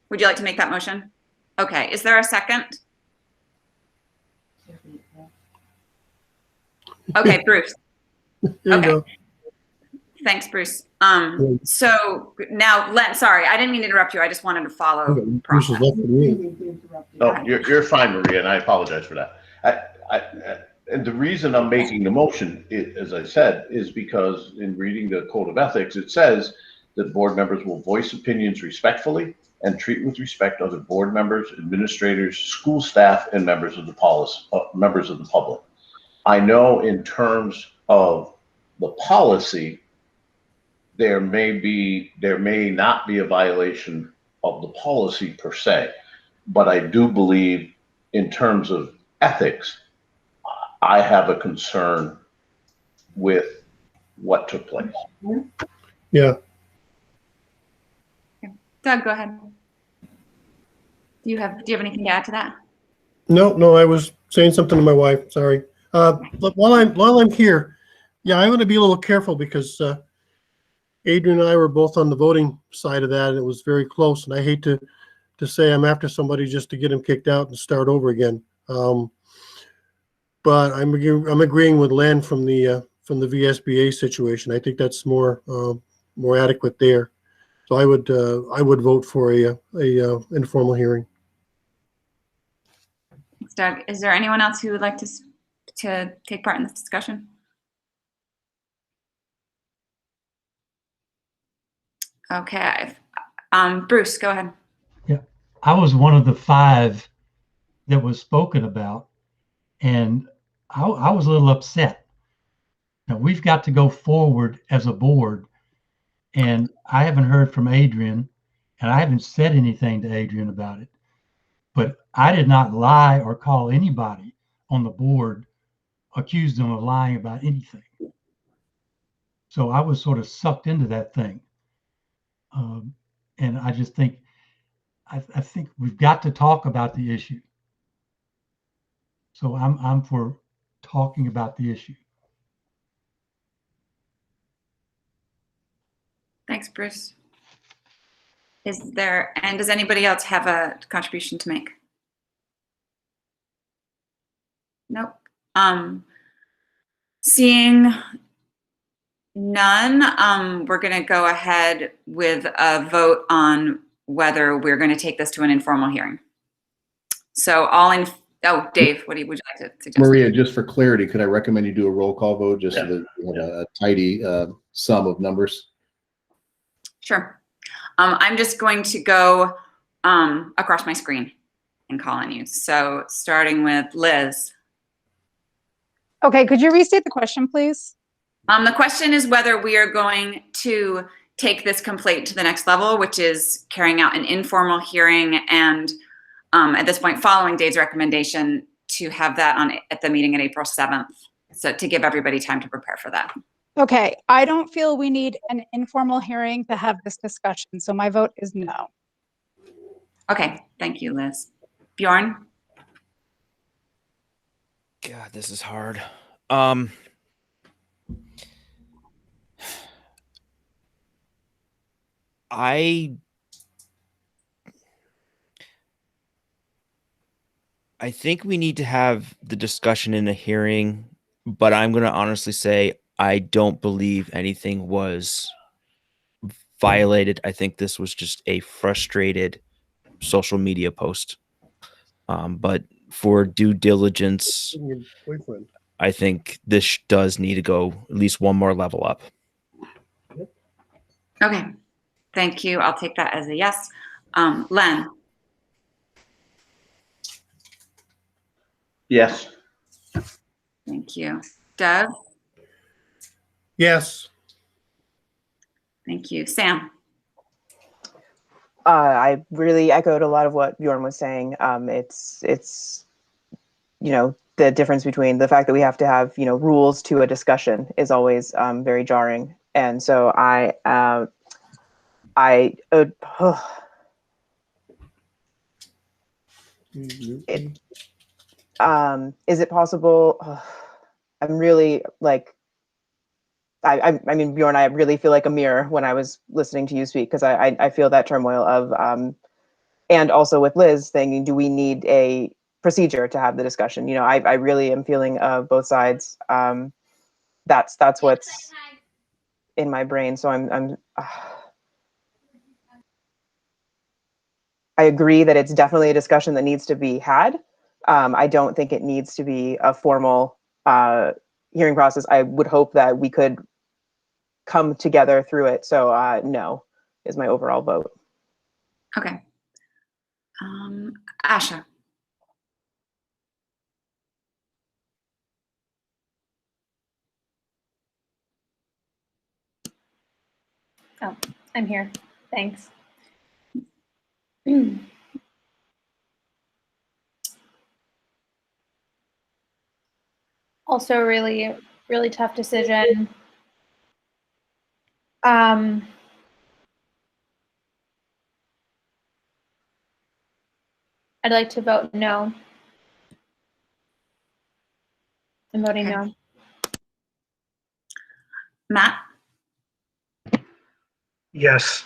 Would you like to make that motion? Okay, is there a second? Okay, Bruce. Okay. Thanks, Bruce. So now, sorry, I didn't mean to interrupt you. I just wanted to follow. Oh, you're fine, Maria, and I apologize for that. And the reason I'm making the motion, as I said, is because in reading the Code of Ethics, it says that board members will voice opinions respectfully and treat with respect other board members, administrators, school staff, and members of the public. I know in terms of the policy, there may not be a violation of the policy per se, but I do believe in terms of ethics, I have a concern with what took place. Yeah. Doug, go ahead. Do you have anything to add to that? No, I was saying something to my wife. Sorry. Look, while I'm here, yeah, I'm going to be a little careful because Adrian and I were both on the voting side of that, and it was very close. And I hate to say I'm after somebody just to get him kicked out and start over again. But I'm agreeing with Len from the VSBA situation. I think that's more adequate there. So I would vote for a informal hearing. Thanks, Doug. Is there anyone else who would like to take part in this discussion? Okay. Bruce, go ahead. Yeah, I was one of the 5 that was spoken about, and I was a little upset. Now, we've got to go forward as a board, and I haven't heard from Adrian, and I haven't said anything to Adrian about it, but I did not lie or call anybody on the board, accuse them of lying about anything. So I was sort of sucked into that thing. And I just think, I think we've got to talk about the issue. So I'm for talking about the issue. Thanks, Bruce. Does anybody else have a contribution to make? Nope. Seeing none, we're going to go ahead with a vote on whether we're going to take this to an informal hearing. So Dave, would you like to suggest? Maria, just for clarity, could I recommend you do a roll call vote just so that you have a tidy sum of numbers? Sure. I'm just going to go across my screen and call on you. So starting with Liz. Okay, could you restate the question, please? The question is whether we are going to take this complaint to the next level, which is carrying out an informal hearing and at this point, following Dave's recommendation, to have that on at the meeting on April 7th. So to give everybody time to prepare for that. Okay, I don't feel we need an informal hearing to have this discussion, so my vote is no. Okay, thank you, Liz. Bjorn? God, this is hard. I think we need to have the discussion in a hearing, but I'm going to honestly say I don't believe anything was violated. I think this was just a frustrated social media post. But for due diligence, I think this does need to go at least one more level up. Okay, thank you. I'll take that as a yes. Len? Yes. Thank you. Doug? Yes. Thank you. Sam? I really echoed a lot of what Bjorn was saying. It's the difference between the fact that we have to have rules to a discussion is always very jarring, and so is it possible? I'm really like. I mean, Bjorn, I really feel like a mirror when I was listening to you speak, because I feel that turmoil of, and also with Liz thinking, do we need a procedure to have the discussion? I really am feeling both sides. That's what's in my brain. So I agree that it's definitely a discussion that needs to be had. I don't think it needs to be a formal hearing process. I would hope that we could come together through it. So no is my overall vote. Okay. Asha? Oh, I'm here. Thanks. Also really, really tough decision. I'd like to vote no. I'm voting no. Matt? Yes.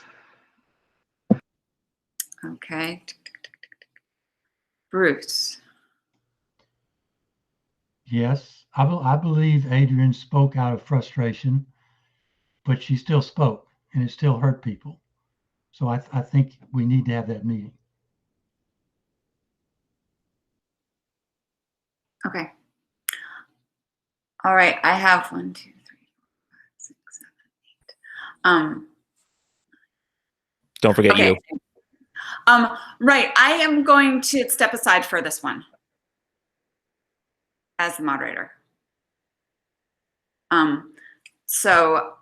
Okay. Bruce? Yes, I believe Adrian spoke out of frustration, but she still spoke, and it still hurt people. So I think we need to have that meeting. Okay. All right, I have 1, 2, 3, 4, 5, 6, 7, 8. Don't forget okay. you. Right, I am going to step aside for this one as the moderator. So,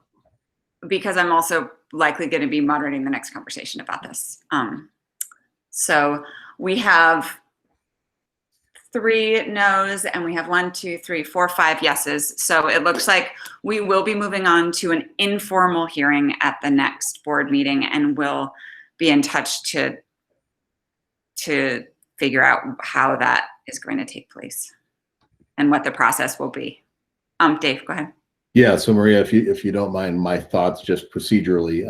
because I'm also likely going to be moderating the next conversation about this. So we have 3 no's and we have 1, 2, 3, 4, 5 yeses. So it looks like we will be moving on to an informal hearing at the next board meeting, and we'll be in touch to figure out how that is going to take place and what the process will be. Dave, go ahead. Yeah, so Maria, if you don't mind my thoughts just procedurally,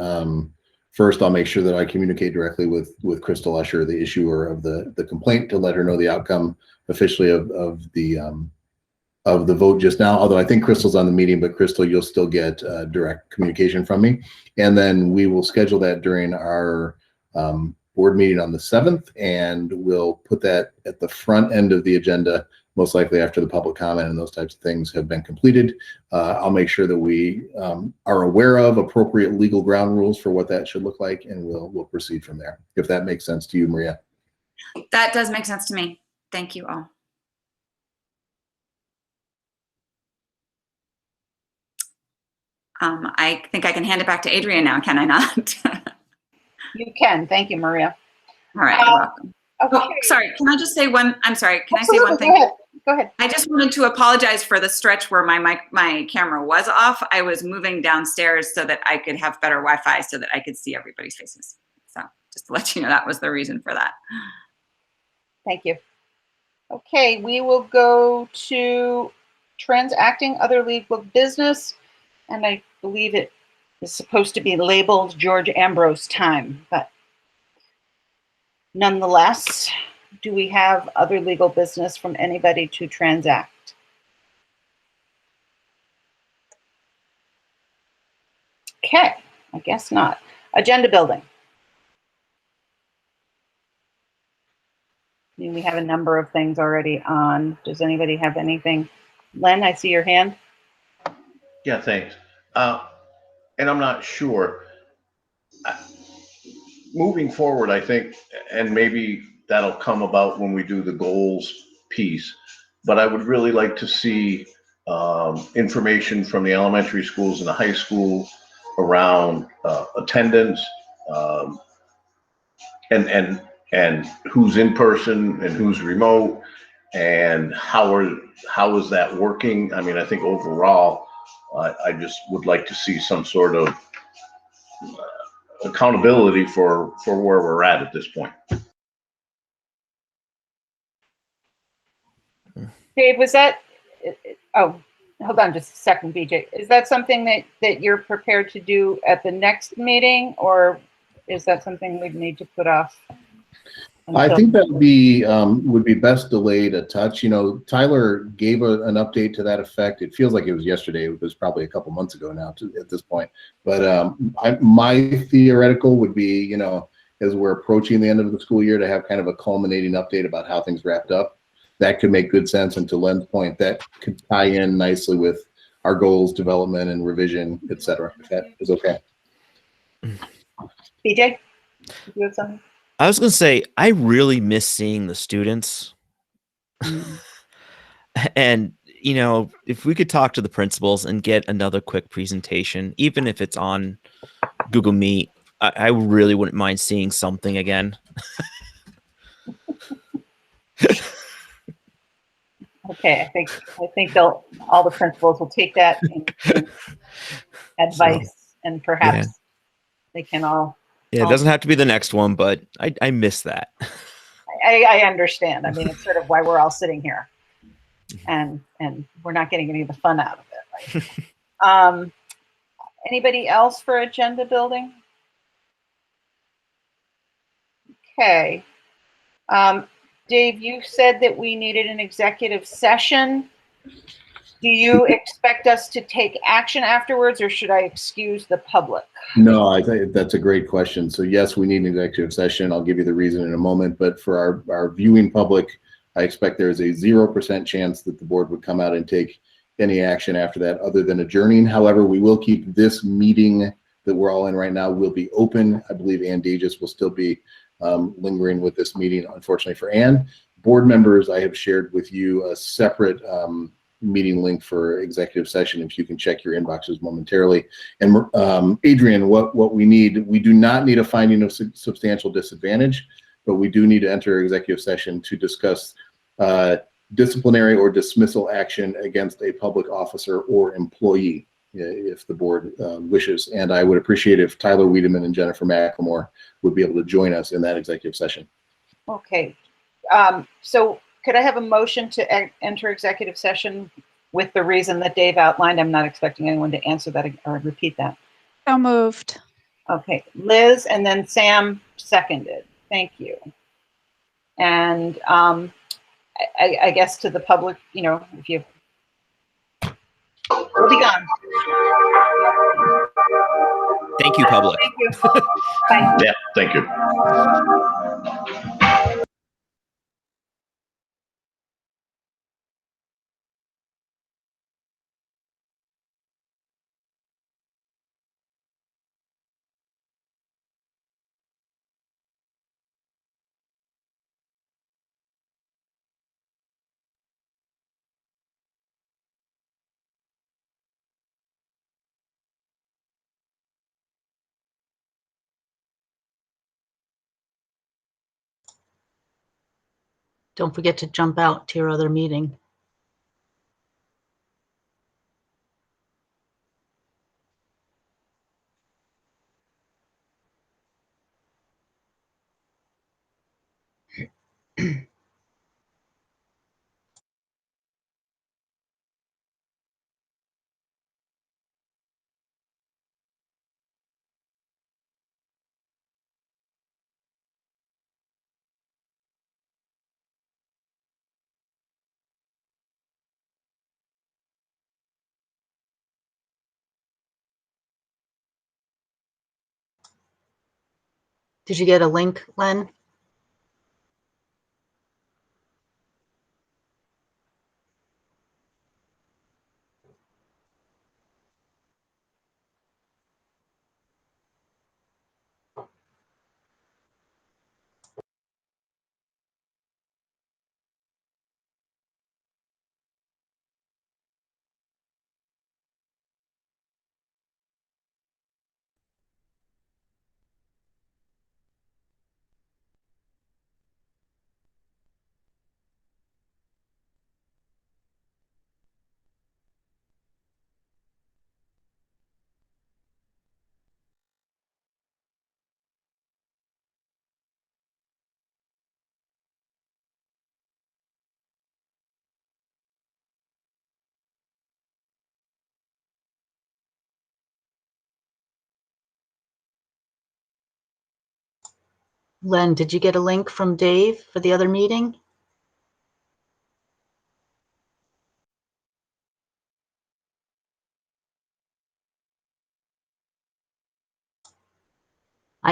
first I'll make sure that I communicate directly with Crystal Usher, the issuer of the complaint, to let her know the outcome officially of the vote just now. Although I think Crystal's on the meeting, but Crystal, you'll still get direct communication from me, and then we will schedule that during our board meeting on the 7th, and we'll put that at the front end of the agenda, most likely after the public comment and those types of things have been completed. I'll make sure that we are aware of appropriate legal ground rules for what that should look like, and we'll proceed from there. If that makes sense to you, Maria. That does make sense to me. Thank you all. I think I can hand it back to Adrian now, can I not? You can. Thank you, Maria. All right, you're welcome. Oh, sorry. Can I just say one? I'm sorry. Can I say one thing? Go ahead. Go ahead. I just wanted to apologize for the stretch where my camera was off. I was moving downstairs so that I could have better Wi-Fi so that I could see everybody's faces. So just to let you know, that was the reason for that. Thank you. Okay, we will go to transacting other legal business. And I believe it is supposed to be labeled George Ambrose time, but nonetheless, do we have other legal business from anybody to transact? Okay, I guess not. Agenda building. I mean, we have a number of things already on. Does anybody have anything? Len, I see your hand. Yeah, thanks. And I'm not sure. Moving forward, I think, and maybe that'll come about when we do the goals piece, but I would really like to see information from the elementary schools and the high school around attendance, and who's in person and who's remote, and how is that working? I mean, I think overall, I just would like to see some sort of accountability for where we're at this point. Dave, was that, oh, hold on just a second, BJ. Is that something that you're prepared to do at the next meeting, or is that something we'd need to put off? I think that would be best delayed a touch. You know, Tyler gave an update to that effect. It feels like it was yesterday. It was probably a couple months ago now at this point. But my theoretical would be, you know, as we're approaching the end of the school year, to have kind of a culminating update about how things wrapped up. That could make good sense. And to Len's point, that could tie in nicely with our goals, development, and revision, et cetera, if that is okay. BJ, do you have something? I was going to say, I really miss seeing the students. And, you know, if we could talk to the principals and get another quick presentation, even if it's on Google Meet, I really wouldn't mind seeing something again. Okay, I think all the principals will take that in advice, and perhaps they can all. Yeah, it doesn't have to be the next one, but I miss that. I understand. I mean, it's sort of why we're all sitting here, and we're not getting any of the fun out of it, right? Anybody else for agenda building? Okay. Dave, you said that we needed an executive session. Do you expect us to take action afterwards, or should I excuse the public? No, I think that's a great question. So yes, we need an executive session. I'll give you the reason in a moment, but for our viewing public, I expect there is a 0% chance that the board would come out and take any action after that other than adjourning. However, we will keep this meeting that we're all in right now will be open. I believe Ann Degis will still be lingering with this meeting, unfortunately for Ann. Board members, I have shared with you a separate meeting link for executive session, if you can check your inboxes momentarily. And Adrian, what we need, we do not need a finding of substantial disadvantage, but we do need to enter executive session to discuss disciplinary or dismissal action against a public officer or employee, if the board wishes. And I would appreciate if Tyler Wiedemann and Jennifer McLemore would be able to join us in that executive session. Okay. So could I have a motion to enter executive session with the reason that Dave outlined? I'm not expecting anyone to answer that or repeat that. So moved. Okay, Liz, and then Sam seconded. Thank you. And I guess to the public, you know, if you, we'll be gone. Thank you, public. Thank you. Bye. Yeah, thank you. Don't forget to jump out to your other meeting. Did you get a link, Len? Len, did you get a link from Dave for the other meeting?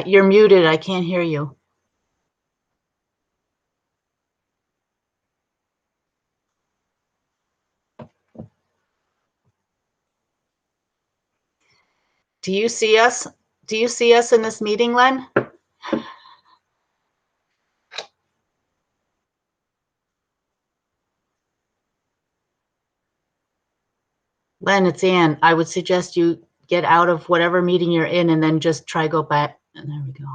You're muted. I can't hear you. Do you see us? Do you see us in this meeting, Len? Len, it's Ann. I would suggest you get out of whatever meeting you're in and then just try go back. And there we go.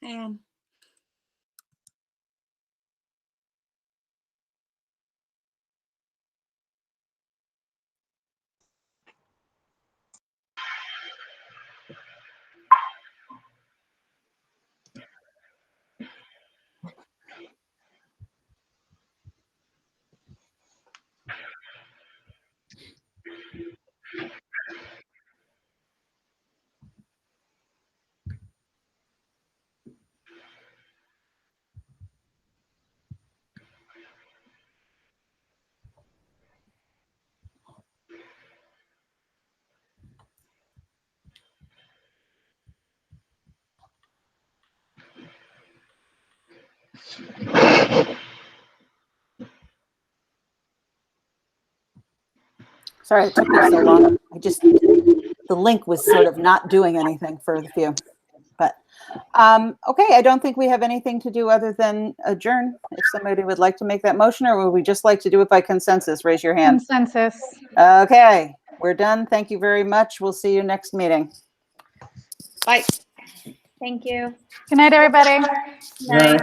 And Sorry it took me so long. The link was sort of not doing anything for the few. But okay, I don't think we have anything to do other than adjourn. If somebody would like to make that motion, or would we just like to do it by consensus? Raise your hand. Consensus. Okay, we're done. Thank you very much. We'll see you next meeting. Bye. Thank you. Good night, everybody. Night.